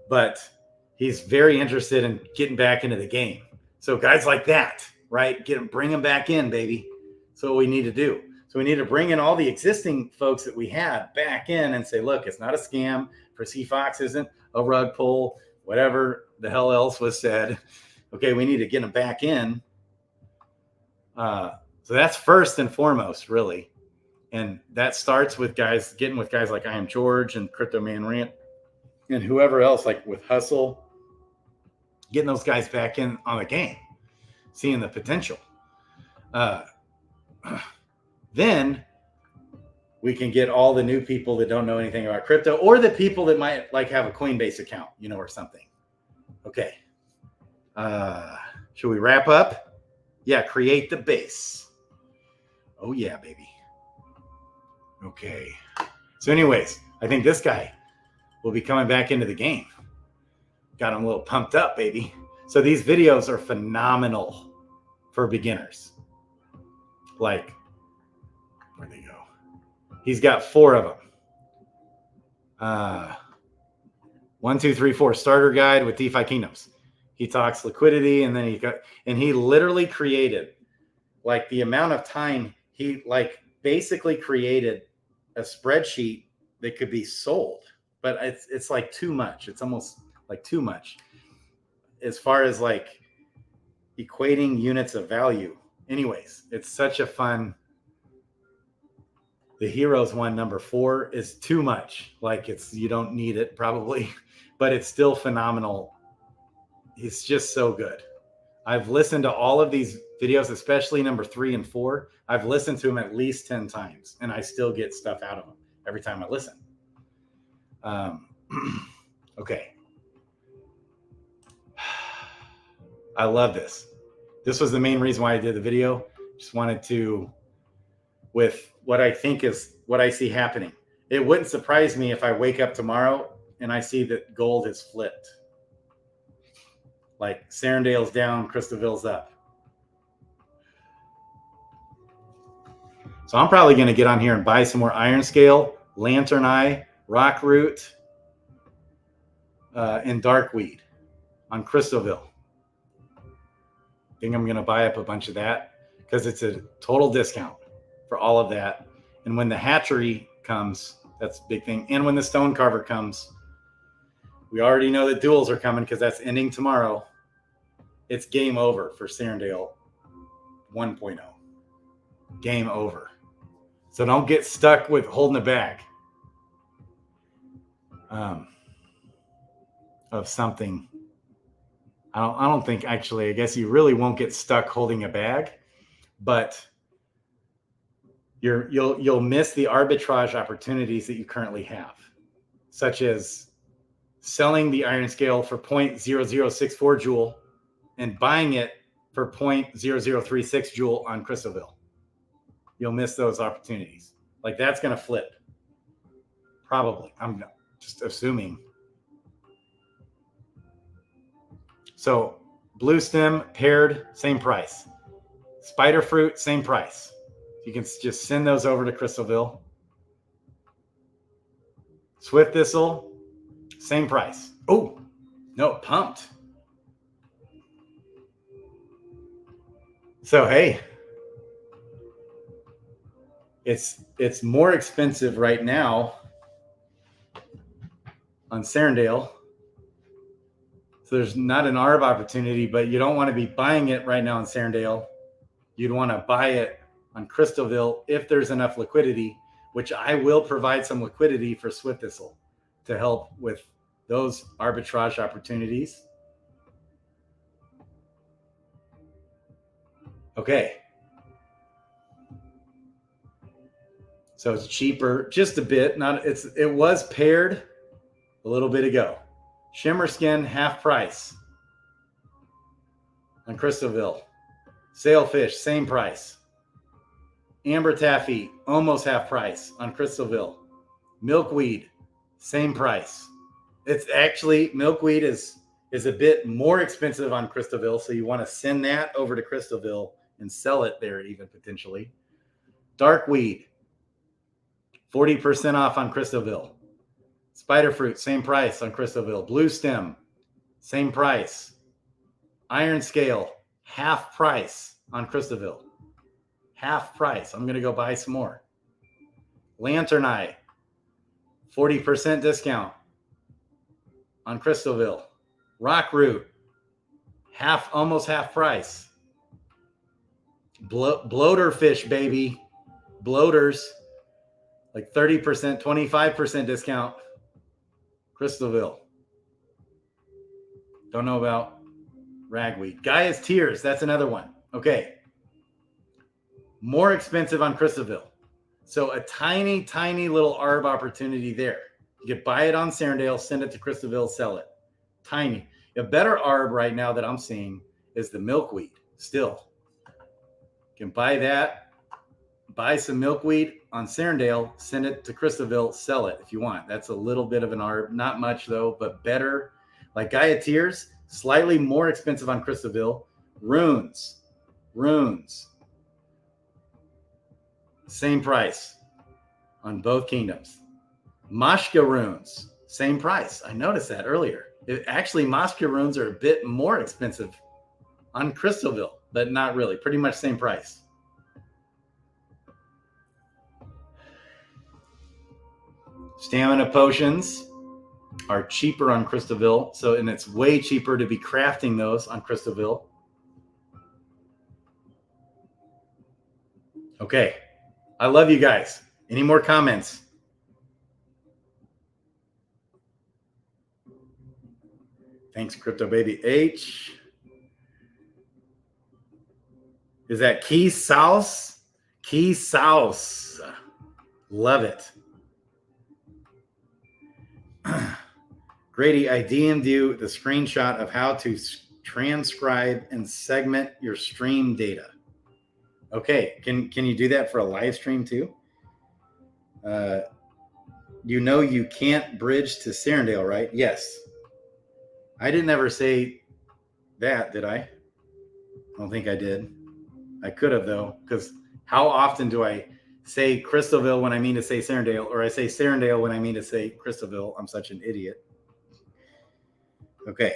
but he's very interested in getting back into the game. So guys like that, right? Bring them back in, baby. So what we need to do. So we need to bring in all the existing folks that we had back in and say, look, it's not a scam. Percy Fox isn't a rug pull, whatever the hell else was said. Okay, we need to get them back in. So that's first and foremost, really. And that starts with getting with guys like I Am George and Crypto Man Rant and whoever else, like with Hustle, getting those guys back in on the game, seeing the potential. Then we can get all the new people that don't know anything about crypto, or the people that might like have a Coinbase account, or something. Okay. Should we wrap up? Yeah. Create the base. Oh yeah, baby. Okay. So anyways, I think this guy will be coming back into the game. Got him a little pumped up, baby. So these videos are phenomenal for beginners. Like, where'd they go? He's got 4 of them. 1, 2, 3, 4 starter guide with DeFi Kingdoms. He talks liquidity, and then he literally created like the amount of time he like basically created a spreadsheet that could be sold, but it's like too much. It's almost like too much as far as like equating units of value. Anyways, it's such a fun. The Heroes one, number 4, is too much. Like you don't need it probably, but it's still phenomenal. He's just so good. I've listened to all of these videos, especially number 3 and 4. I've listened to them at least 10 times, and I still get stuff out of them every time I listen. Okay. I love this. This was the main reason why I did the video. Just wanted to, with what I think is what I see happening. It wouldn't surprise me if I wake up tomorrow and I see that gold is flipped. Like Serendale's down, Crystalville's up. So I'm probably going to get on here and buy some more Iron Scale, Lantern Eye, Rock Root, and Darkweed on Crystalville. I think I'm going to buy up a bunch of that because it's a total discount for all of that. And when the hatchery comes, that's a big thing. And when the stone carver comes, we already know that duels are coming because that's ending tomorrow. It's game over for Serendale 1.0. Game over. So don't get stuck with holding a bag of something. I don't think, actually, I guess you really won't get stuck holding a bag, but you'll miss the arbitrage opportunities that you currently have, such as selling the Iron Scale for 0.0064 Joule and buying it for 0.0036 Joule on Crystalville. You'll miss those opportunities. Like that's going to flip. Probably. I'm just assuming. So blue stem paired, same price. Spider fruit, same price. You can just send those over to Crystalville. Swift thistle, same price. Oh, no, pumped. So, hey, it's more expensive right now on Serendale. So there's not an ARB opportunity, but you don't want to be buying it right now in Serendale. You'd want to buy it on Crystalville if there's enough liquidity, which I will provide some liquidity for Swift Thistle to help with those arbitrage opportunities. Okay. So it's cheaper just a bit. It was paired a little bit ago. Shimmer Skin, half price on Crystalville. Sailfish, same price. Amber Taffy, almost half price on Crystalville. Milkweed, same price. It's actually, milkweed is a bit more expensive on Crystalville, so you want to send that over to Crystalville and sell it there even potentially. Darkweed, 40% off on Crystalville. Spider Fruit, same price on Crystalville. Blue Stem, same price. Iron Scale, half price on Crystalville. Half price. I'm going to go buy some more. Lantern Eye, 40% discount on Crystalville. Rockroot, almost half price. Bloater fish, baby. Bloaters, like 30%, 25% discount. Crystalville. Don't know about ragweed. Gaia's Tears, that's another one. Okay. More expensive on Crystalville. So a tiny, tiny little ARB opportunity there. You could buy it on Serendale, send it to Crystalville, sell it. Tiny. A better ARB right now that I'm seeing is the milkweed still. You can buy that, buy some milkweed on Serendale, send it to Crystalville, sell it if you want. That's a little bit of an ARB. Not much though, but better. Like Gaia Tears, slightly more expensive on Crystalville. Runes. Same price on both kingdoms. Mashka runes, same price. I noticed that earlier. Actually, Mashka runes are a bit more expensive on Crystalville, but not really. Pretty much same price. Stamina potions are cheaper on Crystalville, and it's way cheaper to be crafting those on Crystalville. Okay. I love you guys. Any more comments? Thanks, Crypto Baby H. Is that Key Sauce? Key Sauce. Love it. Grady, I DM'd you the screenshot of how to transcribe and segment your stream data. Okay, can you do that for a live stream too? You can't bridge to Serendale, right? Yes. I didn't ever say that, did I? I don't think I did. I could have though, because how often do I say Crystalville when I mean to say Serendale, or I say Serendale when I mean to say Crystalville? I'm such an idiot. Okay.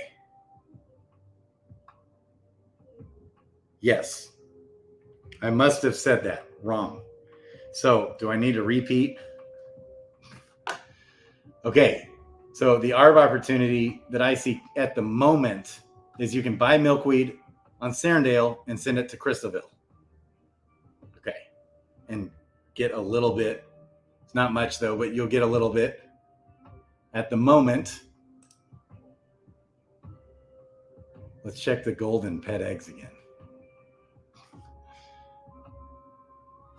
Yes. I must have said that wrong. So do I need to repeat? Okay. So the ARB opportunity that I see at the moment is you can buy milkweed on Serendale and send it to Crystalville. Okay. And get a little bit. It's not much though, but you'll get a little bit at the moment. Let's check the golden pet eggs again.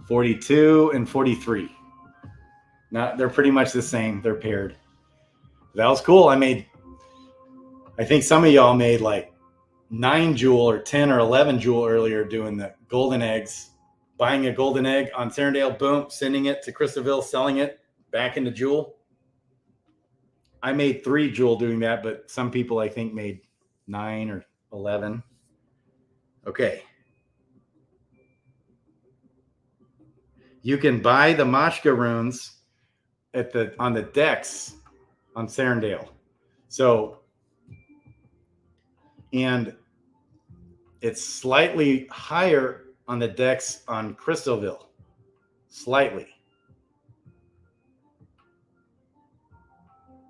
42 and 43. Now they're pretty much the same. They're paired. That was cool. I think some of y'all made like 9 jewel or 10 or 11 jewel earlier doing the golden eggs, buying a golden egg on Serendale, boom, sending it to Crystalville, selling it back into jewel. I made 3 jewel doing that, but some people I think made 9 or 11. Okay. You can buy the Mashka runes on the decks on Serendale. So, and it's slightly higher on the decks on Crystalville. Slightly.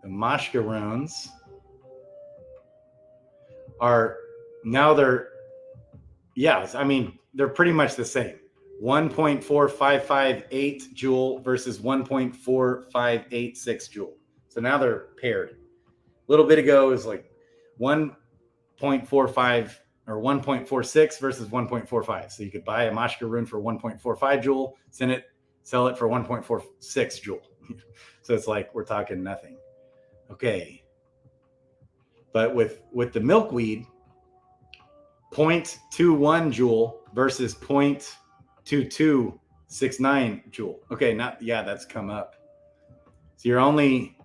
the Mashkaroons are now I mean, they're pretty much the same. 1.4558 joule versus 1.4586 joule. So now they're paired. A little bit ago is like 1.45 or 1.46 versus 1.45. So you could buy a Mashkaroon for 1.45 joule, sell it for 1.46 joule. So it's like we're talking nothing. Okay. But with the milkweed, 0.21 joule versus 0.2269 joule. Okay, that's come up. So you're only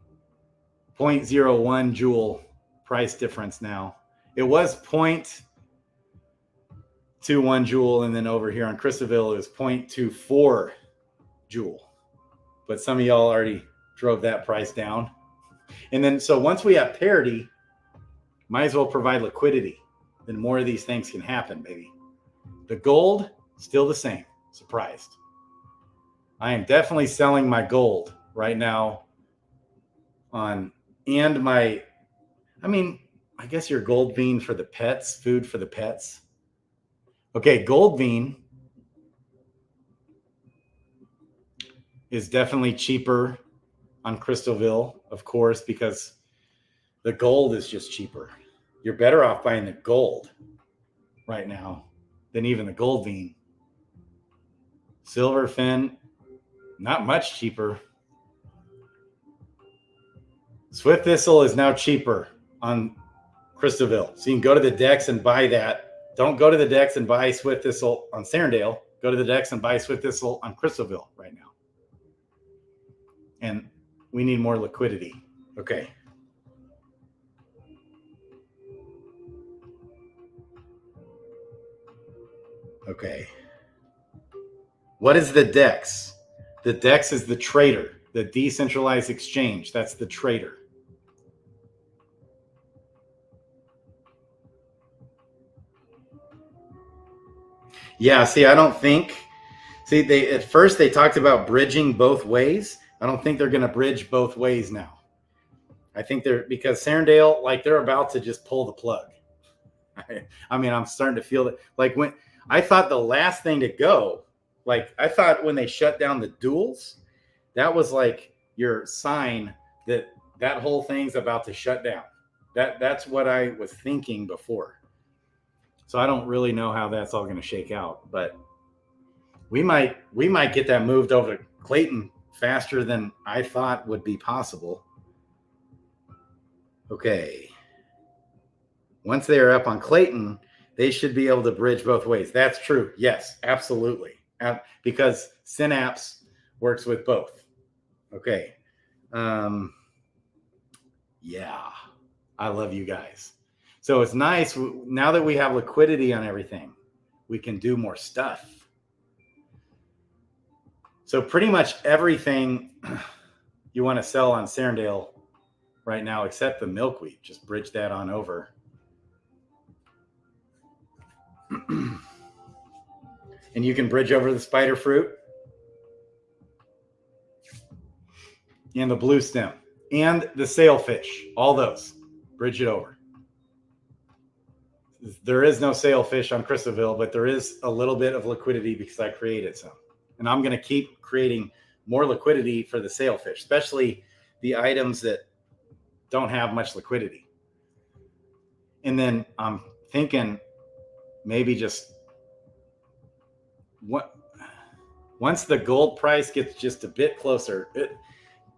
0.01 joule price difference now. It was 0.21 joule, and then over here on Crystalville it was 0.24 joule. But some of y'all already drove that price down. And then so once we have parity, might as well provide liquidity. Then more of these things can happen, baby. The gold, still the same. Surprised. I am definitely selling my gold right now I guess your gold bean for the pets, food for the pets. Okay, gold bean is definitely cheaper on Crystalville, of course, because the gold is just cheaper. You're better off buying the gold right now than even the gold bean. Silver fin, not much cheaper. Swift Thistle is now cheaper on Crystalville. So you can go to the DEX and buy that. Don't go to the DEX and buy Swift Thistle on Serendale. Go to the DEX and buy Swift Thistle on Crystalville right now. And we need more liquidity. Okay. Okay. What is the DEX? The DEX is the trader, the decentralized exchange. That's the trader. Yeah, see, at first they talked about bridging both ways. I don't think they're going to bridge both ways now. I think because Serendale, like they're about to just pull the plug. I mean, I'm starting to feel that. Like when I thought the last thing to go, like I thought when they shut down the duels, that was like your sign that whole thing's about to shut down. That's what I was thinking before. So I don't really know how that's all going to shake out, but we might get that moved over to Clayton faster than I thought would be possible. Okay. Once they are up on Clayton, they should be able to bridge both ways. That's true. Yes, absolutely. Because Synapse works with both. Okay. Yeah. I love you guys. So it's nice now that we have liquidity on everything, we can do more stuff. So pretty much everything you want to sell on Serendale right now, except the milkweed, just bridge that on over. And you can bridge over the spider fruit and the blue stem and the sailfish, all those, bridge it over. There is no sailfish on Crystalville, but there is a little bit of liquidity because I created some. And I'm going to keep creating more liquidity for the sailfish, especially the items that don't have much liquidity. And then I'm thinking maybe just once the gold price gets just a bit closer,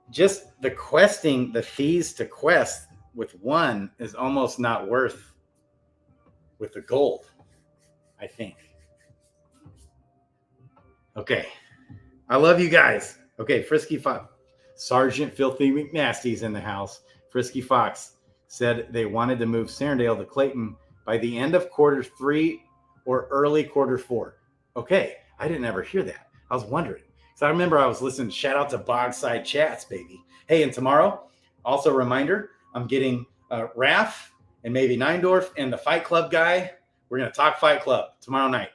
just the questing, the fees to quest with one is almost not worth with the gold, I think. Okay. I love you guys. Okay, Frisky Fox. Sergeant Filthy McNasty's in the house. Frisky Fox said they wanted to move Serendale to Clayton by the end of Q3 or early Q4. Okay, I didn't ever hear that. I was wondering. So I remember I was listening. Shout out to Bogside Chats, baby. Hey, and tomorrow, also a reminder, I'm getting Raph and maybe Neindorf and the Fight Club guy. We're going to talk Fight Club tomorrow night.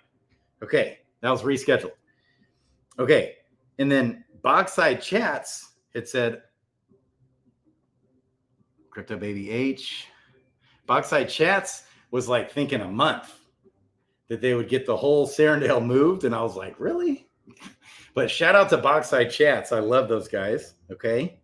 Okay, that was rescheduled. Okay, and then Bogside Chats had said, Crypto Baby H. Bauxite Chats was like thinking a month that they would get the whole Serendale moved. And I was like, really? But shout out to Bauxite Chats. I love those guys. Okay.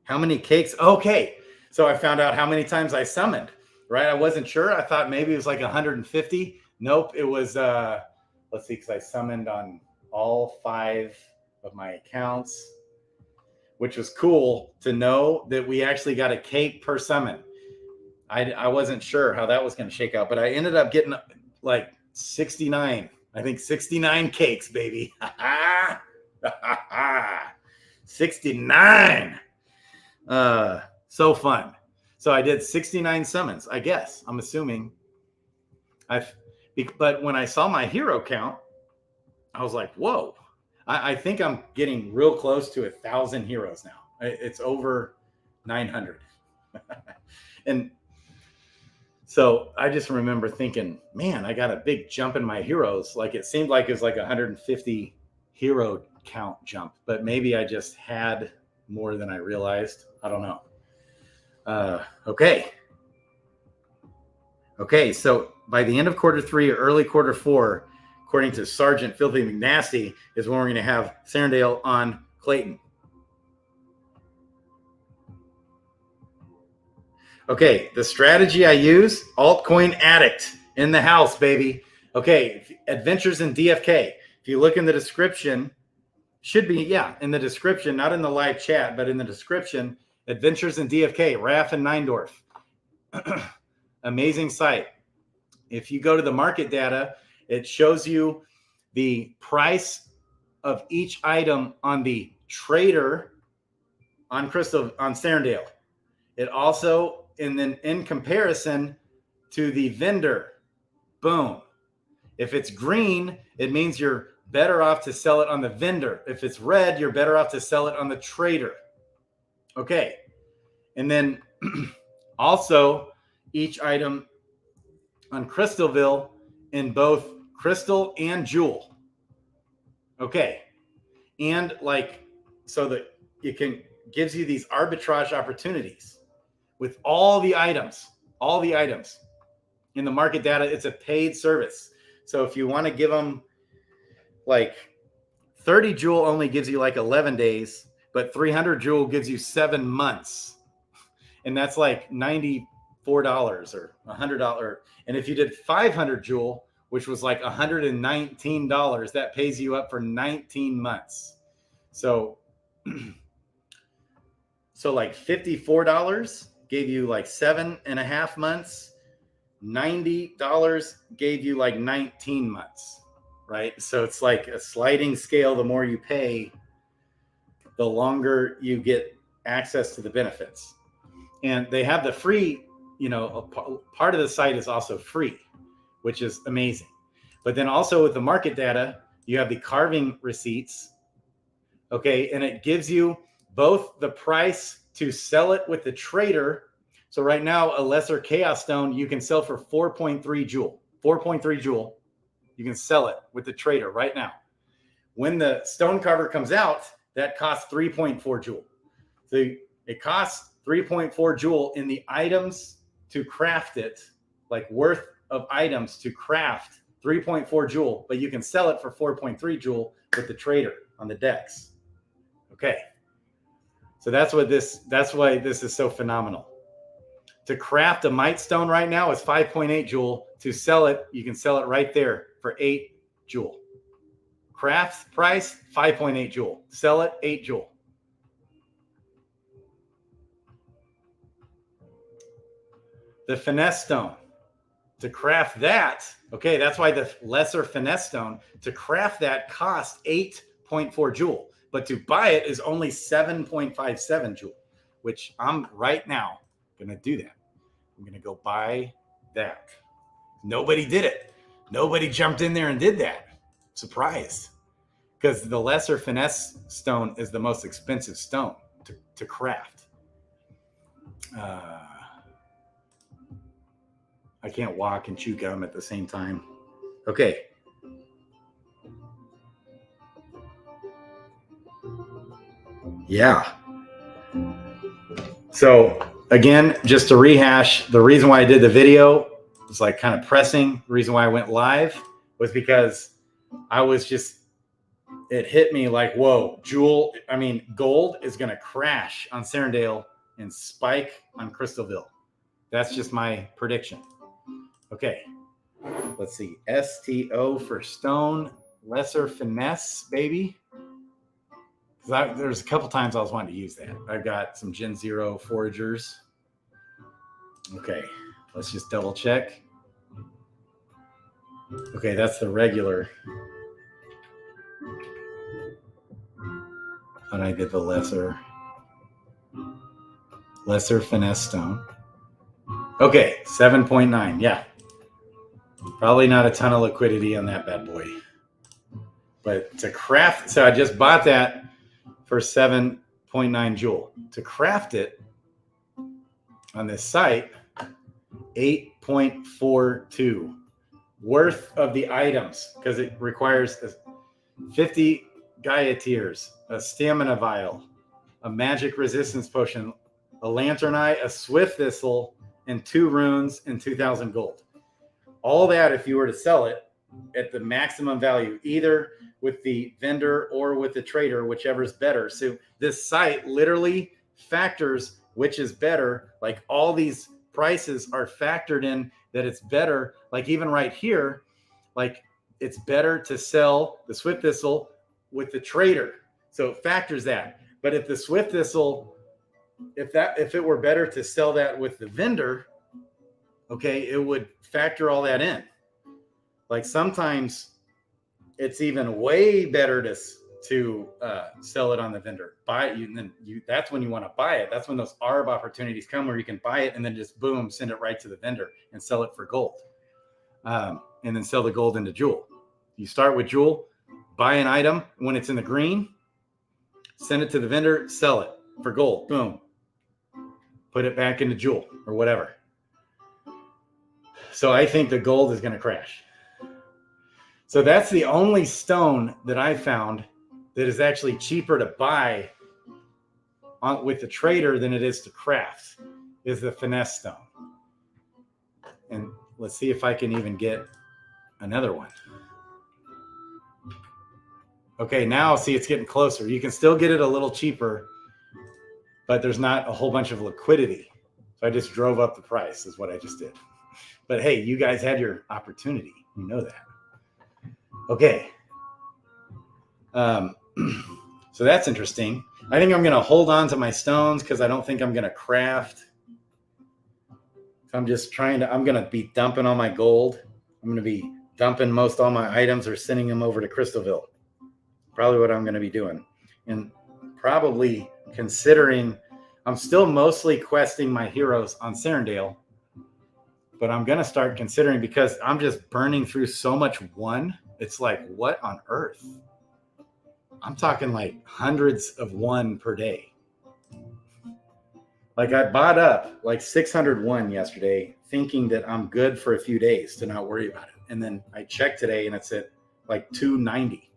How many cakes? Okay. So I found out how many times I summoned, right? I wasn't sure. I thought maybe it was like 150. Nope. It was, let's see, because I summoned on all 5 of my accounts, which was cool to know that we actually got a cake per summon. I wasn't sure how that was going to shake out, but I ended up getting like 69. I think 69 cakes, baby. 69. So fun. So I did 69 summons, I guess. I'm assuming. But when I saw my hero count, I was like, whoa. I think I'm getting real close to 1,000 heroes now. It's over 900. And so I just remember thinking, man, I got a big jump in my heroes. Like it seemed like it was like 150 hero count jump, but maybe I just had more than I realized. I don't know. Okay. So by the end of quarter 3 or early quarter 4, according to Sergeant Filthy McNasty, is when we're going to have Serendale on Clayton. Okay, the strategy I use, altcoin addict in the house, baby. Okay, adventures in DFK. If you look in the description, should be, yeah, in the description, not in the live chat, but in the description, adventures in DFK, Raf and Neindorf. Amazing site. If you go to the market data, it shows you the price of each item on the trader on Serendale. It also, and then in comparison to the vendor, boom. If it's green, it means you're better off to sell it on the vendor. If it's red, you're better off to sell it on the trader. Okay. And then also each item on Crystalville in both crystal and jewel. Okay. And like, so that it gives you these arbitrage opportunities with all the items in the market data. It's a paid service. So if you want to give them like 30 jewel only gives you like 11 days, but 300 jewel gives you 7 months. And that's like $94 or $100. And if you did 500 jewel, which was like $119, that pays you up for 19 months. So like $54 gave you like 7.5 months. $90 gave you like 19 months, right? So it's like a sliding scale. The more you pay, the longer you get access to the benefits. And they have the free, part of the site is also free, which is amazing. But then also with the market data, you have the carving receipts. Okay. And it gives you both the price to sell it with the trader. So right now, a lesser chaos stone, you can sell for 4.3 jewel. 4.3 jewel. You can sell it with the trader right now. When the stone carver comes out, that costs 3.4 jewel. So it costs 3.4 jewel in the items to craft it, like worth of items to craft 3.4 jewel, but you can sell it for 4.3 jewel with the trader on the DEX. Okay. So that's why this is so phenomenal. To craft a mite stone right now is 5.8 jewel. To sell it, you can sell it right there for 8 jewel. Craft price, 5.8 jewel. Sell it, 8 jewel. The finesse stone. To craft that, okay, that's why the lesser finesse stone, to craft that costs 8.4 jewel. But to buy it is only 7.57 jewel, which I'm right now going to do that. I'm going to go buy that. Nobody did it. Nobody jumped in there and did that. Surprised. Because the lesser finesse stone is the most expensive stone to craft. I can't walk and chew gum at the same time. Okay. Yeah. So again, just to rehash, the reason why I did the video was like kind of pressing. The reason why I went live was because I was just, it hit me like, whoa, gold is going to crash on Serendale and spike on Crystalville. That's just my prediction. Okay, let's see. STO for stone, lesser finesse, baby. There's a couple times I was wanting to use that. I've got some Gen 0 foragers. Okay, let's just double check. Okay, that's the regular. And I did the lesser finesse stone. Okay, 7.9. Yeah. Probably not a ton of liquidity on that bad boy. But to craft, so I just bought that for 7.9 joule. To craft it on this site, 8.42 worth of the items, because it requires 50 Gaia tears, a stamina vial, a magic resistance potion, a lantern eye, a swift thistle, and 2 runes and 2,000 gold. All that, if you were to sell it at the maximum value, either with the vendor or with the trader, whichever is better. So this site literally factors which is better. Like all these prices are factored in that it's better. Like even right here, like it's better to sell the swift thistle with the trader. So it factors that. But if the swift thistle, if it were better to sell that with the vendor, okay, it would factor all that in. Like sometimes it's even way better to sell it on the vendor. Buy it, and then that's when you want to buy it. That's when those ARB opportunities come where you can buy it and then just boom, send it right to the vendor and sell it for gold. And then sell the gold into jewel. You start with jewel, buy an item when it's in the green, send it to the vendor, sell it for gold. Boom. Put it back into jewel or whatever. So I think the gold is going to crash. So that's the only stone that I found that is actually cheaper to buy with the trader than it is to craft, is the finesse stone. And let's see if I can even get another one. Okay, now see it's getting closer. You can still get it a little cheaper, but there's not a whole bunch of liquidity. So I just drove up the price is what I just did. But hey, you guys had your opportunity. You know that. Okay. So that's interesting. I think I'm going to hold on to my stones because I don't think I'm going to craft. I'm just I'm going to be dumping all my gold. I'm going to be dumping most all my items or sending them over to Crystalville. Probably what I'm going to be doing. And probably considering, I'm still mostly questing my heroes on Serendale, but I'm going to start considering because I'm just burning through so much one. It's like, what on earth? I'm talking like hundreds of one per day. Like I bought up like 601 yesterday, thinking that I'm good for a few days to not worry about it. And then I checked today and it's at like 290.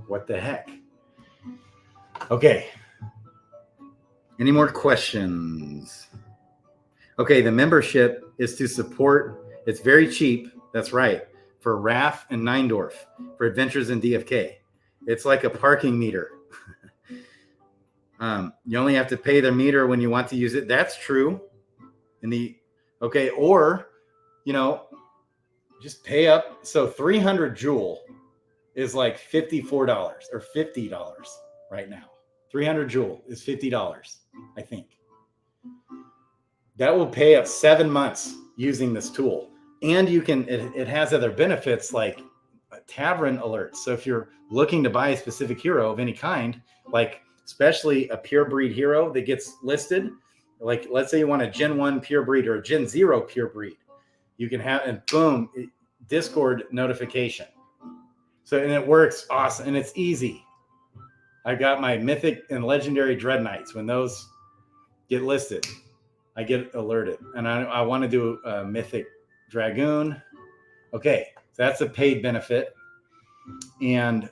What the heck? Okay. Any more questions? Okay, the membership is to support. It's very cheap. That's right. For RAF and Neindorf, for Adventures in DFK. It's like a parking meter. You only have to pay the meter when you want to use it. That's true. Or, just pay up. So 300 joule is like $54 or $50 right now. 300 joule is $50, I think. That will pay up 7 months using this tool. And you can, it has other benefits like tavern alerts. So if you're looking to buy a specific hero of any kind, like especially a pure breed hero that gets listed, like let's say you want a Gen 1 pure breed or a Gen 0 pure breed, you can have, and boom, Discord notification. So, and it works awesome and it's easy. I got my mythic and legendary dread knights. When those get listed, I get alerted. And I want to do a mythic dragoon. Okay, so that's a paid benefit. And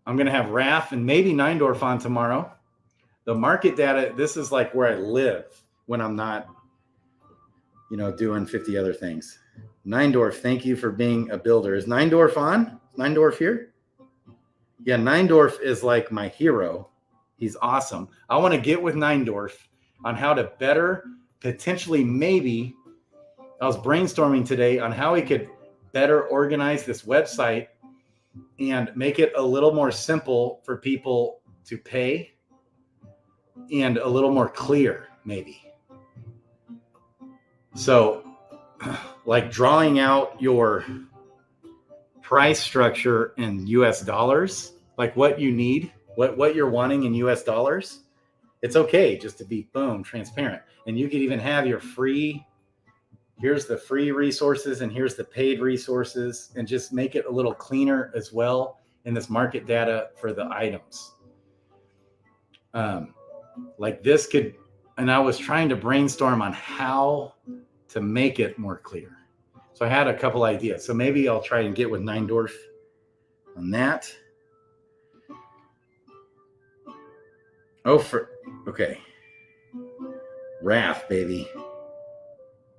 I'm going to have Raph and maybe Neindorf on tomorrow. the market data, this is like where I live when I'm not, doing 50 other things. Neindorf, thank you for being a builder. Is Neindorf on? Is Neindorf here? Yeah, Neindorf is like my hero. He's awesome. I want to get with Neindorf on how to better, potentially maybe, I was brainstorming today on how we could better organize this website and make it a little more simple for people to pay and a little more clear, maybe. So, like drawing out your price structure in US dollars, like what you need, what you're wanting in US dollars, it's okay just to be, boom, transparent. And you could even have your free, here's the free resources and here's the paid resources, and just make it a little cleaner as well in this market data for the items. Like this could, and I was trying to brainstorm on how to make it more clear. So I had a couple ideas. So maybe I'll try and get with Neindorf on that. Okay. Wrath, baby.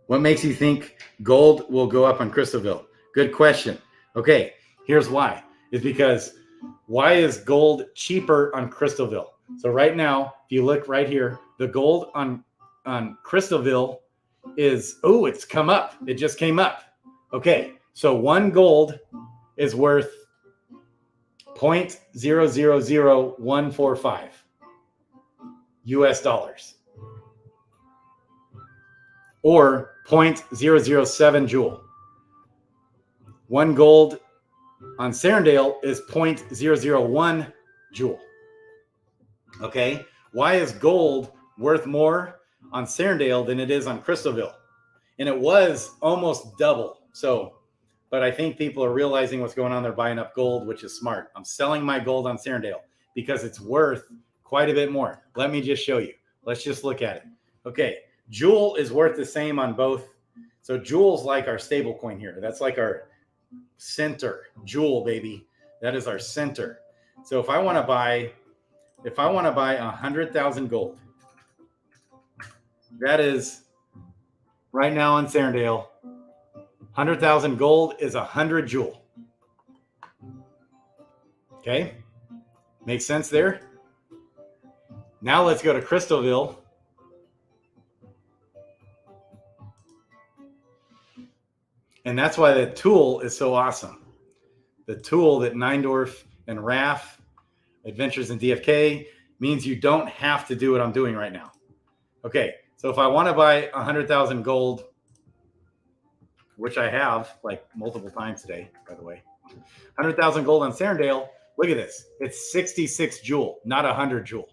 What makes you think gold will go up on Crystalville? Good question. Okay, here's why. It's because why is gold cheaper on Crystalville? So right now, if you look right here, the gold on Crystalville is, it's come up. It just came up. Okay, so one gold is worth 0.000145 US dollars, or 0.007 joule. One gold on Serendale is 0.001 joule. Okay, why is gold worth more on Serendale than it is on Crystalville? And it was almost double. So, but I think people are realizing what's going on. They're buying up gold, which is smart. I'm selling my gold on Serendale because it's worth quite a bit more. Let me just show you. Let's just look at it. Okay, Joule is worth the same on both. So Joule's like our stable coin here. That's like our center. Joule, baby. That is our center. So if I want to buy 100,000 gold, that is right now on Serendale, 100,000 gold is 100 joule. Okay, makes sense there. Now let's go to Crystalville. And that's why the tool is so awesome. The tool that Neindorf and Raf, Adventures in DFK, means you don't have to do what I'm doing right now. Okay, so if I want to buy 100,000 gold, which I have like multiple times today, by the way, 100,000 gold on Serendale, look at this. It's 66 joule, not 100 joule.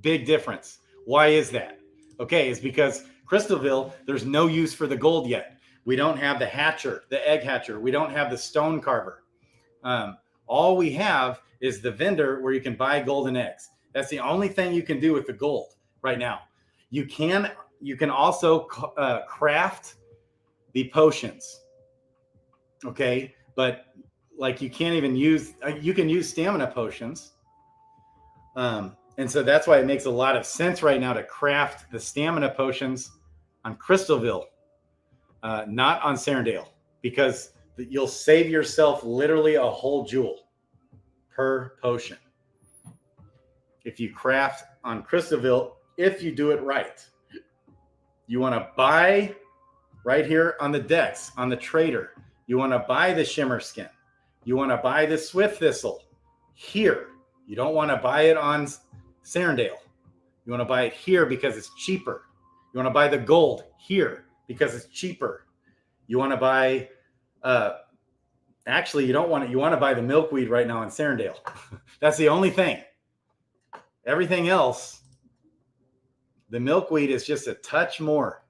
Big difference. Why is that? Okay, it's because Crystalville, there's no use for the gold yet. We don't have the hatcher, the egg hatcher. We don't have the stone carver. All we have is the vendor where you can buy golden eggs. That's the only thing you can do with the gold right now. You can also craft the potions. Okay, but like you can't even use, you can use stamina potions. And so that's why it makes a lot of sense right now to craft the stamina potions on Crystalville, not on Serendale, because you'll save yourself literally a whole joule per potion if you craft on Crystalville, if you do it right. You want to buy right here on the DEX, on the trader. You want to buy the shimmer skin. You want to buy the swift thistle here. You don't want to buy it on Serendale. You want to buy it here because it's cheaper. You want to buy the gold here because it's cheaper. You want to buy, actually, you don't want it. You want to buy the milkweed right now on Serendale. That's the only thing. Everything else, the milkweed is just a touch more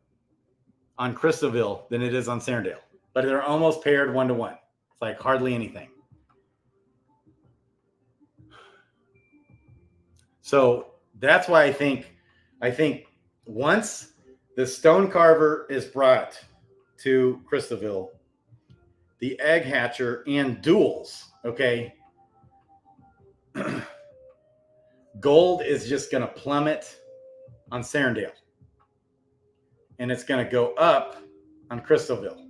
on Crystalville than it is on Serendale. But they're almost paired 1-to-1. It's like hardly anything. So that's why I think once the stone carver is brought to Crystalville, the egg hatcher and duels, okay, Gold is just going to plummet on Serendale. And it's going to go up on Crystalville.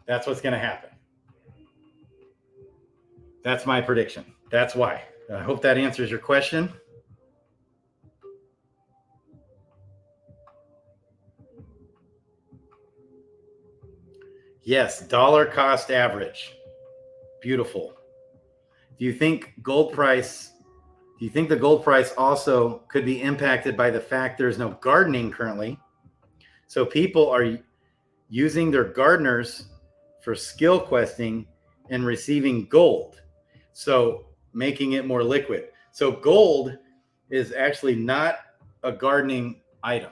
That's what's going to happen. That's my prediction. That's why. I hope that answers your question. Yes, dollar cost average. Beautiful. Do you think the gold price also could be impacted by the fact there's no gardening currently? So people are using their gardeners for skill questing and receiving gold. So making it more liquid. So gold is actually not a gardening item.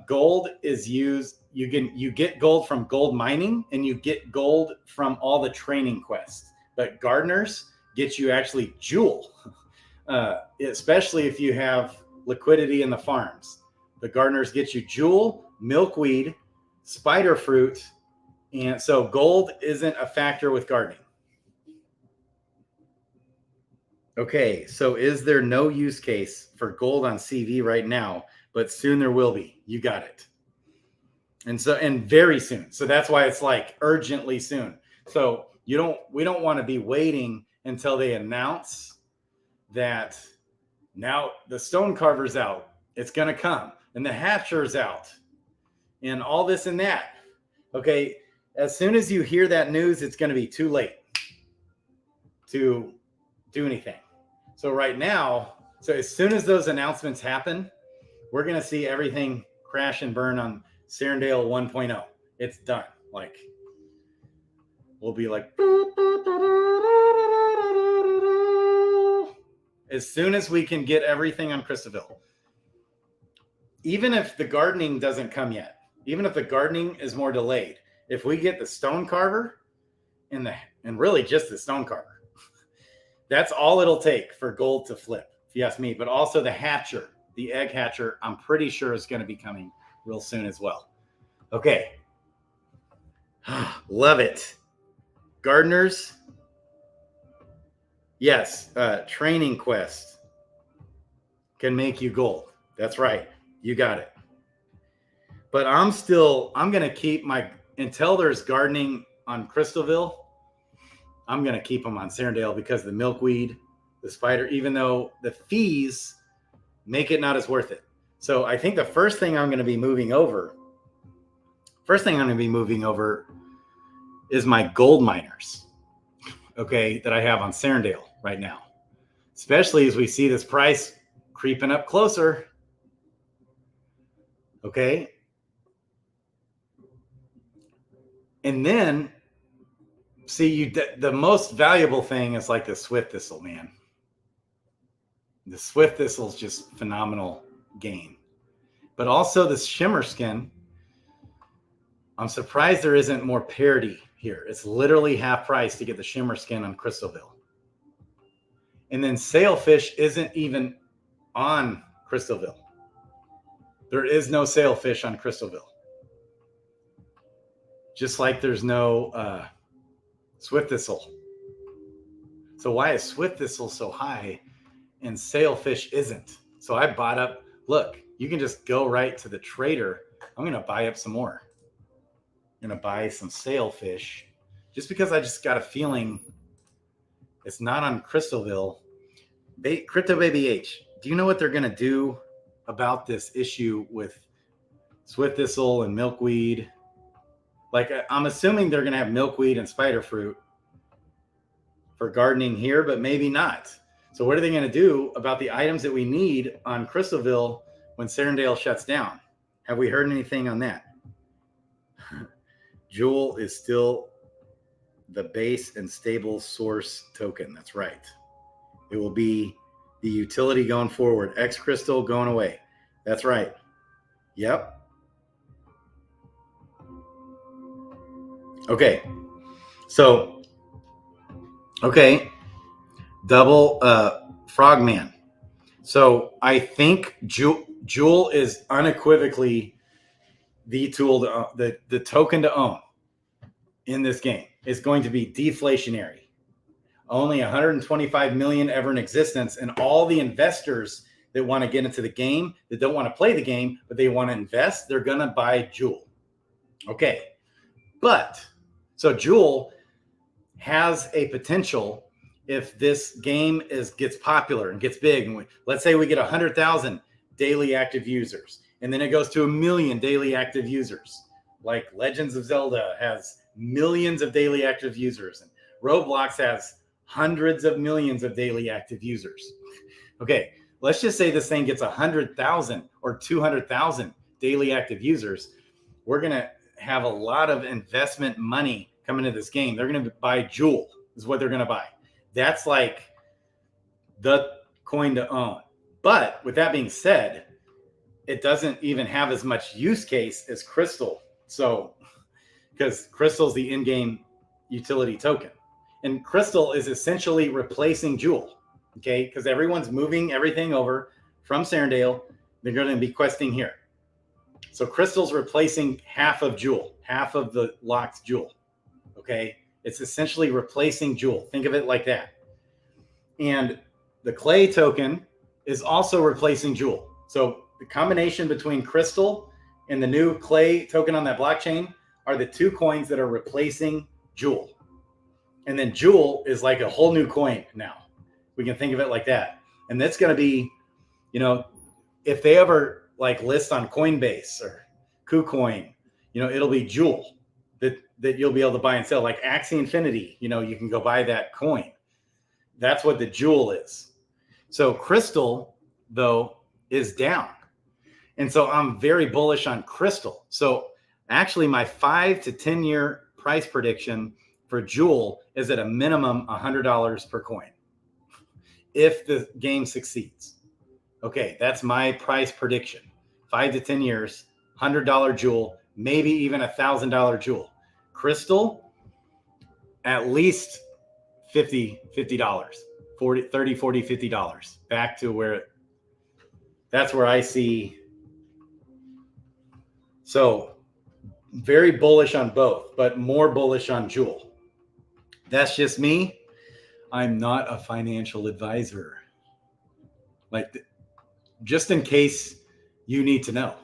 Gold is used, you get gold from gold mining, and you get gold from all the training quests. But gardeners get you actually jewel, especially if you have liquidity in the farms. The gardeners get you jewel, milkweed, spider fruit, and so gold isn't a factor with gardening. Okay, so is there no use case for gold on CV right now, but soon there will be? You got it. And very soon. So that's why it's like urgently soon. So we don't want to be waiting until they announce that now the stone carver's out. It's going to come. And the hatcher's out. And all this and that. Okay, as soon as you hear that news, it's going to be too late to do anything. So right now, so as soon as those announcements happen, we're going to see everything crash and burn on Serendale 1.0. It's done. Like, we'll be like, as soon as we can get everything on Crystalville. Even if the gardening doesn't come yet, even if the gardening is more delayed, if we get the stone carver and really just the stone carver, that's all it'll take for gold to flip, if you ask me. But also the hatcher, the egg hatcher, I'm pretty sure is going to be coming real soon as well. Okay. Love it. Gardeners. Yes. Training quest can make you gold. That's right. You got it. But I'm going to keep until there's gardening on Crystalville, I'm going to keep them on Serendale because the milkweed, the spider, even though the fees make it not as worth it. So I think the first thing I'm going to be moving over is my gold miners, okay, that I have on Serendale right now, especially as we see this price creeping up closer. Okay. And then see, the most valuable thing is like the Swift Thistle, man. The Swift Thistle is just phenomenal gain. But also the Shimmer Skin, I'm surprised there isn't more parity here. It's literally half price to get the Shimmer Skin on Crystalville. And then Sailfish isn't even on Crystalville. There is no Sailfish on Crystalville. Just like there's no Swift Thistle. So why is Swift Thistle so high and Sailfish isn't? So I bought up, look, you can just go right to the trader. I'm going to buy up some more. I'm going to buy some Sailfish just because I just got a feeling it's not on Crystalville. Crypto Baby H, do you know what they're going to do about this issue with Swift Thistle and milkweed? Like, I'm assuming they're going to have milkweed and spider fruit for gardening here, but maybe not. So what are they going to do about the items that we need on Crystalville when Serendale shuts down? Have we heard anything on that? Jewel is still the base and stable source token. That's right. It will be the utility going forward. X Crystal going away. That's right. Yep. Okay. So, okay. Double Frogman. So I think Jewel is unequivocally the tool the token to own in this game. Is going to be deflationary. only 125 million ever in existence. And all the investors that want to get into the game, that don't want to play the game, but they want to invest, they're going to buy Jewel. Okay. But so Jewel has a potential if this game gets popular and gets big. And let's say we get 100,000 daily active users, and then it goes to 1 million daily active users. Like Legends of Zelda has millions of daily active users, and Roblox has hundreds of millions of daily active users. Okay, let's just say this thing gets 100,000 or 200,000 daily active users. We're going to have a lot of investment money coming into this game. They're going to buy Jewel is what they're going to buy. That's like the coin to own. But with that being said, it doesn't even have as much use case as Crystal. So, because Crystal is the in-game utility token. And Crystal is essentially replacing Jewel. Okay, because everyone's moving everything over from Serendale. They're going to be questing here. So Crystal's replacing half of Jewel, half of the locked Jewel. Okay, it's essentially replacing Jewel. Think of it like that. And the Clay token is also replacing Jewel. So the combination between Crystal and the new Clay token on that blockchain are the two coins that are replacing Jewel. And then Jewel is like a whole new coin now. We can think of it like that. And that's going to be, you know, if they ever like list on Coinbase or KuCoin, you know, it'll be Jewel that you'll be able to buy and sell. Like Axie Infinity, you know, you can go buy that coin. That's what the Jewel is. So Crystal, though, is down. And so I'm very bullish on Crystal. So actually my 5 to 10 year price prediction for Jewel is at a minimum $100 per coin if the game succeeds. Okay, that's my price prediction. 5 to 10 years, $100 Jewel, maybe even $1,000 Jewel. Crystal, at least $50, $30, $40, $50. Back to where, that's where I see. So very bullish on both, but more bullish on Jewel. That's just me. I'm not a financial advisor. Like, just in case you need to know,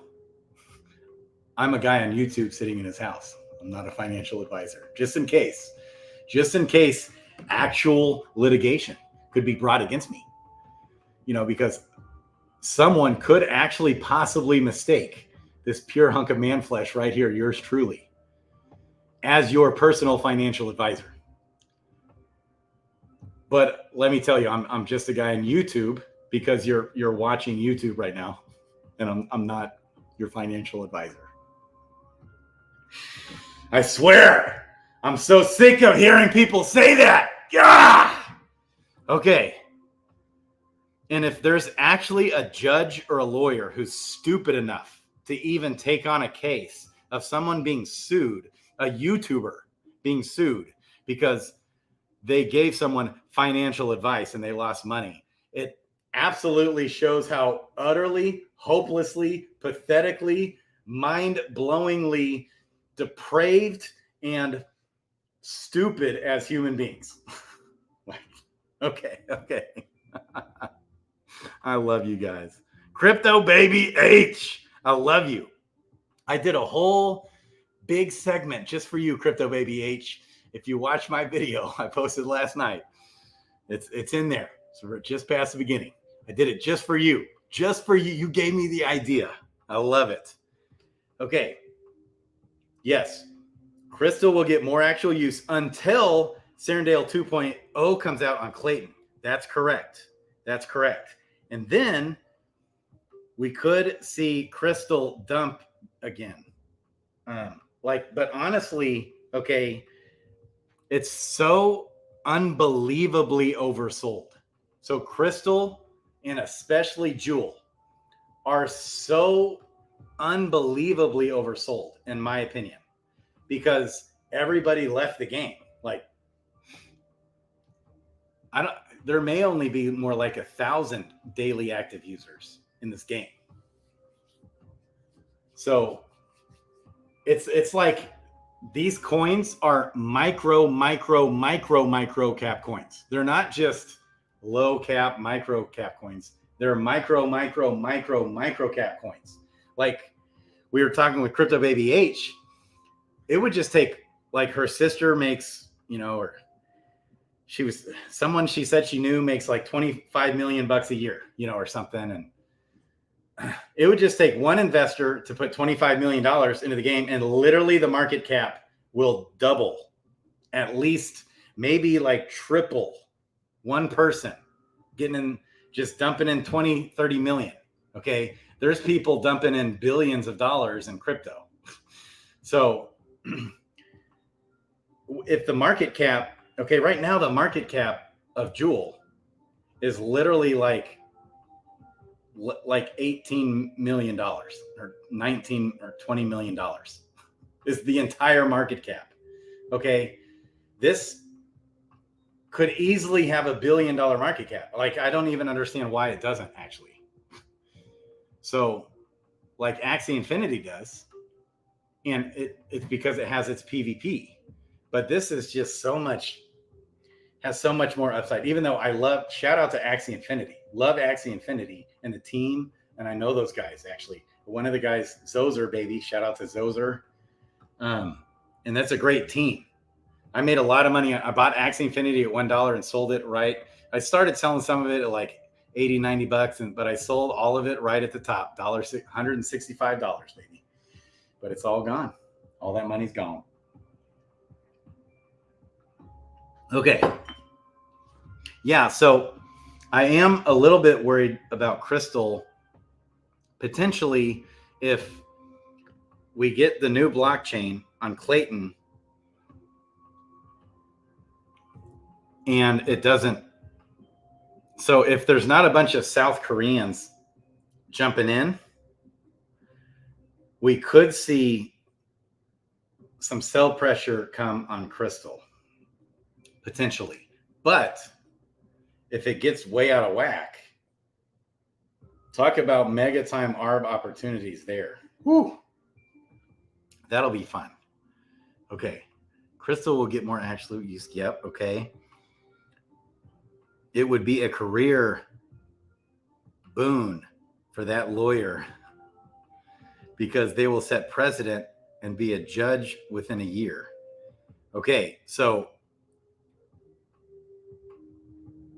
I'm a guy on YouTube sitting in his house. I'm not a financial advisor. Just in case actual litigation could be brought against me, you know, because someone could actually possibly mistake this pure hunk of man flesh right here, yours truly, as your personal financial advisor. But let me tell you, I'm just a guy on YouTube because you're watching YouTube right now, and I'm not your financial advisor. I swear, I'm so sick of hearing people say that. Yeah. Okay. And if there's actually a judge or a lawyer who's stupid enough to even take on a case of someone being sued, a YouTuber being sued because they gave someone financial advice and they lost money, it absolutely shows how utterly, hopelessly, pathetically, mind-blowingly depraved and stupid as human beings. Okay. I love you guys. Crypto Baby H, I love you. I did a whole big segment just for you, Crypto Baby H. If you watch my video I posted last night, it's in there. So we're just past the beginning. I did it just for you. Just for you. You gave me the idea. I love it. Okay. Yes. Crystal will get more actual use until Serendale 2.0 comes out on Clayton. That's correct. And then we could see Crystal dump again. But honestly, okay, it's so unbelievably oversold. So Crystal and especially Jewel are so unbelievably oversold, in my opinion, because everybody left the game. Like, there may only be more like 1,000 daily active users in this game. So it's like these coins are micro cap coins. They're not just low cap, micro cap coins. They're micro cap coins. Like we were talking with Crypto Baby H, it would just take, like, her sister makes, or someone she said she knew makes like $25 million a year, or something. And it would just take one investor to put $25 million into the game, and literally the market cap will double, at least maybe like triple. One person getting in, just dumping in 20, 30 million. Okay. There's people dumping in billions of dollars in crypto. So if the market cap, okay, right now the market cap of Jewel is literally like $18 million or 19 or $20 million is the entire market cap. Okay. This could easily have $1 billion market cap. Like, I don't even understand why it doesn't actually. So like Axie Infinity does, and it's because it has its PvP, but this is just has so much more upside. Even though shout out to Axie Infinity, love Axie Infinity and the team. And I know those guys actually. One of the guys, Zozer, baby, shout out to Zozer. And that's a great team. I made a lot of money. I bought Axie Infinity at $1 and sold it right. I started selling some of it at like 80, 90 bucks, but I sold all of it right at the top, $165, baby. But it's all gone. All that money's gone. Okay. Yeah, so I am a little bit worried about Crystal. Potentially, if we get the new blockchain on Clayton and it doesn't, so if there's not a bunch of South Koreans jumping in, we could see some sell pressure come on Crystal, potentially. But if it gets way out of whack, talk about mega time ARB opportunities there. Woo! That'll be fun. Okay. Crystal will get more absolute use. Yep. Okay. It would be a career boon for that lawyer because they will set precedent and be a judge within a year. Okay. So,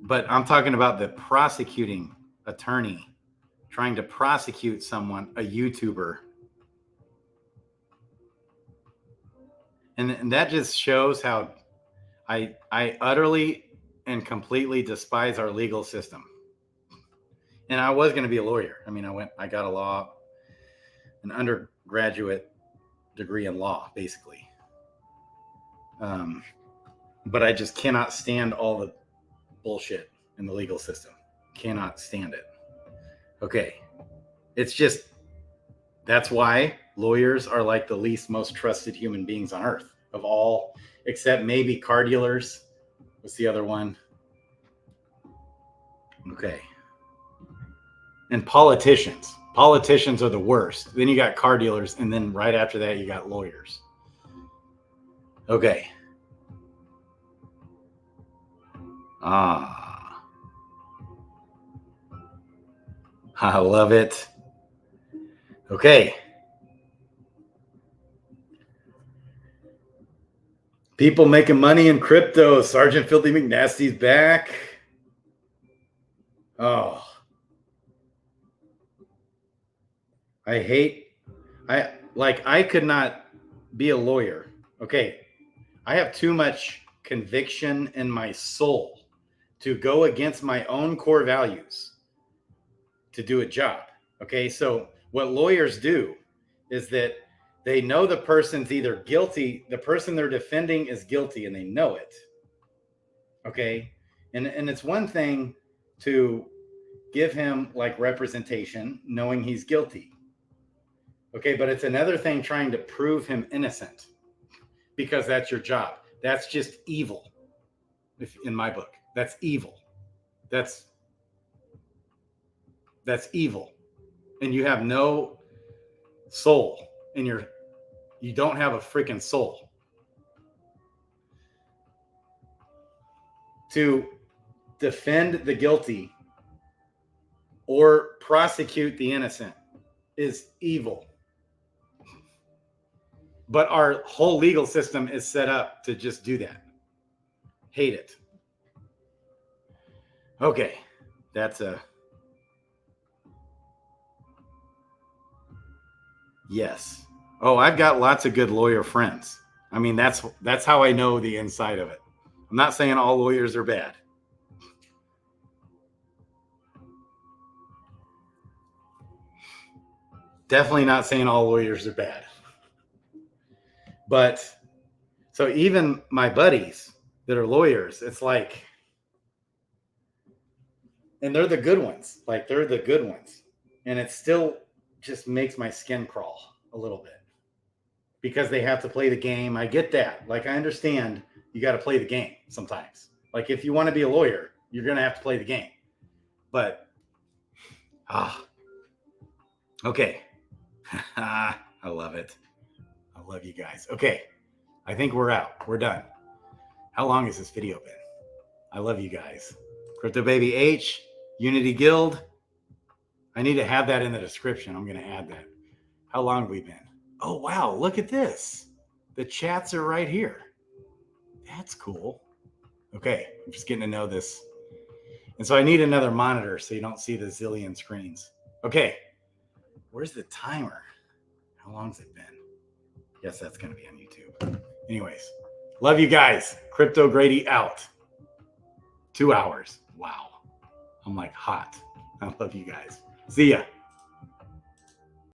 but I'm talking about the prosecuting attorney trying to prosecute someone, a YouTuber. And that just shows how I utterly and completely despise our legal system. And I was going to be a lawyer. I mean, I got an undergraduate degree in law, basically. But I just cannot stand all the bullshit in the legal system. Cannot stand it. Okay. It's just, that's why lawyers are like the least most trusted human beings on earth of all, except maybe car dealers. What's the other one? Okay. And politicians. Politicians are the worst. Then you got car dealers. And then right after that, you got lawyers. Okay. I love it. Okay. People making money in crypto. Sergeant Filthy McNasty's back. Oh. I could not be a lawyer. Okay. I have too much conviction in my soul to go against my own core values to do a job. Okay. So what lawyers do is that they know the person's either guilty, the person they're defending is guilty and they know it. Okay. And it's one thing to give him like representation knowing he's guilty. Okay. But it's another thing trying to prove him innocent because that's your job. That's just evil. In my book, that's evil. That's evil. And you have no soul in you don't have a freaking soul. to defend the guilty or prosecute the innocent is evil. But our whole legal system is set up to just do that. Hate it. Okay, that's a yes. Oh, I've got lots of good lawyer friends. I mean, that's how I know the inside of it. I'm not saying all lawyers are bad. Definitely not saying all lawyers are bad. But so even my buddies that are lawyers, it's like, and they're the good ones. Like, they're the good ones. And it still just makes my skin crawl a little bit because they have to play the game. I get that. Like, I understand you got to play the game sometimes. Like, if you want to be a lawyer, you're going to have to play the game. But, okay. I love it. I love you guys. Okay. I think we're out. We're done. How long has this video been? I love you guys. Crypto Baby H, Unity Guild. I need to have that in the description. I'm going to add that. How long have we been? Oh, wow. Look at this. The chats are right here. That's cool. Okay. I'm just getting to know this. And so I need another monitor so you don't see the zillion screens. Okay. Where's the timer? How long's it been? Yes, that's going to be on YouTube. Anyways, love you guys. Crypto Grady out. 2 hours. Wow. I'm like hot. I love you guys. See ya.